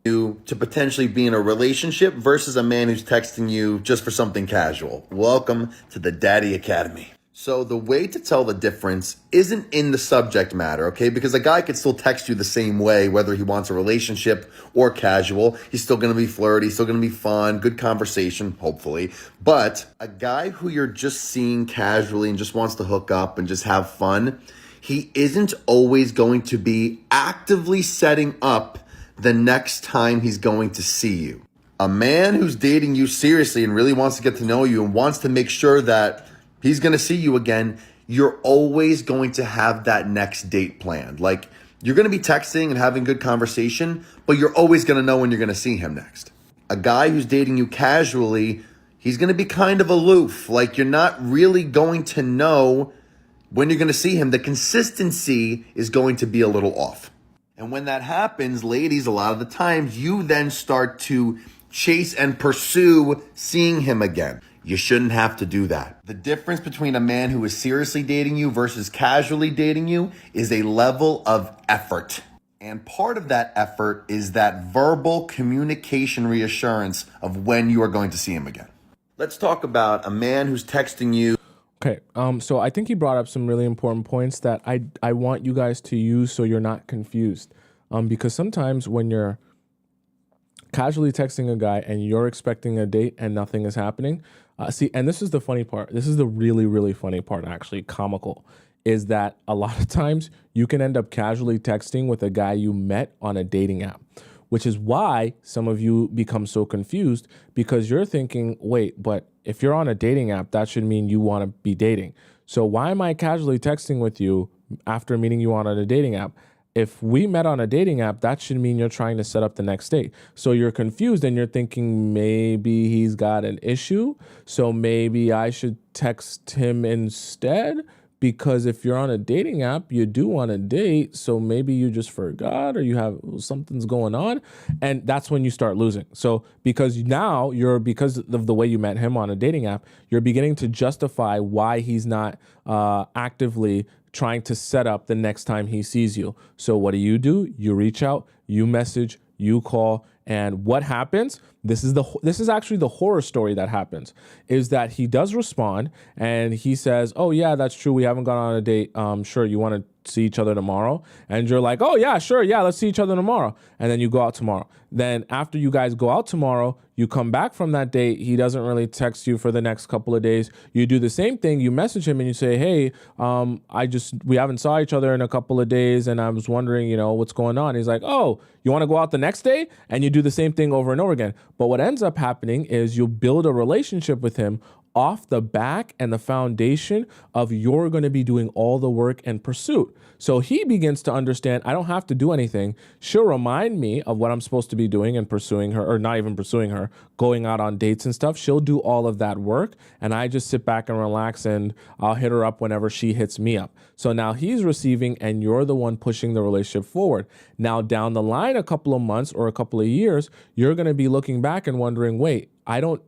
You to potentially be in a relationship versus a man who's texting you just for something casual. Welcome to the Daddy Academy. So the way to tell the difference isn't in the subject matter, okay? Because a guy could still text you the same way, whether he wants a relationship or casual. He's still going to be flirty, still going to be fun, good conversation, hopefully. But a guy who you're just seeing casually and just wants to hook up and just have fun, he isn't always going to be actively setting up the next time he's going to see you. A man who's dating you seriously and really wants to get to know you and wants to make sure that he's going to see you again, you're always going to have that next date planned. Like, you're going to be texting and having good conversation, but you're always going to know when you're going to see him next. A guy who's dating you casually, he's going to be kind of aloof. Like, you're not really going to know when you're going to see him. The consistency is going to be a little off. And when that happens, ladies, a lot of the times you then start to chase and pursue seeing him again. You shouldn't have to do that. The difference between a man who is seriously dating you versus casually dating you is a level of effort. And part of that effort is that verbal communication reassurance of when you are going to see him again. Let's talk about a man who's texting you. Okay, so I think he brought up some really important points that I want you guys to use so you're not confused. Because sometimes when you're casually texting a guy and you're expecting a date and nothing is happening, and this is the funny part. This is the really, really funny part, actually, comical, is that a lot of times you can end up casually texting with a guy you met on a dating app, which is why some of you become so confused, because you're thinking, wait, but if you're on a dating app, that should mean you want to be dating. So why am I casually texting with you after meeting you on a dating app? If we met on a dating app, that should mean you're trying to set up the next date. So you're confused and you're thinking maybe he's got an issue. So maybe I should text him instead. Because if you're on a dating app, you do want to date. So maybe you just forgot or you have something's going on. And that's when you start losing. So because now because of the way you met him on a dating app, you're beginning to justify why he's not actively trying to set up the next time he sees you. So what do? You reach out, you message, you call, and what happens? This is actually the horror story that happens, is that he does respond and he says, oh yeah, that's true. We haven't gone on a date. Sure. You want to see each other tomorrow? And you're like, oh yeah, sure. Yeah. Let's see each other tomorrow. And then you go out tomorrow. Then after you guys go out tomorrow, you come back from that date. He doesn't really text you for the next couple of days. You do the same thing. You message him and you say, hey, we haven't saw each other in a couple of days. And I was wondering, what's going on? He's like, oh, you want to go out the next day? And you do the same thing over and over again. But what ends up happening is you'll build a relationship with him off the back and the foundation of you're going to be doing all the work and pursuit. So he begins to understand, I don't have to do anything. She'll remind me of what I'm supposed to be doing and pursuing her, or not even pursuing her, going out on dates and stuff. She'll do all of that work. And I just sit back and relax and I'll hit her up whenever she hits me up. So now he's receiving and you're the one pushing the relationship forward. Now down the line, a couple of months or a couple of years, you're going to be looking back and wondering, wait, I'm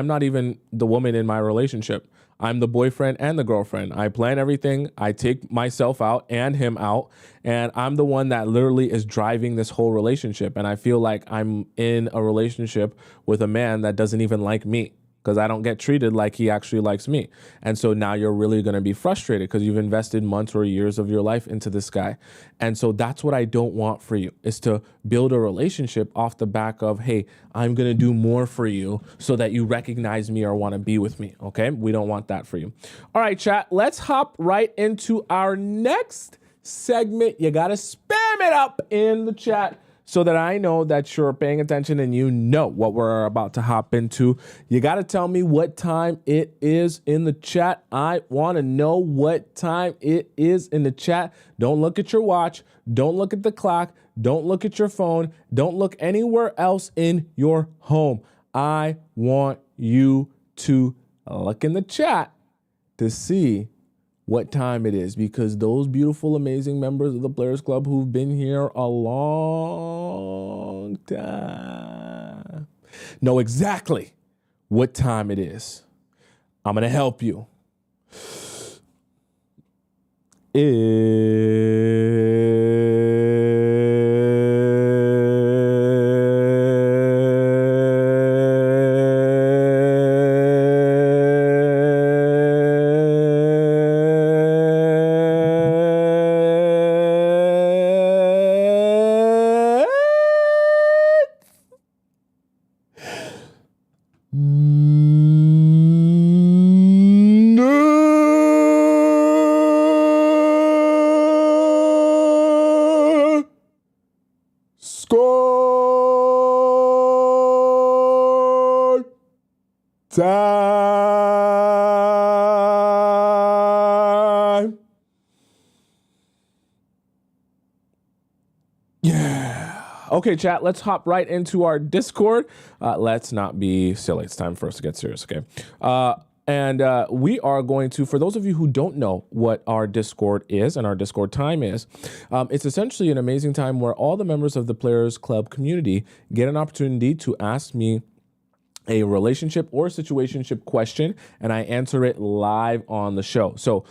not even the woman in my relationship. I'm the boyfriend and the girlfriend. I plan everything. I take myself out and him out. And I'm the one that literally is driving this whole relationship. And I feel like I'm in a relationship with a man that doesn't even like me, because I don't get treated like he actually likes me. And so now you're really going to be frustrated because you've invested months or years of your life into this guy. And so that's what I don't want for you, is to build a relationship off the back of, hey, I'm going to do more for you so that you recognize me or want to be with me. Okay. We don't want that for you. All right, chat, let's hop right into our next segment. You got to spam it up in the chat so that I know that you're paying attention and you know what we're about to hop into. You got to tell me what time it is in the chat. I want to know what time it is in the chat. Don't look at your watch. Don't look at the clock. Don't look at your phone. Don't look anywhere else in your home. I want you to look in the chat to see what time it is, because those beautiful, amazing members of the Players Club who've been here a long time know exactly what time it is. I'm going to help you. time. Yeah. Okay, chat, let's hop right into our Discord. Let's not be silly. It's time for us to get serious, okay? And we are going to, for those of you who don't know what our Discord is and our Discord time is, it's essentially an amazing time where all the members of the Players Club community get an opportunity to ask me a relationship or situationship question, and I answer it live on the show. So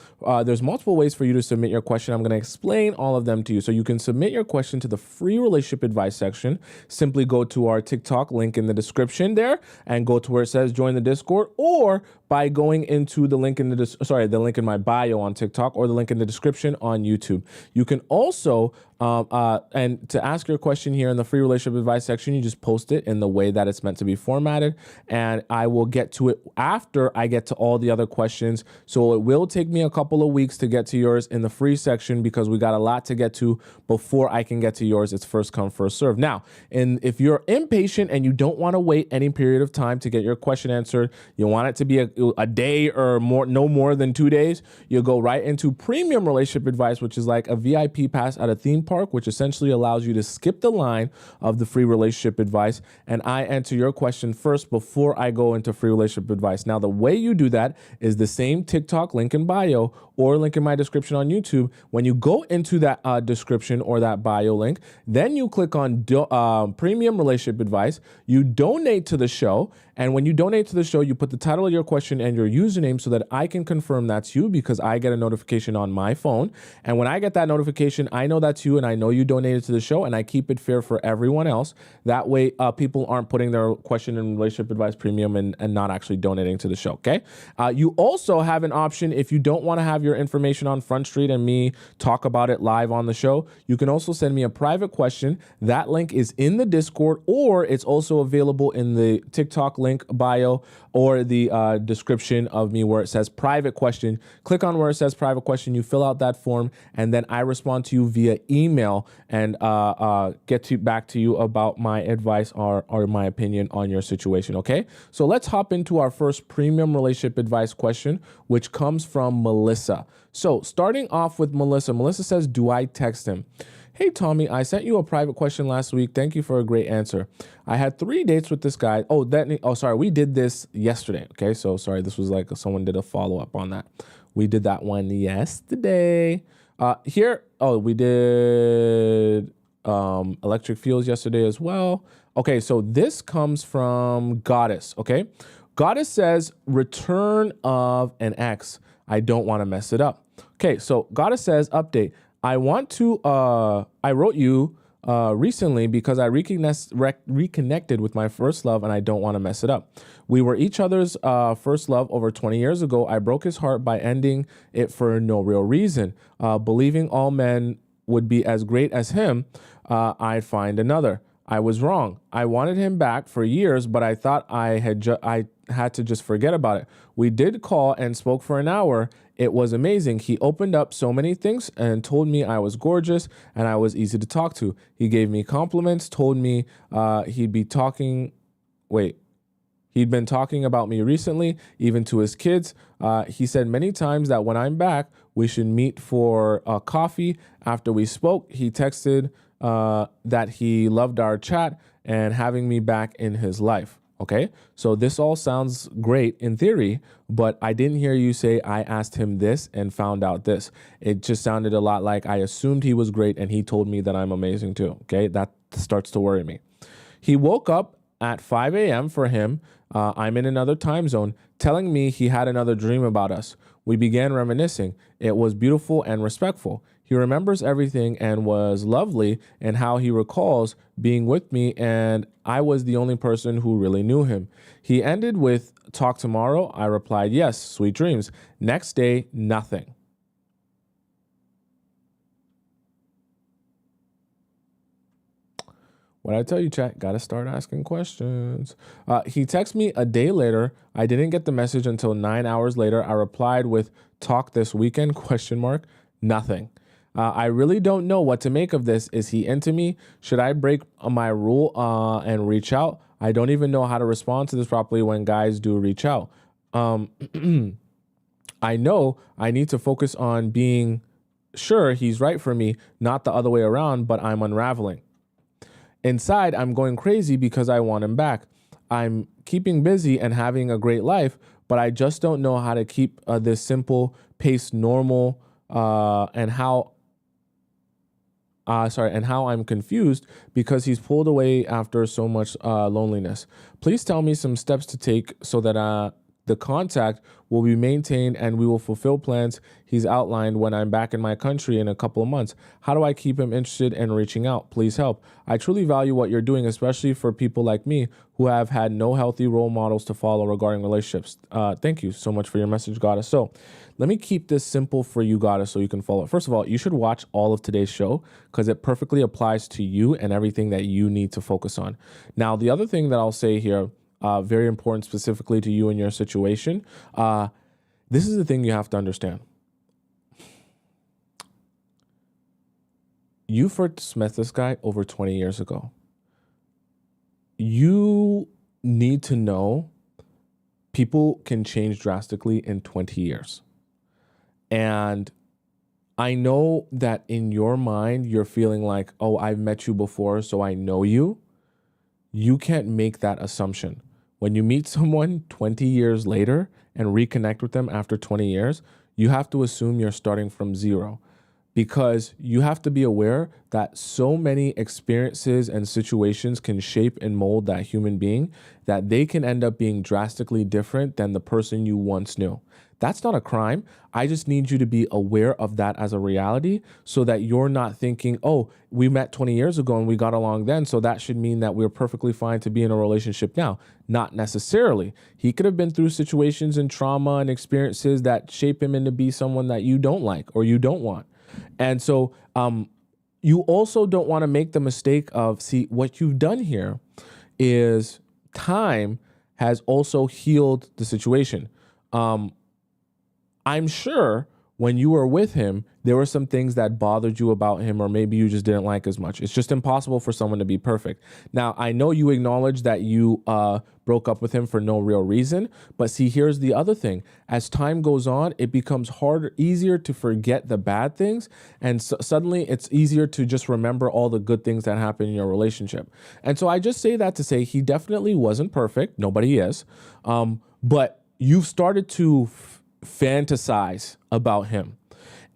there's multiple ways for you to submit your question. I'm going to explain all of them to you. So you can submit your question to the free relationship advice section. Simply go to our TikTok link in the description there and go to where it says join the Discord, or by going into the link in the link in my bio on TikTok, or the link in the description on YouTube. You can also and to ask your question here in the free relationship advice section, you just post it in the way that it's meant to be formatted, and I will get to it after I get to all the other questions. So it will take me a couple of weeks to get to yours in the free section because we got a lot to get to before I can get to yours. It's first come, first serve. Now, and if you're impatient and you don't want to wait any period of time to get your question answered, you want it to be a day or more, no more than 2 days, you go right into premium relationship advice, which is like a VIP pass at a theme park, which essentially allows you to skip the line of the free relationship advice. And I answer your question first before I go into free relationship advice. Now, the way you do that is the same TikTok link in bio or link in my description on YouTube. When you go into that description or that bio link, then you click on premium relationship advice, you donate to the show. And when you donate to the show, you put the title of your question and your username so that I can confirm that's you, because I get a notification on my phone. And when I get that notification, I know that's you and I know you donated to the show, and I keep it fair for everyone else. That way, people aren't putting their question in relationship advice premium and not actually donating to the show, okay? You also have an option if you don't want to have your information on Front Street and me talk about it live on the show. You can also send me a private question. That link is in the Discord, or it's also available in the TikTok link bio or the description of me where it says private question. Click on where it says private question, you fill out that form, and then I respond to you via email and get back to you about my advice or my opinion on your situation, okay? So let's hop into our first premium relationship advice question, which comes from Melissa. So starting off with Melissa. Melissa says, do I text him? Hey, Tommy, I sent you a private question last week. Thank you for a great answer. I had 3 dates with this guy. Sorry, we did this yesterday. Okay, so sorry, this was like someone did a follow-up on that. We did that one yesterday. We did electric fields yesterday as well. Okay, so this comes from Goddess, okay? Goddess says, return of an ex. I don't want to mess it up. Okay, so Goddess says, update. I wrote you recently because I reconnected with my first love and I don't want to mess it up. We were each other's first love over 20 years ago. I broke his heart by ending it for no real reason. Believing all men would be as great as him, I'd find another. I was wrong. I wanted him back for years, but I thought I had to just forget about it. We did call and spoke for an hour. It was amazing. He opened up so many things and told me I was gorgeous and I was easy to talk to. He gave me compliments, told me he'd been talking about me recently, even to his kids. He said many times that when I'm back, we should meet for coffee. After we spoke, he texted that he loved our chat and having me back in his life. Okay, so this all sounds great in theory, but I didn't hear you say I asked him this and found out this. It just sounded a lot like I assumed he was great and he told me that I'm amazing too. Okay, that starts to worry me. He woke up at 5 a.m. for him. I'm in another time zone, telling me he had another dream about us. We began reminiscing. It was beautiful and respectful. He remembers everything and was lovely in how he recalls being with me, and I was the only person who really knew him. He ended with, talk tomorrow. I replied, yes, sweet dreams. Next day, nothing. What I tell you, chat, gotta start asking questions. He texted me a day later. I didn't get the message until 9 hours later. I replied with, talk this weekend, ? Nothing. I really don't know what to make of this. Is he into me? Should I break my rule and reach out? I don't even know how to respond to this properly when guys do reach out. I know I need to focus on being sure he's right for me, not the other way around, but I'm unraveling. Inside, I'm going crazy because I want him back. I'm keeping busy and having a great life, but I just don't know how to keep this simple pace normal and how I'm confused because he's pulled away after so much loneliness. Please tell me some steps to take so that the contact will be maintained and we will fulfill plans he's outlined when I'm back in my country in a couple of months. How do I keep him interested and reaching out? Please help. I truly value what you're doing, especially for people like me who have had no healthy role models to follow regarding relationships. Thank you so much for your message, Goddess. So let me keep this simple for you, Goddess, so you can follow. First of all, you should watch all of today's show because it perfectly applies to you and everything that you need to focus on. Now, the other thing that I'll say here, very important specifically to you and your situation. This is the thing you have to understand. You first met this guy over 20 years ago. You need to know people can change drastically in 20 years. And I know that in your mind, you're feeling like, oh, I've met you before, so I know you. You can't make that assumption. When you meet someone 20 years later and reconnect with them after 20 years, you have to assume you're starting from zero because you have to be aware that so many experiences and situations can shape and mold that human being that they can end up being drastically different than the person you once knew. That's not a crime. I just need you to be aware of that as a reality so that you're not thinking, oh, we met 20 years ago and we got along then, so that should mean that we're perfectly fine to be in a relationship now. Not necessarily. He could have been through situations and trauma and experiences that shape him into be someone that you don't like or you don't want. And so you also don't want to make the mistake of, see, what you've done here is time has also healed the situation. I'm sure when you were with him, there were some things that bothered you about him, or maybe you just didn't like as much. It's just impossible for someone to be perfect. Now, I know you acknowledge that you broke up with him for no real reason, but see, here's the other thing. As time goes on, it becomes easier to forget the bad things, and suddenly it's easier to just remember all the good things that happened in your relationship. And so I just say that to say he definitely wasn't perfect. Nobody is. But you've started to fantasize about him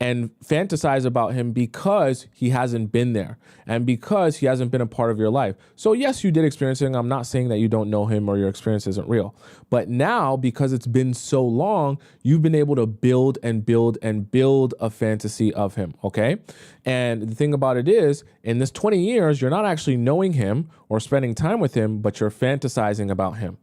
and fantasize about him because he hasn't been there and because he hasn't been a part of your life. So yes, you did experience it. I'm not saying that you don't know him or your experience isn't real, but now because it's been so long, you've been able to build and build and build a fantasy of him. Okay. And the thing about it is, in this 20 years, you're not actually knowing him or spending time with him, but you're fantasizing about him.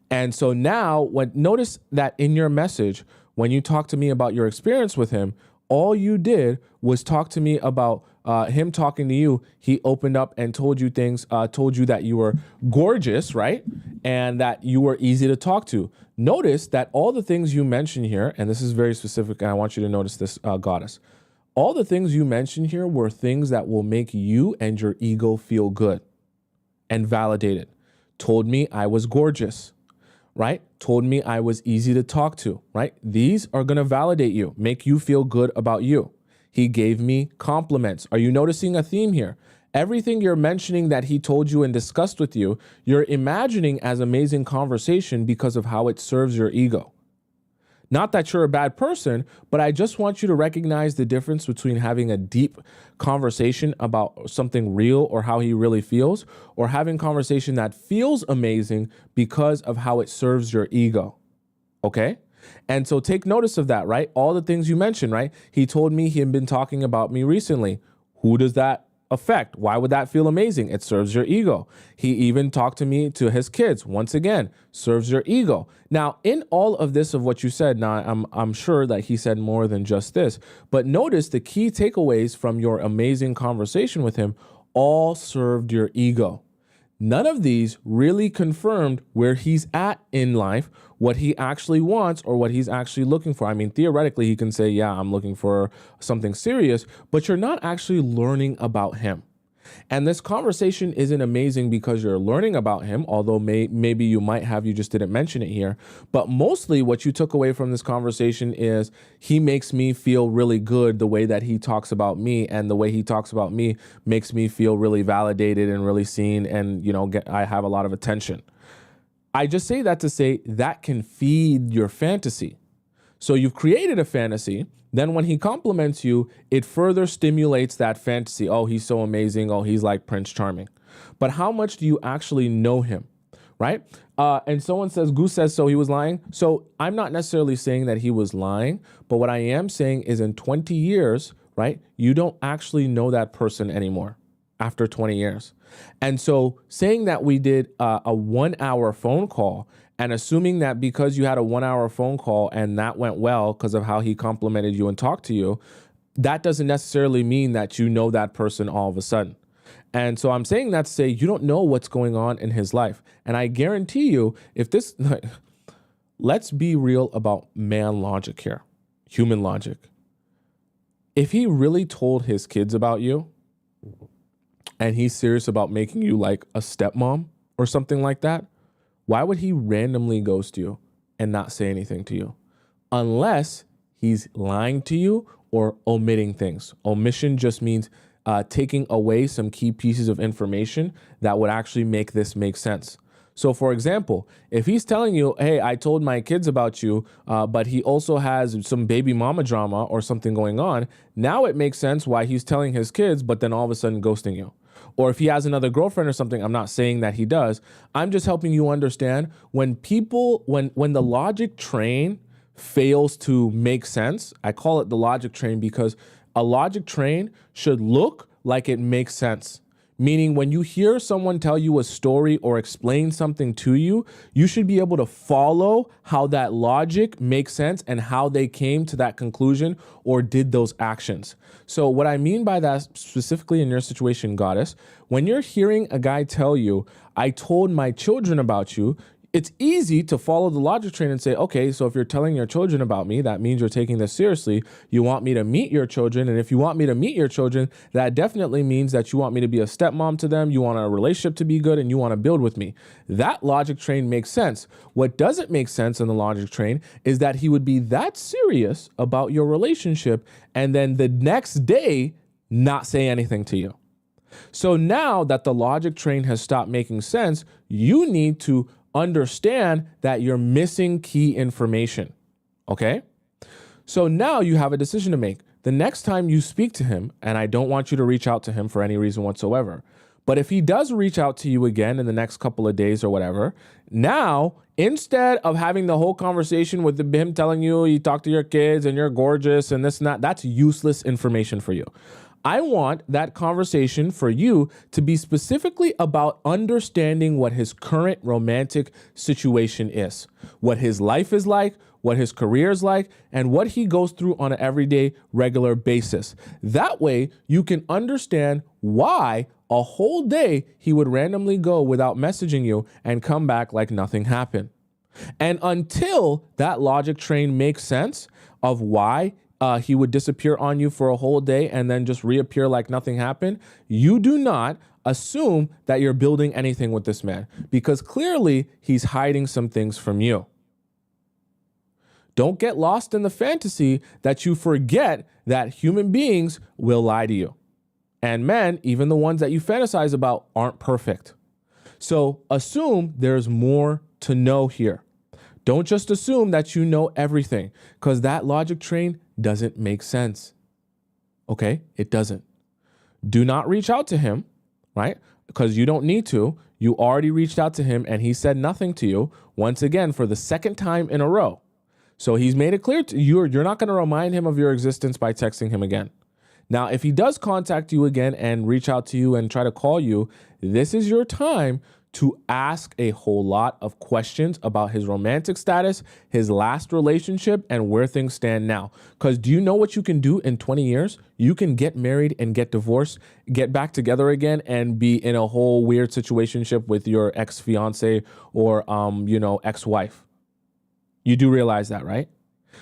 And so now notice that in your message, when you talk to me about your experience with him, all you did was talk to me about him talking to you. He opened up and told you things, told you that you were gorgeous, right? And that you were easy to talk to. Notice that all the things you mentioned here, and this is very specific, and I want you to notice this, Goddess. All the things you mentioned here were things that will make you and your ego feel good and validated. Told me I was gorgeous. Right? Told me I was easy to talk to, right? These are going to validate you, make you feel good about you. He gave me compliments. Are you noticing a theme here? Everything you're mentioning that he told you and discussed with you, you're imagining as amazing conversation because of how it serves your ego. Not that you're a bad person, but I just want you to recognize the difference between having a deep conversation about something real or how he really feels, or having conversation that feels amazing because of how it serves your ego. Okay? And so take notice of that, right? All the things you mentioned, right? He told me he had been talking about me recently. Who does that affect? Why would that feel amazing? It serves your ego. He even talked to me to his kids. Once again, serves your ego. Now, in all of this of what you said, now I'm sure that he said more than just this, but notice the key takeaways from your amazing conversation with him all served your ego. None of these really confirmed where he's at in life, what he actually wants or what he's actually looking for. I mean, theoretically, he can say, yeah, I'm looking for something serious, but you're not actually learning about him. And this conversation isn't amazing because you're learning about him, although maybe you might have, you just didn't mention it here. But mostly what you took away from this conversation is he makes me feel really good the way that he talks about me, and the way he talks about me makes me feel really validated and really seen, and, I have a lot of attention. I just say that to say that can feed your fantasy. So you've created a fantasy. Then when he compliments you, it further stimulates that fantasy. Oh, he's so amazing. Oh, he's like Prince Charming. But how much do you actually know him, right? And someone says, Goose says, so he was lying. So I'm not necessarily saying that he was lying, but what I am saying is in 20 years, right, you don't actually know that person anymore after 20 years. And so saying that we did a 1 hour phone call and assuming that because you had a 1 hour phone call and that went well because of how he complimented you and talked to you, that doesn't necessarily mean that you know that person all of a sudden. And so I'm saying that to say you don't know what's going on in his life. And I guarantee you, if this, let's be real about man logic here, human logic. If he really told his kids about you and he's serious about making you like a stepmom or something like that, why would he randomly ghost you and not say anything to you? Unless he's lying to you or omitting things. Omission just means taking away some key pieces of information that would actually make this make sense. So for example, if he's telling you, hey, I told my kids about you, but he also has some baby mama drama or something going on, now it makes sense why he's telling his kids, but then all of a sudden ghosting you. Or if he has another girlfriend or something, I'm not saying that he does. I'm just helping you understand when the logic train fails to make sense. I call it the logic train because a logic train should look like it makes sense. Meaning when you hear someone tell you a story or explain something to you, you should be able to follow how that logic makes sense and how they came to that conclusion or did those actions. So what I mean by that specifically in your situation, Goddess, when you're hearing a guy tell you, I told my children about you, it's easy to follow the logic train and say, okay, so if you're telling your children about me, that means you're taking this seriously. You want me to meet your children. And if you want me to meet your children, that definitely means that you want me to be a stepmom to them. You want a relationship to be good and you want to build with me. That logic train makes sense. What doesn't make sense in the logic train is that he would be that serious about your relationship and then the next day not say anything to you. So now that the logic train has stopped making sense, you need to understand that you're missing key information, okay? So now you have a decision to make. The next time you speak to him, and I don't want you to reach out to him for any reason whatsoever, but if he does reach out to you again in the next couple of days or whatever, now, instead of having the whole conversation with him telling you talk to your kids and you're gorgeous and this and that, that's useless information for you. I want that conversation for you to be specifically about understanding what his current romantic situation is, what his life is like, what his career is like, and what he goes through on an everyday, regular basis. That way, you can understand why a whole day he would randomly go without messaging you and come back like nothing happened. And until that logic train makes sense of why he would disappear on you for a whole day and then just reappear like nothing happened, you do not assume that you're building anything with this man because clearly he's hiding some things from you. Don't get lost in the fantasy that you forget that human beings will lie to you. And men, even the ones that you fantasize about, aren't perfect. So assume there's more to know here. Don't just assume that you know everything because that logic train doesn't make sense. Okay? It doesn't. Do not reach out to him, right? Because you don't need to. You already reached out to him and he said nothing to you once again for the second time in a row. So he's made it clear to you, you're not going to remind him of your existence by texting him again. Now, if he does contact you again and reach out to you and try to call you, this is your time to ask a whole lot of questions about his romantic status, his last relationship, and where things stand now. Because do you know what you can do in 20 years? You can get married and get divorced, get back together again, and be in a whole weird situationship with your ex-fiance or, ex-wife. You do realize that, right?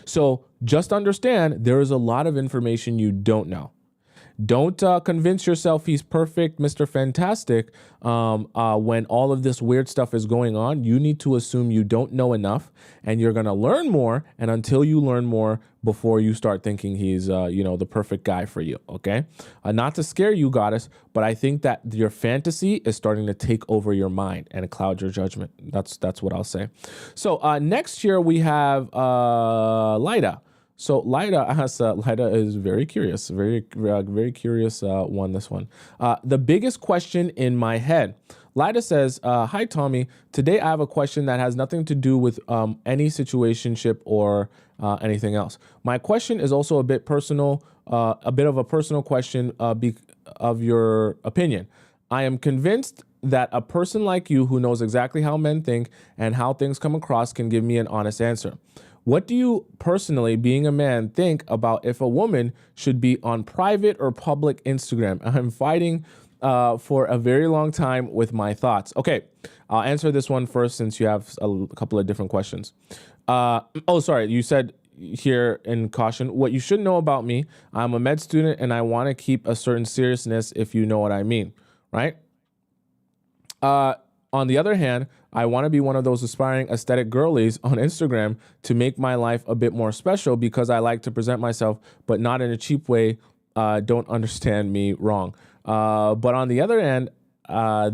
So just understand there is a lot of information you don't know. Don't convince yourself he's perfect, Mr. Fantastic. When all of this weird stuff is going on, you need to assume you don't know enough, and you're going to learn more. And until you learn more, before you start thinking he's, the perfect guy for you. Okay. Not to scare you, goddess, but I think that your fantasy is starting to take over your mind and cloud your judgment. That's what I'll say. So next here we have Lida. So Lida is very curious, very curious one, this one. The biggest question in my head. Lida says, hi, Tommy. Today I have a question that has nothing to do with any situationship or anything else. My question is also a bit personal, a bit of a personal question of your opinion. I am convinced that a person like you who knows exactly how men think and how things come across can give me an honest answer. What do you personally, being a man, think about if a woman should be on private or public Instagram? I'm fighting for a very long time with my thoughts. Okay, I'll answer this one first since you have a couple of different questions. You said here in caution, what you should know about me, I'm a med student and I want to keep a certain seriousness, if you know what I mean, right? On the other hand, I want to be one of those aspiring aesthetic girlies on Instagram to make my life a bit more special because I like to present myself, but not in a cheap way. Don't understand me wrong. But on the other hand,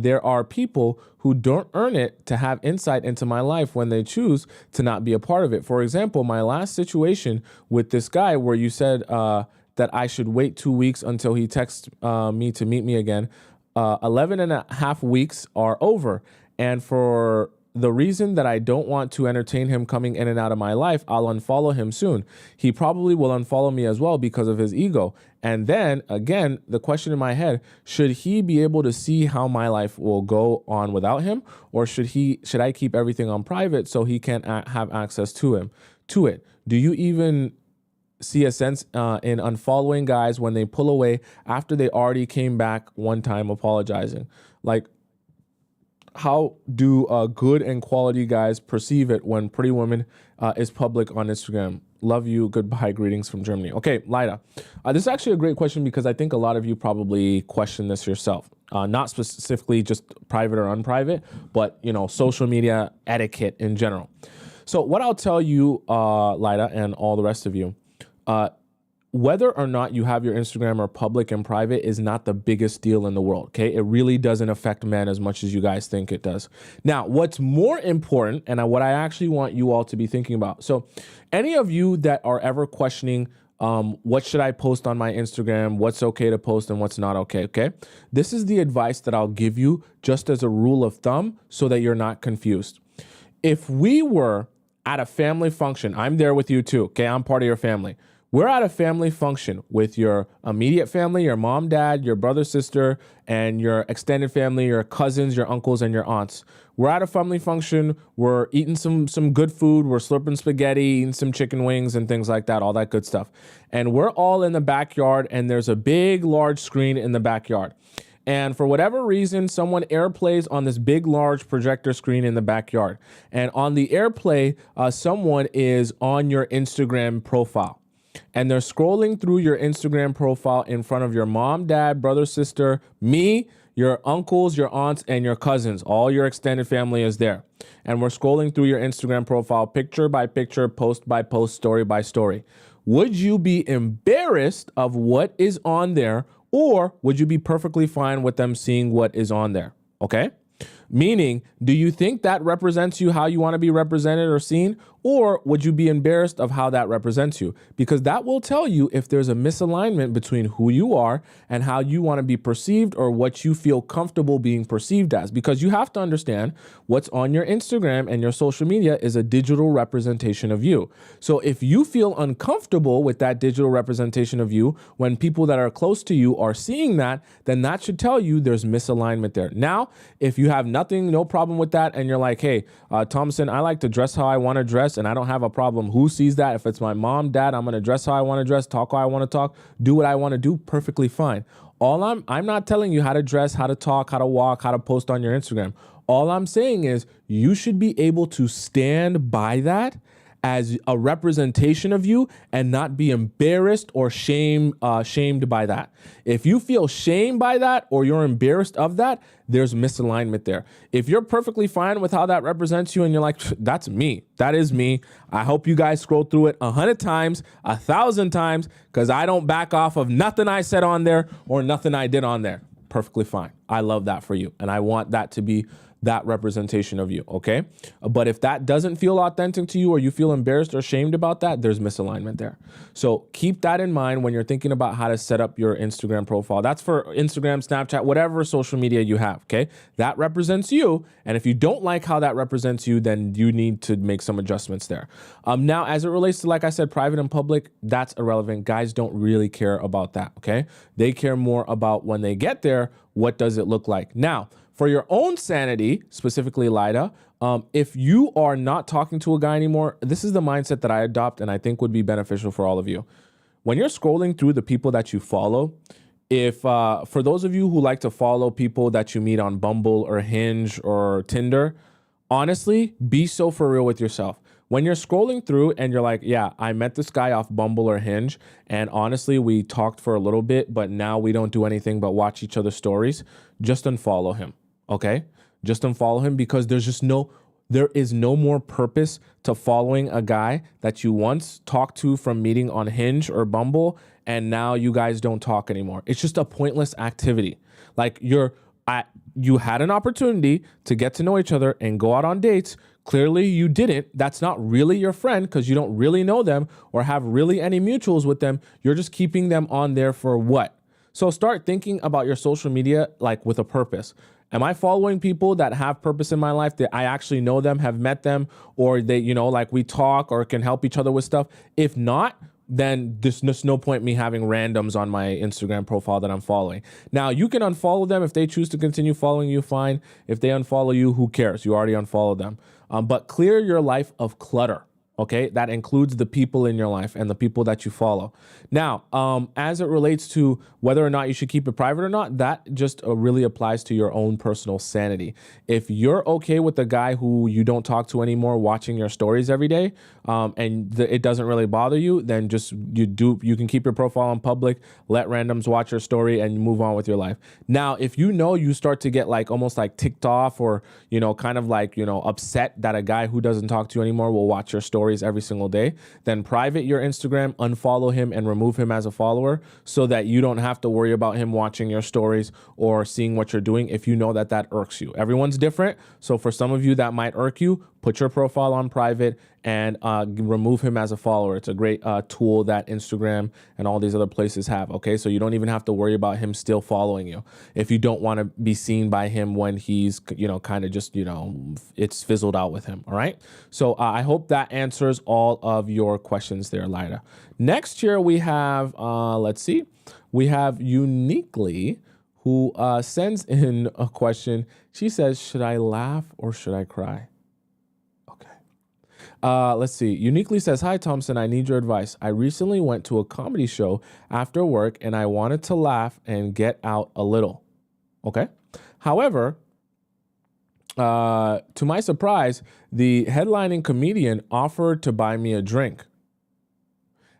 there are people who don't earn it to have insight into my life when they choose to not be a part of it. For example, my last situation with this guy where you said that I should wait 2 weeks until he texts me to meet me again. 11 and a half weeks are over. And for the reason that I don't want to entertain him coming in and out of my life, I'll unfollow him soon. He probably will unfollow me as well because of his ego. And then again, the question in my head, should he be able to see how my life will go on without him? Or should I keep everything on private so he can't have access to it? Do you even see a sense in unfollowing guys when they pull away after they already came back one time apologizing? Like, how do good and quality guys perceive it when Pretty Woman is public on Instagram? Love you. Goodbye. Greetings from Germany. Okay, Lida. This is actually a great question because I think a lot of you probably question this yourself. Not specifically just private or unprivate, but, social media etiquette in general. So what I'll tell you, Lida, and all the rest of you, whether or not you have your Instagram or public and private is not the biggest deal in the world, okay? It really doesn't affect men as much as you guys think it does. Now, what's more important, and what I actually want you all to be thinking about, so any of you that are ever questioning what should I post on my Instagram, what's okay to post and what's not okay? This is the advice that I'll give you just as a rule of thumb so that you're not confused. If we were at a family function, I'm there with you too, okay? I'm part of your family. We're at a family function with your immediate family, your mom, dad, your brother, sister, and your extended family, your cousins, your uncles, and your aunts. We're at a family function. We're eating some good food. We're slurping spaghetti, eating some chicken wings and things like that, all that good stuff. And we're all in the backyard, and there's a big, large screen in the backyard. And for whatever reason, someone airplays on this big, large projector screen in the backyard. And on the airplay, someone is on your Instagram profile. And they're scrolling through your Instagram profile in front of your mom, dad, brother, sister, me, your uncles, your aunts, and your cousins. All your extended family is there. And we're scrolling through your Instagram profile, picture by picture, post by post, story by story. Would you be embarrassed of what is on there, or would you be perfectly fine with them seeing what is on there? Okay? Meaning, do you think that represents you how you want to be represented or seen? Or would you be embarrassed of how that represents you? Because that will tell you if there's a misalignment between who you are and how you want to be perceived or what you feel comfortable being perceived as. Because you have to understand what's on your Instagram and your social media is a digital representation of you. So if you feel uncomfortable with that digital representation of you when people that are close to you are seeing that, then that should tell you there's misalignment there. Now, if you have no problem with that and you're like, hey, Tomisin, I like to dress how I want to dress and I don't have a problem. Who sees that? If it's my mom, dad, I'm going to dress how I want to dress, talk how I want to talk, do what I want to do, perfectly fine. I'm not telling you how to dress, how to talk, how to walk, how to post on your Instagram. All I'm saying is you should be able to stand by that as a representation of you and not be embarrassed or shamed by that. If you feel shamed by that or you're embarrassed of that, there's misalignment there. If you're perfectly fine with how that represents you and you're like, that's me, that is me. I hope you guys scroll through it 100 times, 1,000 times, because I don't back off of nothing I said on there or nothing I did on there. Perfectly fine. I love that for you. And I want that to be that representation of you, okay? But if that doesn't feel authentic to you or you feel embarrassed or shamed about that, there's misalignment there. So keep that in mind when you're thinking about how to set up your Instagram profile. That's for Instagram, Snapchat, whatever social media you have, okay? That represents you. And if you don't like how that represents you, then you need to make some adjustments there. Now, as it relates to, like I said, private and public, that's irrelevant. Guys don't really care about that, okay? They care more about when they get there, what does it look like? Now, for your own sanity, specifically Lida, if you are not talking to a guy anymore, this is the mindset that I adopt and I think would be beneficial for all of you. When you're scrolling through the people that you follow, if for those of you who like to follow people that you meet on Bumble or Hinge or Tinder, honestly, be so for real with yourself. When you're scrolling through and you're like, yeah, I met this guy off Bumble or Hinge, and honestly, we talked for a little bit, but now we don't do anything but watch each other's stories, just unfollow him. Okay, just unfollow him, because there is no more purpose to following a guy that you once talked to from meeting on Hinge or Bumble, and now you guys don't talk anymore. It's just a pointless activity. Like you had an opportunity to get to know each other and go out on dates. Clearly you didn't. That's not really your friend because you don't really know them or have really any mutuals with them. You're just keeping them on there for what? So start thinking about your social media like with a purpose. Am I following people that have purpose in my life, that I actually know them, have met them, or they, like we talk or can help each other with stuff? If not, then there's no point me having randoms on my Instagram profile that I'm following. Now, you can unfollow them if they choose to continue following you, fine. If they unfollow you, who cares? You already unfollowed them. But clear your life of clutter. Okay, that includes the people in your life and the people that you follow. Now, as it relates to whether or not you should keep it private or not, that just really applies to your own personal sanity. If you're okay with the guy who you don't talk to anymore watching your stories every day, and it doesn't really bother you, then you can keep your profile on public, let randoms watch your story, and you move on with your life. Now, if you start to get like almost like ticked off or kind of like upset that a guy who doesn't talk to you anymore will watch your story every single day, then private your Instagram, unfollow him, and remove him as a follower so that you don't have to worry about him watching your stories or seeing what you're doing if you know that irks you. Everyone's different. So for some of you that might irk you, put your profile on private and remove him as a follower. It's a great tool that Instagram and all these other places have. Okay, so you don't even have to worry about him still following you if you don't want to be seen by him when he's kind of just it's fizzled out with him. All right, so I hope that answers all of your questions there, Lida. Next here we have let's see, we have Uniquely, who sends in a question. She says, should I laugh or should I cry? Let's see. Uniquely says, hi, Tomisin. I need your advice. I recently went to a comedy show after work and I wanted to laugh and get out a little. Okay. However, to my surprise, the headlining comedian offered to buy me a drink.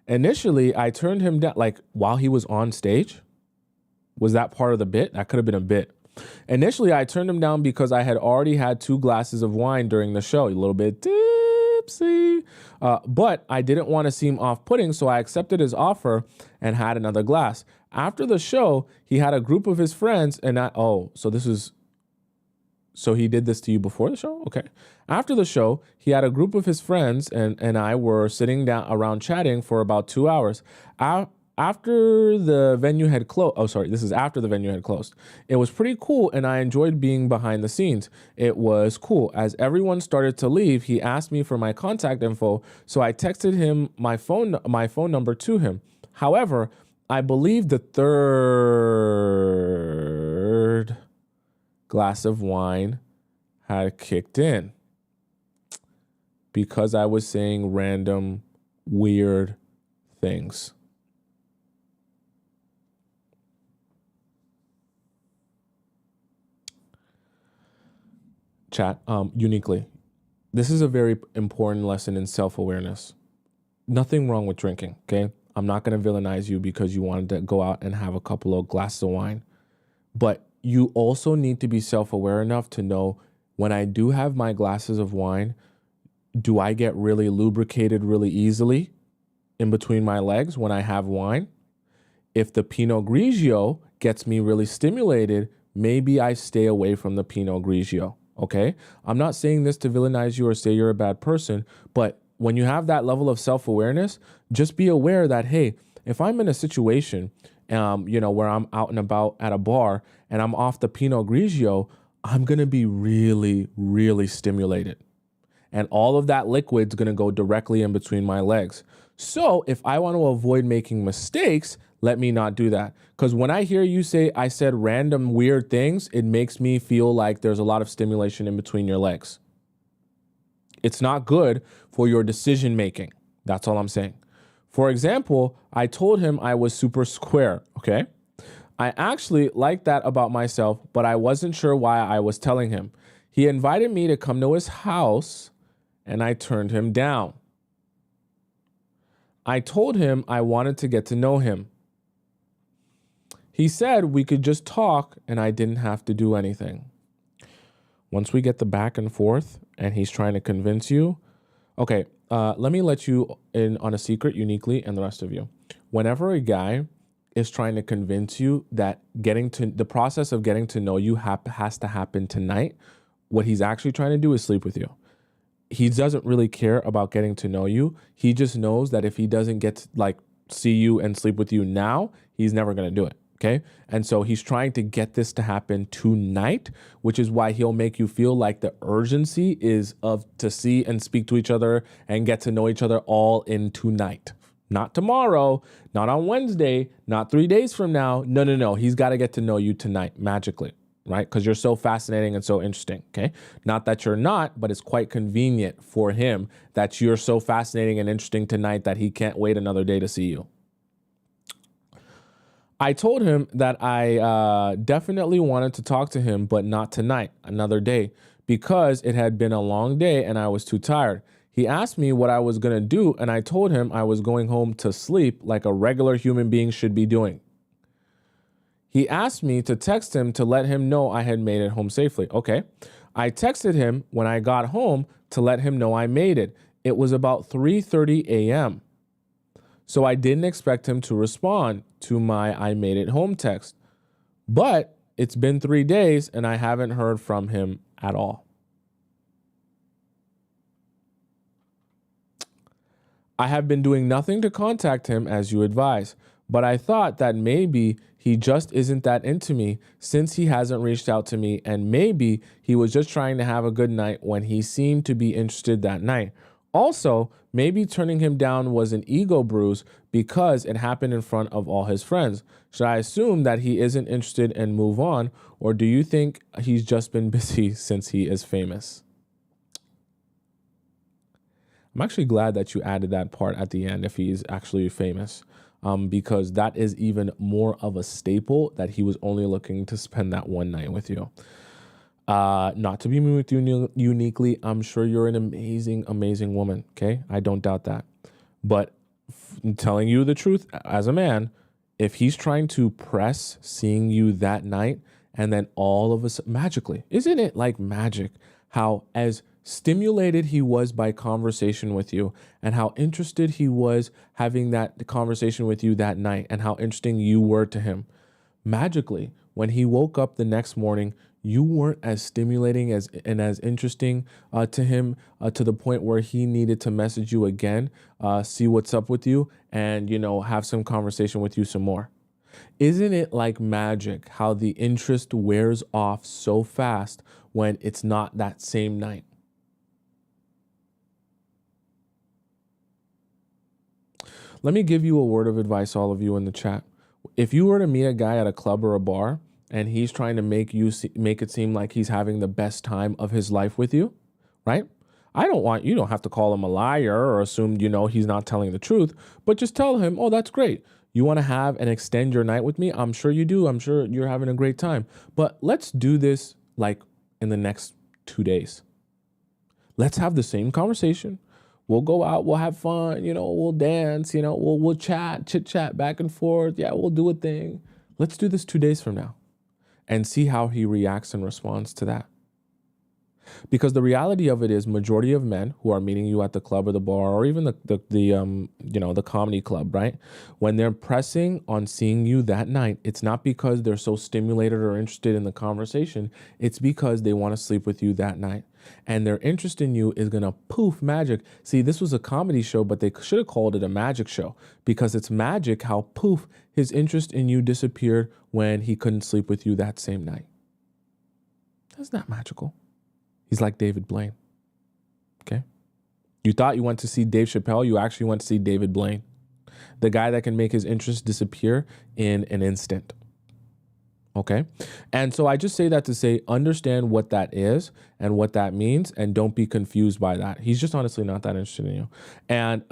Initially, I turned him down, like while he was on stage. Was that part of the bit? That could have been a bit. Initially, I turned him down because I had already had 2 glasses of wine during the show, a little bit tipsy. But I didn't want to seem off-putting, so I accepted his offer and had another glass. After the show, he had a group of his friends and so he did this to you before the show? Okay. After the show, he had a group of his friends and I were sitting down around chatting for about 2 hours. After the venue had closed, this is after the venue had closed. It was pretty cool and I enjoyed being behind the scenes. It was cool. As everyone started to leave, he asked me for my contact info, so I texted him my phone number to him. However, I believe the third glass of wine had kicked in because I was saying random weird things. Chat, Uniquely, This is a very important lesson in self-awareness. Nothing wrong with drinking, okay? I'm not going to villainize you because you wanted to go out and have a couple of glasses of wine. But you also need to be self-aware enough to know when I do have my glasses of wine, do I get really lubricated really easily in between my legs when I have wine? If the Pinot Grigio gets me really stimulated, maybe I stay away from the Pinot Grigio, okay? I'm not saying this to villainize you or say you're a bad person, but when you have that level of self-awareness, just be aware that, hey, if I'm in a situation, where I'm out and about at a bar and I'm off the Pinot Grigio, I'm going to be really, really stimulated. And all of that liquid's going to go directly in between my legs. So if I want to avoid making mistakes, let me not do that. Because when I hear you say I said random weird things, it makes me feel like there's a lot of stimulation in between your legs. It's not good for your decision making. That's all I'm saying. For example, I told him I was super square, okay? I actually liked that about myself, but I wasn't sure why I was telling him. He invited me to come to his house, and I turned him down. I told him I wanted to get to know him. He said we could just talk and I didn't have to do anything. Once we get the back and forth and he's trying to convince you, okay, let me let you in on a secret uniquely and the rest of you. Whenever a guy is trying to convince you that the process of getting to know you has to happen tonight, what he's actually trying to do is sleep with you. He doesn't really care about getting to know you. He just knows that if he doesn't get to see you and sleep with you now, he's never going to do it. Okay. And so he's trying to get this to happen tonight, which is why he'll make you feel like the urgency is to see and speak to each other and get to know each other all in tonight. Not tomorrow, not on Wednesday, not 3 days from now. No. He's got to get to know you tonight magically, right? Because you're so fascinating and so interesting. Okay. Not that you're not, but it's quite convenient for him that you're so fascinating and interesting tonight that he can't wait another day to see you. I told him that I definitely wanted to talk to him, but not tonight, another day, because it had been a long day and I was too tired. He asked me what I was going to do, and I told him I was going home to sleep like a regular human being should be doing. He asked me to text him to let him know I had made it home safely. Okay. I texted him when I got home to let him know I made it. It was about 3:30 a.m. So I didn't expect him to respond to my I made it home text. But it's been 3 days and I haven't heard from him at all. I have been doing nothing to contact him as you advise, but I thought that maybe he just isn't that into me since he hasn't reached out to me, and maybe he was just trying to have a good night when he seemed to be interested that night. Also, maybe turning him down was an ego bruise because it happened in front of all his friends. Should I assume that he isn't interested and move on, or do you think he's just been busy since he is famous? I'm actually glad that you added that part at the end if he's actually famous, because that is even more of a staple that he was only looking to spend that one night with you. Not to be me with you uniquely, I'm sure you're an amazing, amazing woman, okay? I don't doubt that. But telling you the truth as a man, if he's trying to press seeing you that night and then all of a sudden, magically, isn't it like magic how as stimulated he was by conversation with you and how interested he was having that conversation with you that night and how interesting you were to him. Magically, when he woke up the next morning, you weren't as stimulating and as interesting to him to the point where he needed to message you again, see what's up with you, and, have some conversation with you some more. Isn't it like magic how the interest wears off so fast when it's not that same night? Let me give you a word of advice, all of you in the chat. If you were to meet a guy at a club or a bar and he's trying to make it seem like he's having the best time of his life with you, right? You don't have to call him a liar or assume, he's not telling the truth, but just tell him, oh, that's great. You want to have and extend your night with me? I'm sure you do. I'm sure you're having a great time, but let's do this like in the next 2 days. Let's have the same conversation. We'll go out, we'll have fun, we'll dance, we'll chit chat back and forth. Yeah, we'll do a thing. Let's do this 2 days from now and see how he reacts and responds to that. Because the reality of it is, majority of men who are meeting you at the club or the bar or even the comedy club, right? When they're pressing on seeing you that night, it's not because they're so stimulated or interested in the conversation. It's because they want to sleep with you that night. And their interest in you is going to poof magic. See, this was a comedy show, but they should have called it a magic show, because it's magic how poof his interest in you disappeared when he couldn't sleep with you that same night. That's not magical. He's like David Blaine. Okay? You thought you went to see Dave Chappelle, you actually went to see David Blaine. The guy that can make his interest disappear in an instant. Okay? And so I just say that to say, understand what that is and what that means, and don't be confused by that. He's just honestly not that interested in you. And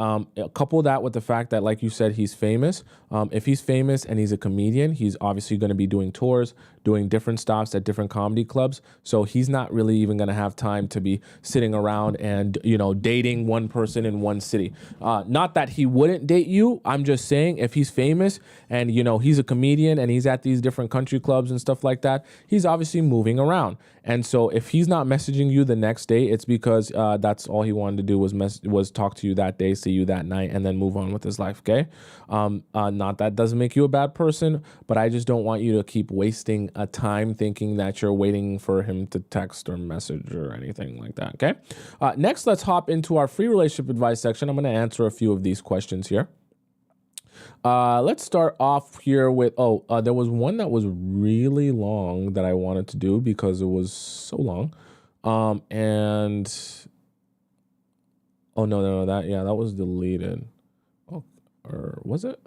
couple that with the fact that, like you said, he's famous. If he's famous and he's a comedian, he's obviously going to be doing tours, doing different stops at different comedy clubs. So he's not really even going to have time to be sitting around and, dating one person in one city. Not that he wouldn't date you. I'm just saying, if he's famous and, he's a comedian and he's at these different country clubs and stuff like that, he's obviously moving around. And so if he's not messaging you the next day, it's because that's all he wanted to do was talk to you that day, see you that night, and then move on with his life, okay? Not that doesn't make you a bad person, but I just don't want you to keep wasting a time thinking that you're waiting for him to text or message or anything like that, okay? Next, let's hop into our free relationship advice section. I'm going to answer a few of these questions here. Let's start off here with, there was one that was really long that I wanted to do because it was so long. No, that was deleted. Oh, or was it?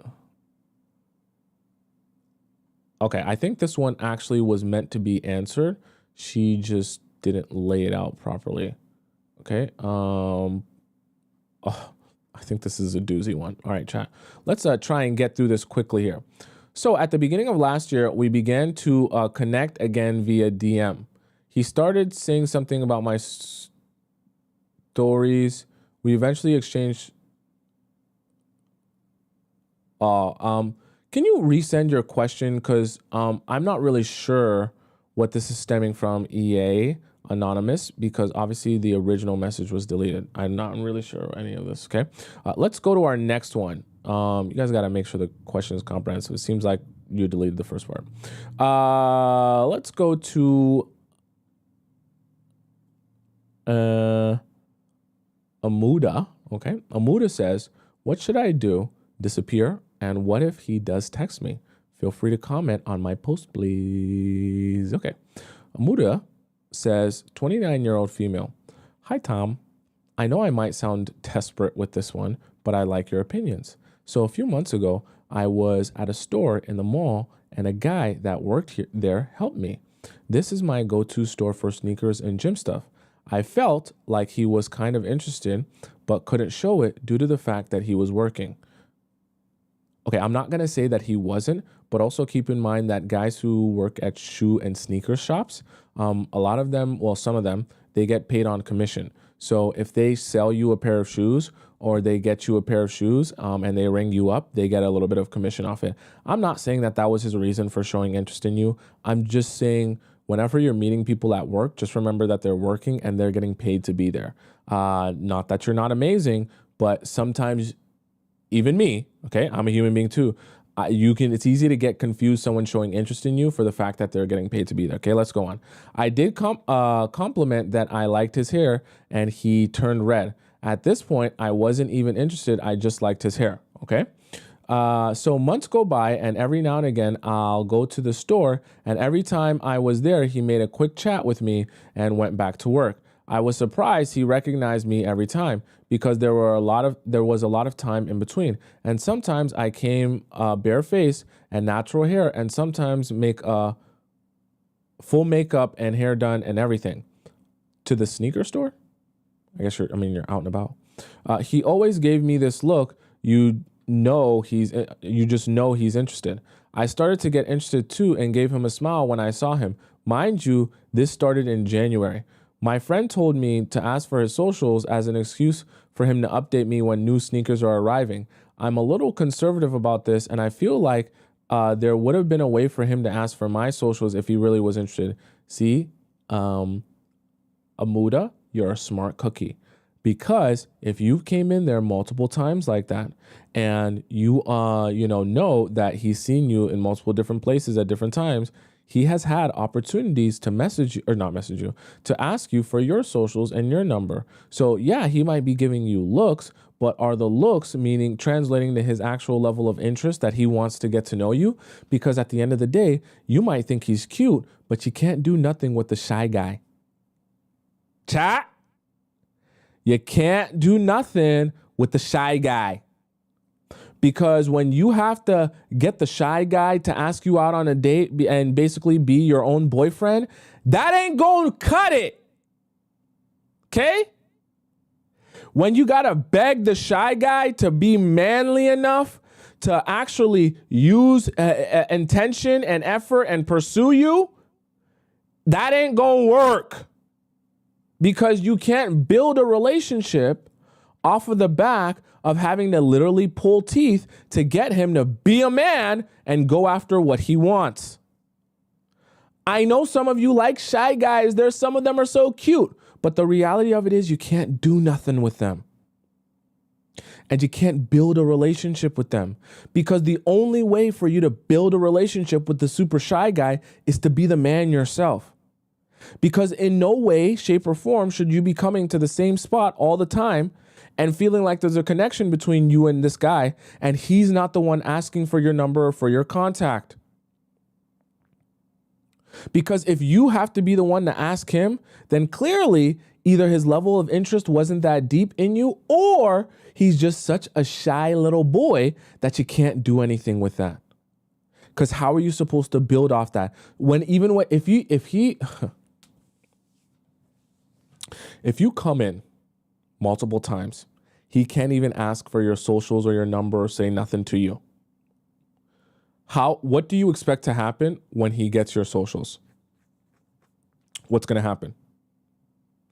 Okay, I think this one actually was meant to be answered. She just didn't lay it out properly. Okay. I think this is a doozy one. All right, chat. Let's try and get through this quickly here. So at the beginning of last year, we began to connect again via DM. He started saying something about my stories. We eventually exchanged. Can you resend your question? Because I'm not really sure what this is stemming from, EA Anonymous, because obviously the original message was deleted. I'm not really sure any of this, okay? Let's go to our next one. You guys got to make sure the question is comprehensive. It seems like you deleted the first part. Let's go to Amuda, okay? Amuda says, what should I do? Disappear? And what if he does text me? Feel free to comment on my post, please. Okay. Amuda says, 29-year-old female. Hi, Tom. I know I might sound desperate with this one, but I like your opinions. So a few months ago, I was at a store in the mall and a guy that worked there helped me. This is my go-to store for sneakers and gym stuff. I felt like he was kind of interested, but couldn't show it due to the fact that he was working. Okay, I'm not going to say that he wasn't, but also keep in mind that guys who work at shoe and sneaker shops, a lot of them, well, some of them, they get paid on commission. So if they sell you a pair of shoes or they get you a pair of shoes and they ring you up, they get a little bit of commission off it. I'm not saying that that was his reason for showing interest in you. I'm just saying whenever you're meeting people at work, just remember that they're working and they're getting paid to be there. Not that you're not amazing, but sometimes even me, okay, I'm a human being too. It's easy to get confused someone showing interest in you for the fact that they're getting paid to be there. Okay, let's go on. I did compliment that I liked his hair and he turned red. At this point, I wasn't even interested. I just liked his hair. Okay. So months go by and every now and again, I'll go to the store and every time I was there, he made a quick chat with me and went back to work. I was surprised he recognized me every time because there was a lot of time in between. And sometimes I came bare face and natural hair and sometimes make a full makeup and hair done and everything. To the sneaker store? I guess you're out and about. He always gave me this look, you just know he's interested. I started to get interested too and gave him a smile when I saw him. Mind you, this started in January. My friend told me to ask for his socials as an excuse for him to update me when new sneakers are arriving. I'm a little conservative about this, and I feel like there would have been a way for him to ask for my socials if he really was interested. See, Amuda, you're a smart cookie. Because if you came in there multiple times like that, and you know that he's seen you in multiple different places at different times, he has had opportunities to message you, or not message you, to ask you for your socials and your number. So yeah, he might be giving you looks, but are the looks meaning translating to his actual level of interest that he wants to get to know you? Because at the end of the day, you might think he's cute, but you can't do nothing with the shy guy. Chat. You can't do nothing with the shy guy. Because when you have to get the shy guy to ask you out on a date and basically be your own boyfriend, that ain't gonna cut it. Okay? When you gotta beg the shy guy to be manly enough to actually use intention and effort and pursue you, that ain't gonna work. Because you can't build a relationship off of the back of having to literally pull teeth to get him to be a man and go after what he wants. I know some of you like shy guys. There's some of them are so cute, but the reality of it is you can't do nothing with them. And you can't build a relationship with them, because the only way for you to build a relationship with the super shy guy is to be the man yourself. Because in no way, shape, or form should you be coming to the same spot all the time and feeling like there's a connection between you and this guy, and he's not the one asking for your number or for your contact. Because if you have to be the one to ask him, then clearly either his level of interest wasn't that deep in you, or he's just such a shy little boy that you can't do anything with that. Because how are you supposed to build off that? If you come in multiple times, he can't even ask for your socials or your number or say nothing to you. What do you expect to happen when he gets your socials? What's going to happen?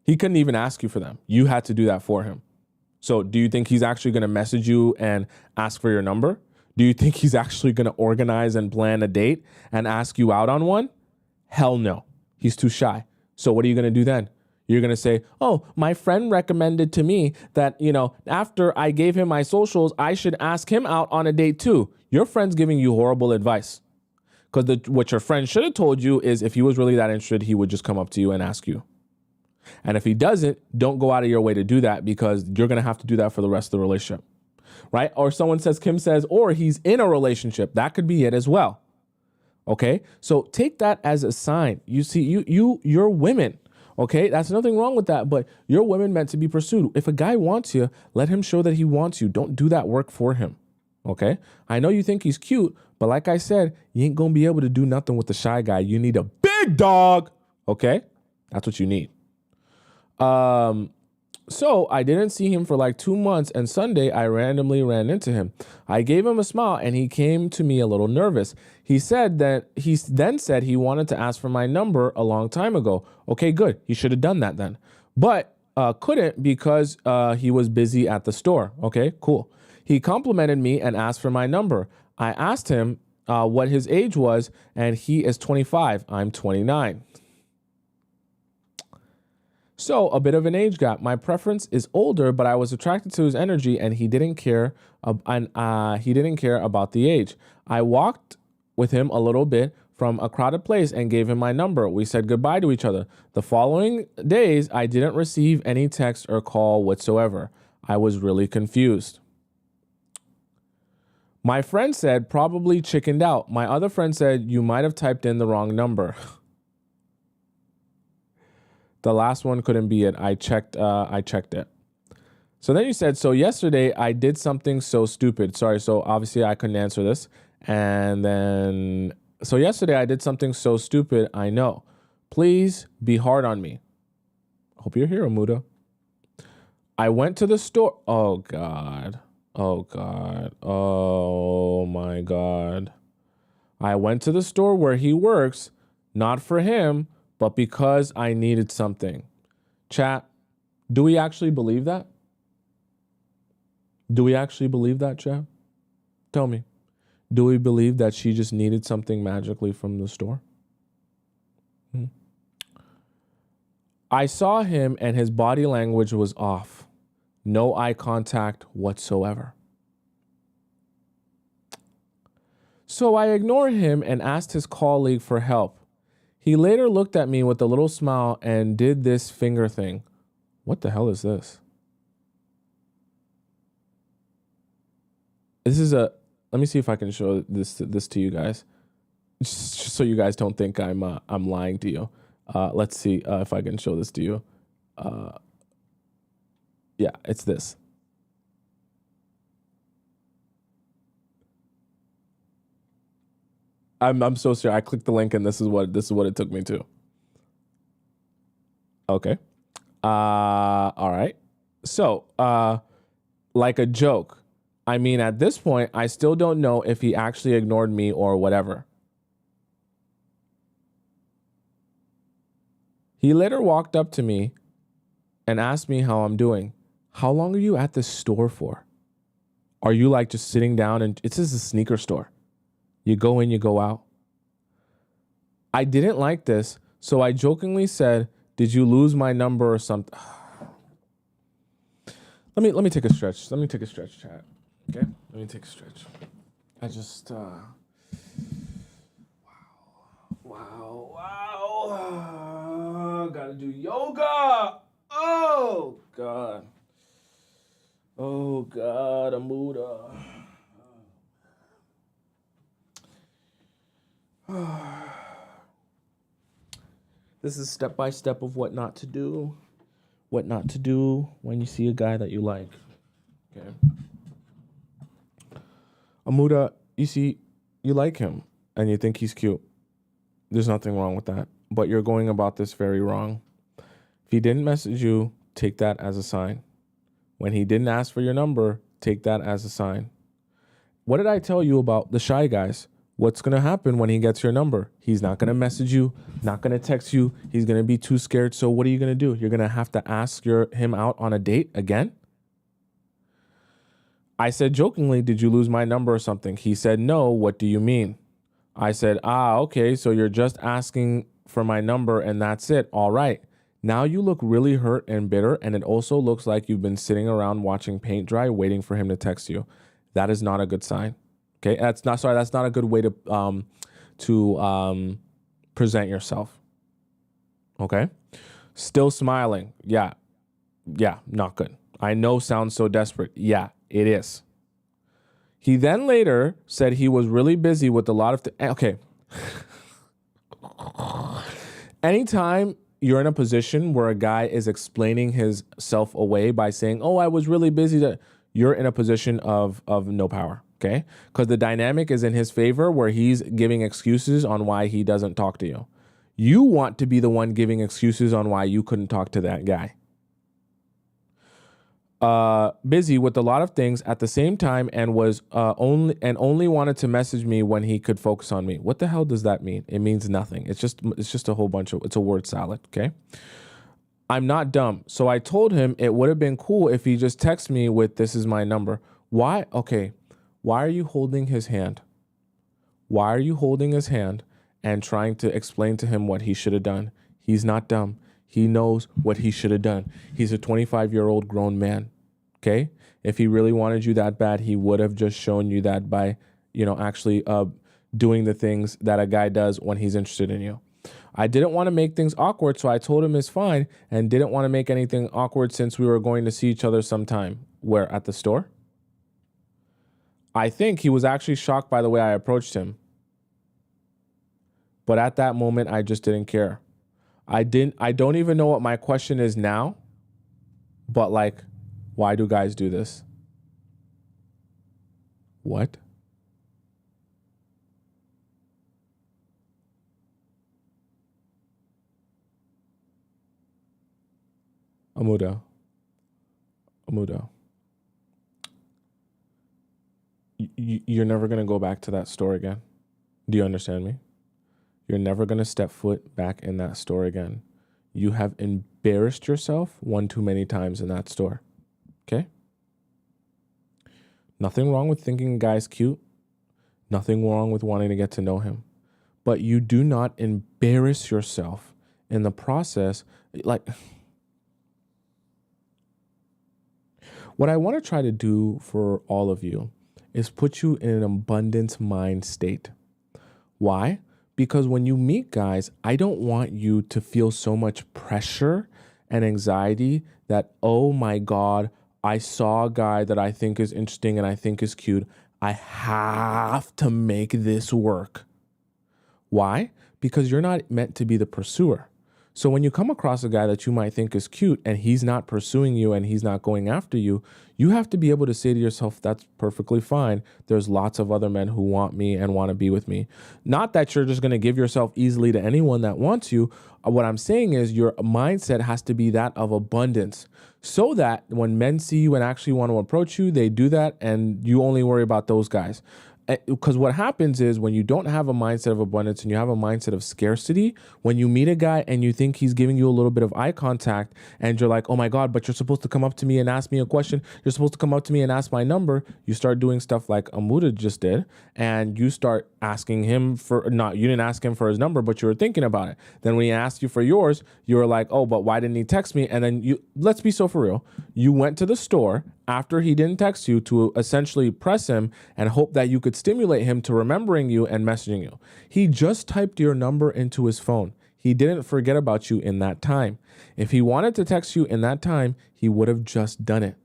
He couldn't even ask you for them. You had to do that for him. So do you think he's actually going to message you and ask for your number? Do you think he's actually going to organize and plan a date and ask you out on one? Hell no. He's too shy. So what are you going to do then? You're going to say, oh, my friend recommended to me that, after I gave him my socials, I should ask him out on a date too. Your friend's giving you horrible advice. Because what your friend should have told you is if he was really that interested, he would just come up to you and ask you. And if he doesn't, don't go out of your way to do that, because you're going to have to do that for the rest of the relationship. Right? Or Kim says, or he's in a relationship. That could be it as well. Okay? So take that as a sign. You see, you're women. Okay, that's nothing wrong with that, but you're women meant to be pursued. If a guy wants you, let him show that he wants you. Don't do that work for him. Okay, I know you think he's cute, but like I said, you ain't gonna be able to do nothing with the shy guy. You need a big dog. Okay, that's what you need. So I didn't see him for like 2 months, and Sunday I randomly ran into him. I gave him a smile, and he came to me a little nervous. He then said he wanted to ask for my number a long time ago. Okay, good. He should have done that then, but couldn't because he was busy at the store. Okay, cool. He complimented me and asked for my number. I asked him what his age was, and he is 25. I'm 29. So a bit of an age gap. My preference is older, but I was attracted to his energy, and he didn't care. He didn't care about the age. I walked with him a little bit from a crowded place and gave him my number. We said goodbye to each other. The following days, I didn't receive any text or call whatsoever. I was really confused. My friend said probably chickened out. My other friend said you might have typed in the wrong number. The last one couldn't be it. I checked it. So then you said, so yesterday I did something so stupid. Sorry, so obviously I couldn't answer this. And then, so yesterday I did something so stupid, I know. Please be hard on me. Hope you're here, Amuda. I went to the store. Oh, God. Oh, God. Oh, my God. I went to the store where he works, not for him, but because I needed something. Chat, do we actually believe that? Do we actually believe that, chat? Tell me. Do we believe that she just needed something magically from the store? I saw him and his body language was off. No eye contact whatsoever. So I ignored him and asked his colleague for help. He later looked at me with a little smile and did this finger thing. What the hell is this? This is a, let me see if I can show this to you guys. Just so you guys don't think I'm lying to you. Let's see if I can show this to you. Yeah, it's this. I'm so sorry. I clicked the link and this is what it took me to. Okay. All right. So, like a joke. I mean, at this point, I still don't know if he actually ignored me or whatever. He later walked up to me and asked me how I'm doing. How long are you at this store for? Are you like just sitting down and it's just a sneaker store? You go in, you go out. I didn't like this, so I jokingly said, "Did you lose my number or something?" Let me take a stretch. Let me take a stretch, chat. Okay? Let me take a stretch. I just wow. Gotta do yoga. Oh God. Oh God, Amuda. This is step by step of what not to do. What not to do when you see a guy that you like. Okay. Amuda, you see, you like him and you think he's cute. There's nothing wrong with that. But you're going about this very wrong. If he didn't message you, take that as a sign. When he didn't ask for your number, take that as a sign. What did I tell you about the shy guys? What's going to happen when he gets your number? He's not going to message you, not going to text you. He's going to be too scared. So what are you going to do? You're going to have to ask him out on a date again? I said jokingly, "Did you lose my number or something?" He said, "No, what do you mean?" I said, "Okay, so you're just asking for my number and that's it. All right. Now you look really hurt and bitter, and it also looks like you've been sitting around watching paint dry, waiting for him to text you. That is not a good sign." Okay, that's not a good way to present yourself. Okay, still smiling. Yeah, not good. I know sounds so desperate. Yeah, it is. He then later said he was really busy with a lot of okay. Anytime you're in a position where a guy is explaining his self away by saying, "Oh, I was really busy," you're in a position of no power. Okay, because the dynamic is in his favor where he's giving excuses on why he doesn't talk to you. You want to be the one giving excuses on why you couldn't talk to that guy. Busy with a lot of things at the same time and was only wanted to message me when he could focus on me. What the hell does that mean? It means nothing. It's just a whole bunch of, it's a word salad. Okay. I'm not dumb. So I told him it would have been cool if he just texted me with, "This is my number." Why? Okay. Why are you holding his hand? Why are you holding his hand and trying to explain to him what he should have done? He's not dumb. He knows what he should have done. He's a 25-year-old grown man. Okay? If he really wanted you that bad, he would have just shown you that by, actually doing the things that a guy does when he's interested in you. I didn't want to make things awkward, so I told him it's fine and didn't want to make anything awkward since we were going to see each other sometime. Where? At the store? I think he was actually shocked by the way I approached him. But at that moment, I just didn't care. I don't even know what my question is now, but like, why do guys do this? What? Amuda. You're never going to go back to that store again. Do you understand me? You're never going to step foot back in that store again. you have embarrassed yourself one too many times in that store. Okay? Nothing wrong with thinking a guy's cute. Nothing wrong with wanting to get to know him. But you do not embarrass yourself in the process. Like, what I want to try to do for all of you is put you in an abundance mind state. Why? Because when you meet guys, I don't want you to feel so much pressure and anxiety that, oh my God, I saw a guy that I think is interesting and I think is cute. I have to make this work. Why? Because you're not meant to be the pursuer. So when you come across a guy that you might think is cute and he's not pursuing you and he's not going after you, you have to be able to say to yourself, that's perfectly fine. There's lots of other men who want me and want to be with me. Not that you're just going to give yourself easily to anyone that wants you. What I'm saying is your mindset has to be that of abundance so that when men see you and actually want to approach you, they do that and you only worry about those guys. Because what happens is when you don't have a mindset of abundance and you have a mindset of scarcity, when you meet a guy and you think he's giving you a little bit of eye contact and you're like, oh my God, but you're supposed to come up to me and ask me a question. You're supposed to come up to me and ask my number. You start doing stuff like Amuda just did. And you start asking him you didn't ask him for his number, but you were thinking about it. Then when he asked you for yours, you were like, oh, but why didn't he text me? And then let's be so for real. You went to the store after he didn't text you to essentially press him and hope that you could stimulate him to remembering you and messaging you. He just typed your number into his phone. He didn't forget about you in that time. If he wanted to text you in that time, he would have just done it.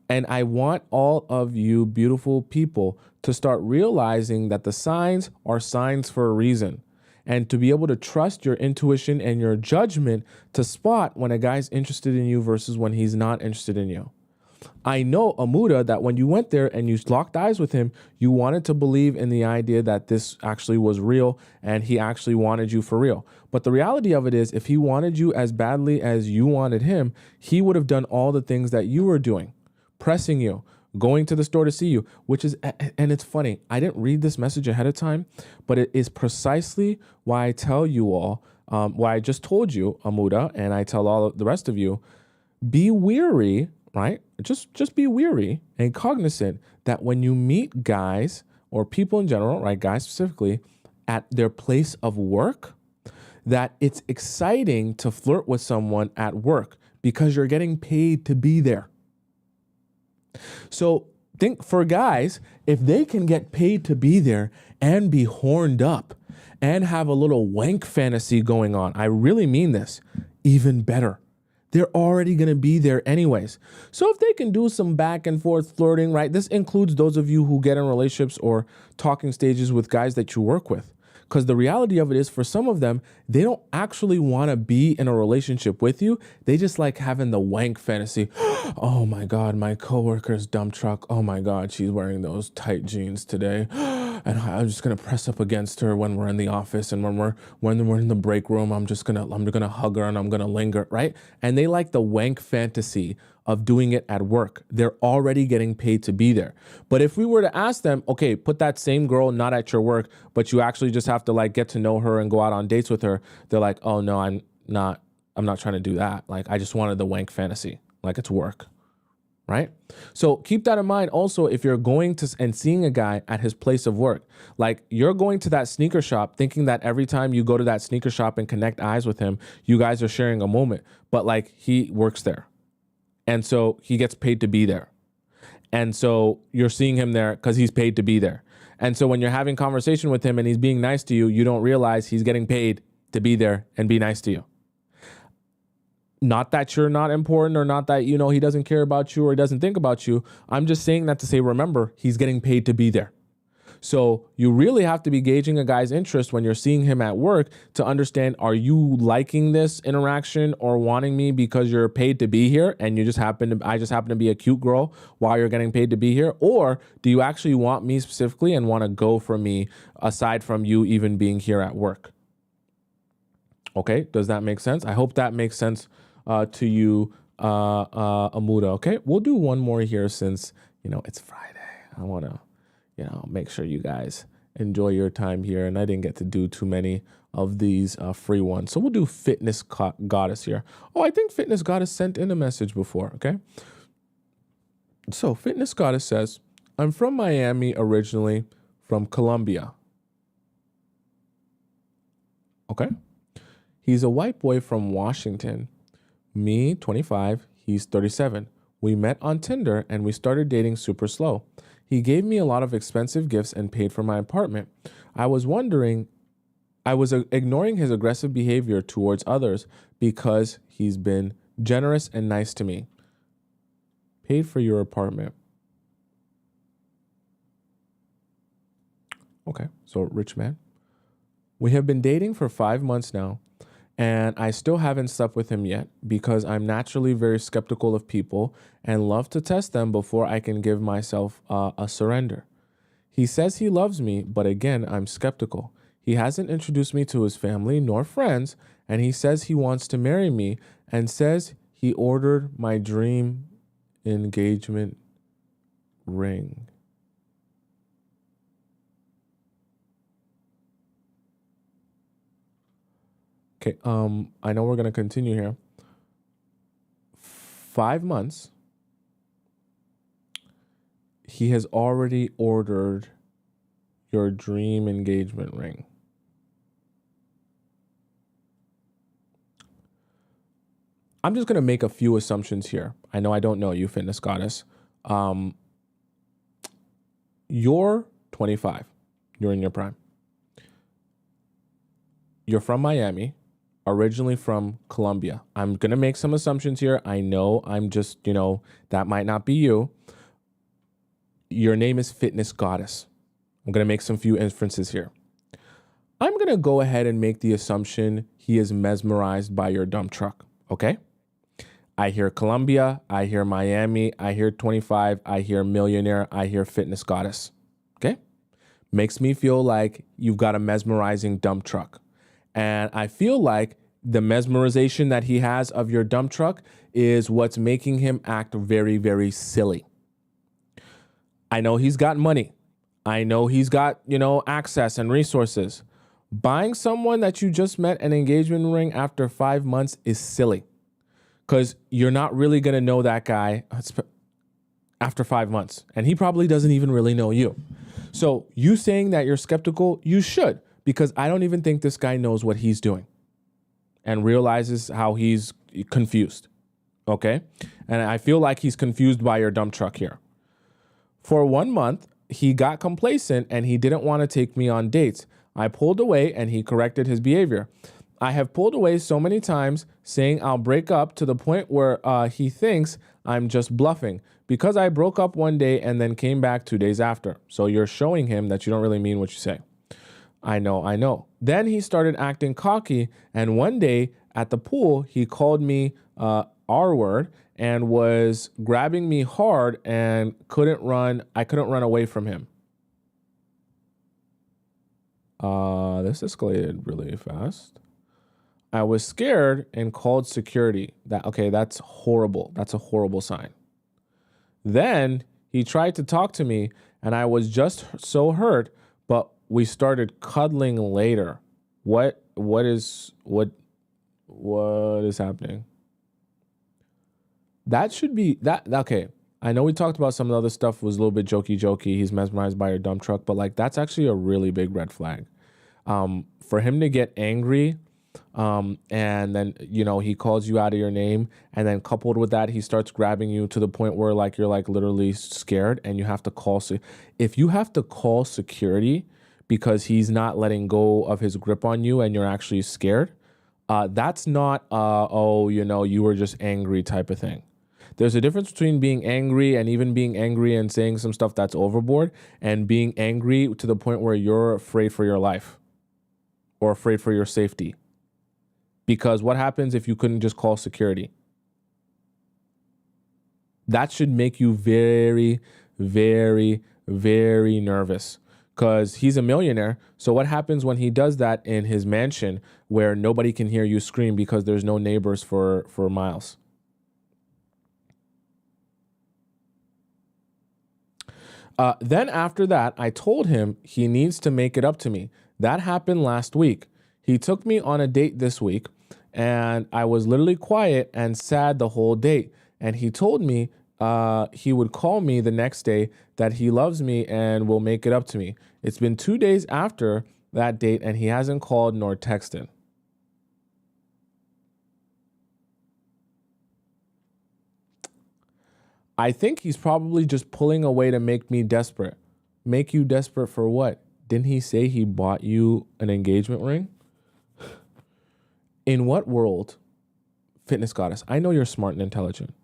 And I want all of you beautiful people to start realizing that the signs are signs for a reason. And to be able to trust your intuition and your judgment to spot when a guy's interested in you versus when he's not interested in you. I know, Amuda, that when you went there and you locked eyes with him, you wanted to believe in the idea that this actually was real and he actually wanted you for real. But the reality of it is, if he wanted you as badly as you wanted him, he would have done all the things that you were doing, pressing you, going to the store to see you, which is, and it's funny, I didn't read this message ahead of time, but it is precisely why I tell you all, why I just told you, Amuda, and I tell all of the rest of you, be weary, right? Just be weary and cognizant that when you meet guys or people in general, right, guys specifically, at their place of work, that it's exciting to flirt with someone at work because you're getting paid to be there. So think for guys, if they can get paid to be there and be horned up and have a little wank fantasy going on, I really mean this, even better. They're already going to be there anyways. So if they can do some back and forth flirting, right? This includes those of you who get in relationships or talking stages with guys that you work with. Because the reality of it is, for some of them, they don't actually want to be in a relationship with you. They just like having the wank fantasy. Oh my God, my coworker's dump truck. Oh my God, she's wearing those tight jeans today. And I'm just gonna press up against her when we're in the office, and when we're in the break room, I'm gonna hug her and I'm gonna linger, right? And they like the wank fantasy of doing it at work. They're already getting paid to be there. But if we were to ask them, okay, put that same girl not at your work, but you actually just have to like get to know her and go out on dates with her, they're like, oh no, I'm not trying to do that. Like, I just wanted the wank fantasy, like it's work, right? So keep that in mind also if you're going to and seeing a guy at his place of work. Like, you're going to that sneaker shop thinking that every time you go to that sneaker shop and connect eyes with him, you guys are sharing a moment, but like, he works there. And so he gets paid to be there. And so you're seeing him there because he's paid to be there. And so when you're having conversation with him and he's being nice to you, you don't realize he's getting paid to be there and be nice to you. Not that you're not important or not that, he doesn't care about you or he doesn't think about you. I'm just saying that to say, remember, he's getting paid to be there. So you really have to be gauging a guy's interest when you're seeing him at work to understand, are you liking this interaction or wanting me because you're paid to be here and I just happen to be a cute girl while you're getting paid to be here? Or do you actually want me specifically and want to go for me aside from you even being here at work? Okay, does that make sense? I hope that makes sense to you, Amuda. Okay, we'll do one more here since, it's Friday. I want to make sure you guys enjoy your time here. And I didn't get to do too many of these free ones. So we'll do Fitness Goddess here. Oh, I think Fitness Goddess sent in a message before, okay? So Fitness Goddess says, I'm from Miami originally, from Colombia. Okay. He's a white boy from Washington. Me, 25, he's 37. We met on Tinder and we started dating super slow. He gave me a lot of expensive gifts and paid for my apartment. I was ignoring his aggressive behavior towards others because he's been generous and nice to me. Paid for your apartment. Okay, so rich man. We have been dating for 5 months now, and I still haven't slept with him yet because I'm naturally very skeptical of people and love to test them before I can give myself a surrender. He says he loves me, but again, I'm skeptical. He hasn't introduced me to his family nor friends, and he says he wants to marry me and says he ordered my dream engagement ring. Okay, I know we're going to continue here. 5 months. He has already ordered your dream engagement ring. I'm just going to make a few assumptions here. I know I don't know you, Fitness Goddess. You're 25. You're in your prime. You're from Miami, originally from Colombia. I'm going to make some assumptions here. I know I'm just, that might not be you. Your name is Fitness Goddess. I'm going to make some few inferences here. I'm going to go ahead and make the assumption he is mesmerized by your dump truck, okay? I hear Colombia, I hear Miami, I hear 25, I hear millionaire, I hear Fitness Goddess, okay? Makes me feel like you've got a mesmerizing dump truck. And I feel like the mesmerization that he has of your dump truck is what's making him act very, very silly. I know he's got money. I know he's got, access and resources. Buying someone that you just met an engagement ring after 5 months is silly because you're not really going to know that guy after 5 months. And he probably doesn't even really know you. So you saying that you're skeptical, you should, because I don't even think this guy knows what he's doing and realizes how he's confused. Okay. And I feel like he's confused by your dump truck here. For 1 month, he got complacent and he didn't want to take me on dates. I pulled away and he corrected his behavior. I have pulled away so many times saying I'll break up to the point where he thinks I'm just bluffing because I broke up one day and then came back 2 days after. So you're showing him that you don't really mean what you say. I know. Then he started acting cocky. And one day at the pool, he called me R word and was grabbing me hard and I couldn't run away from him. This escalated really fast. I was scared and called security. That's horrible. That's a horrible sign. Then he tried to talk to me and I was just so hurt, but we started cuddling later. What is happening? That should be that. Okay. I know we talked about some of the other stuff was a little bit jokey. He's mesmerized by your dump truck, but that's actually a really big red flag. For him to get angry, and then, he calls you out of your name, and then coupled with that, he starts grabbing you to the point where you're literally scared and you have to call. If you have to call security because he's not letting go of his grip on you and you're actually scared, that's not, you were just angry type of thing. There's a difference between being angry and even being angry and saying some stuff that's overboard and being angry to the point where you're afraid for your life or afraid for your safety. Because what happens if you couldn't just call security? That should make you very, very, very nervous because he's a millionaire. So what happens when he does that in his mansion where nobody can hear you scream because there's no neighbors for miles? Then after that, I told him he needs to make it up to me. That happened last week. He took me on a date this week, and I was literally quiet and sad the whole date. And he told me he would call me the next day, that he loves me and will make it up to me. It's been 2 days after that date, and he hasn't called nor texted. I think he's probably just pulling away to make me desperate. Make you desperate for what? Didn't he say he bought you an engagement ring? In what world, Fitness Goddess, I know you're smart and intelligent.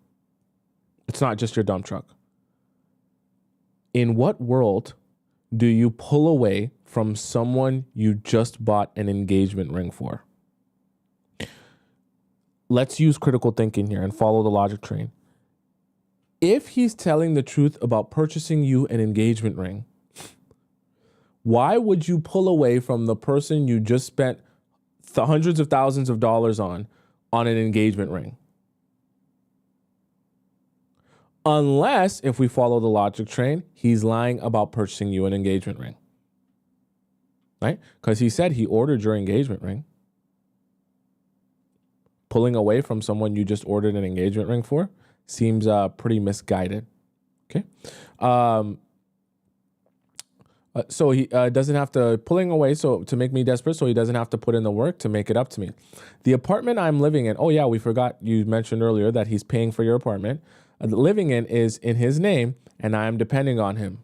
It's not just your dump truck. In what world do you pull away from someone you just bought an engagement ring for? Let's use critical thinking here and follow the logic train. If he's telling the truth about purchasing you an engagement ring, why would you pull away from the person you just spent hundreds of thousands of dollars on an engagement ring? Unless, if we follow the logic train, he's lying about purchasing you an engagement ring. Right? Because he said he ordered your engagement ring. Pulling away from someone you just ordered an engagement ring for seems pretty misguided. Okay. So he doesn't have to, pulling away to make me desperate, so he doesn't have to put in the work to make it up to me. The apartment I'm living in, oh yeah, we forgot, you mentioned earlier that he's paying for your apartment. Living in is in his name, and I am depending on him.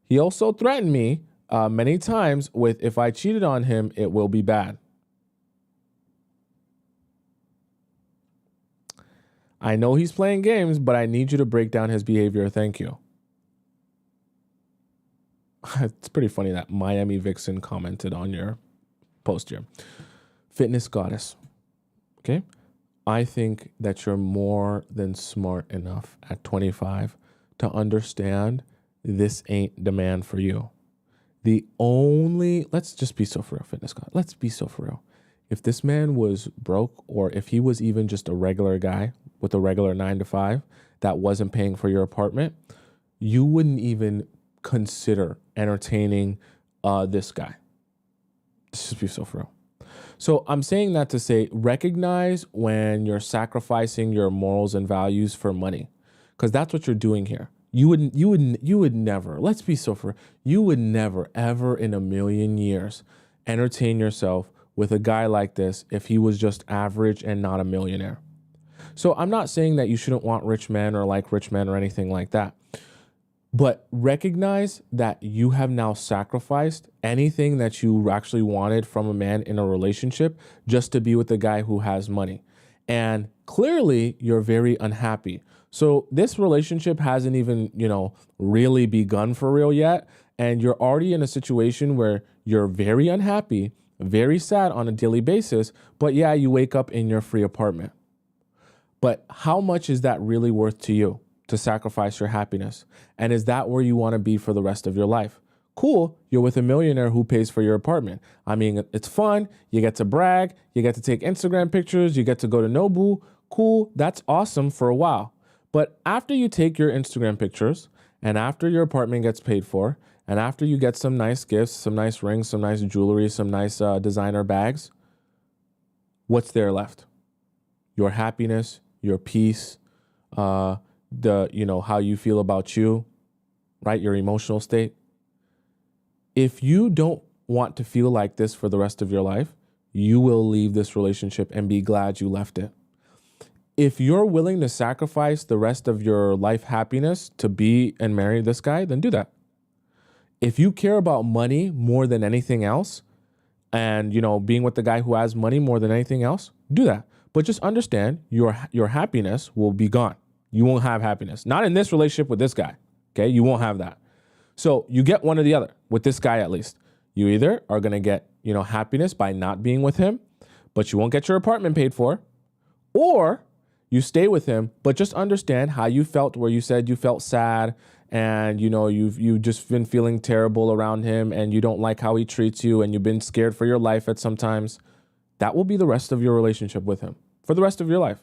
He also threatened me many times with, if I cheated on him, it will be bad. I know he's playing games, but I need you to break down his behavior. Thank you. It's pretty funny that Miami Vixen commented on your post here. Fitness Goddess. Okay. I think that you're more than smart enough at 25 to understand this ain't the man for you. Let's just be so for real, Fitness God. Let's be so for real. If this man was broke, or if he was even just a regular guy with a regular 9-to-5 that wasn't paying for your apartment, you wouldn't even consider entertaining this guy. Let's just be so for real. So I'm saying that to say, recognize when you're sacrificing your morals and values for money, because that's what you're doing here. You would never, let's be so for, you would never, ever in a million years entertain yourself with a guy like this if he was just average and not a millionaire. So I'm not saying that you shouldn't want rich men or like rich men or anything like that. But recognize that you have now sacrificed anything that you actually wanted from a man in a relationship just to be with a guy who has money. And clearly you're very unhappy. So this relationship hasn't even, really begun for real yet. And you're already in a situation where you're very unhappy, very sad on a daily basis. But yeah, you wake up in your free apartment. But how much is that really worth to you? To sacrifice your happiness? And is that where you want to be for the rest of your life? Cool, you're with a millionaire who pays for your apartment. I mean, it's fun. You get to brag. You get to take Instagram pictures. You get to go to Nobu. Cool, that's awesome for a while. But after you take your Instagram pictures, and after your apartment gets paid for, and after you get some nice gifts, some nice rings, some nice jewelry, some nice designer bags, what's there left? Your happiness, your peace, how you feel about you, right? Your emotional state. If you don't want to feel like this for the rest of your life, you will leave this relationship and be glad you left it. If you're willing to sacrifice the rest of your life happiness to be and marry this guy, then do that. If you care about money more than anything else, and being with the guy who has money more than anything else, do that. But just understand your happiness will be gone. You won't have happiness. Not in this relationship with this guy. Okay? You won't have that. So you get one or the other, with this guy at least. You either are going to get, happiness by not being with him, but you won't get your apartment paid for, or you stay with him, but just understand how you felt, where you said you felt sad and, you've just been feeling terrible around him and you don't like how he treats you and you've been scared for your life at some times. That will be the rest of your relationship with him for the rest of your life.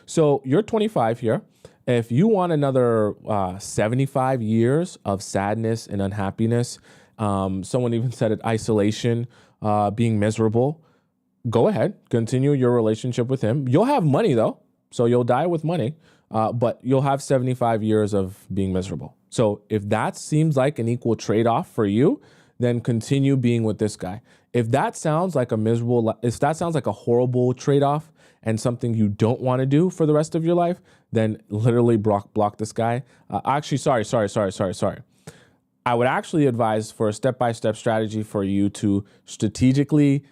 So you're 25 here. If you want another 75 years of sadness and unhappiness, someone even said it, isolation, being miserable, go ahead, continue your relationship with him. You'll have money though, so you'll die with money, but you'll have 75 years of being miserable. So if that seems like an equal trade-off for you, then continue being with this guy. If that sounds like a horrible trade-off and something you don't want to do for the rest of your life, then literally block this guy. Actually, sorry. I would actually advise for a step-by-step strategy for you to strategically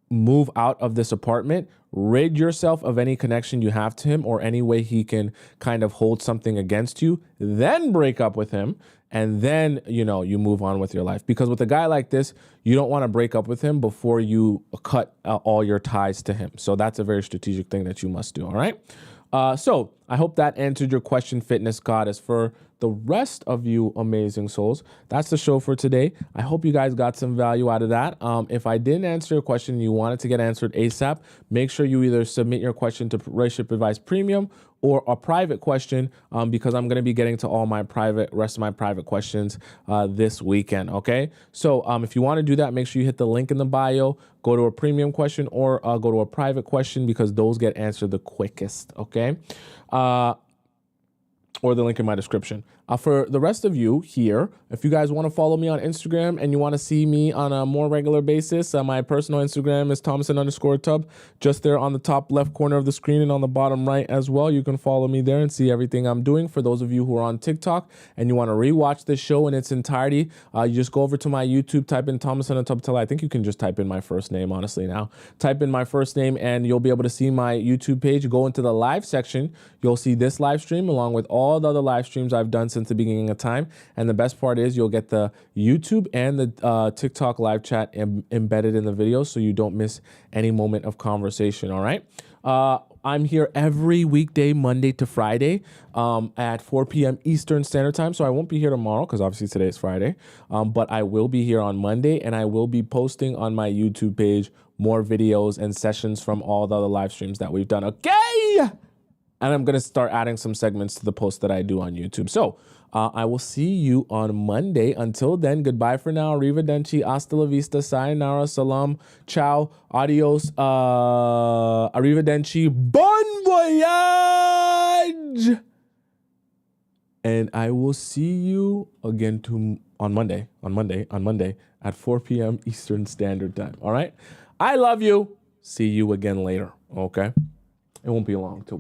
move out of this apartment, rid yourself of any connection you have to him or any way he can kind of hold something against you, then break up with him, and then, you move on with your life. Because with a guy like this, you don't want to break up with him before you cut all your ties to him. So that's a very strategic thing that you must do, all right? So I hope that answered your question, Fitness Goddess. For the rest of you amazing souls, that's the show for today. I hope you guys got some value out of that. If I didn't answer your question and you want it to get answered ASAP, make sure you either submit your question to Relationship Advice Premium or a private question, because I'm going to be getting to all my rest of my private questions this weekend, okay? So if you want to do that, make sure you hit the link in the bio, go to a premium question or go to a private question, because those get answered the quickest, okay? Or the link in my description. For the rest of you here, if you guys want to follow me on Instagram and you want to see me on a more regular basis, my personal Instagram is Tomisin_Tub, just there on the top left corner of the screen and on the bottom right as well. You can follow me there and see everything I'm doing. For those of you who are on TikTok and you want to rewatch this show in its entirety, you just go over to my YouTube, type in Tomisin Atobatele. I think you can just type in my first name, honestly, now. Type in my first name and you'll be able to see my YouTube page. Go into the live section. You'll see this live stream along with all the other live streams I've done since the beginning of time. And the best part is you'll get the YouTube and the TikTok live chat embedded in the video, so you don't miss any moment of conversation, all right? I'm here every weekday, Monday to Friday, at 4 p.m. Eastern Standard Time. So I won't be here tomorrow because obviously today is Friday, but I will be here on Monday, and I will be posting on my YouTube page more videos and sessions from all the other live streams that we've done, okay? And I'm going to start adding some segments to the posts that I do on YouTube. So I will see you on Monday. Until then, goodbye for now. Arrivederci, hasta la vista, sayonara, salam, ciao, adios, arrivederci, bon voyage. And I will see you again on Monday at 4 p.m. Eastern Standard Time. All right? I love you. See you again later, okay? It won't be long till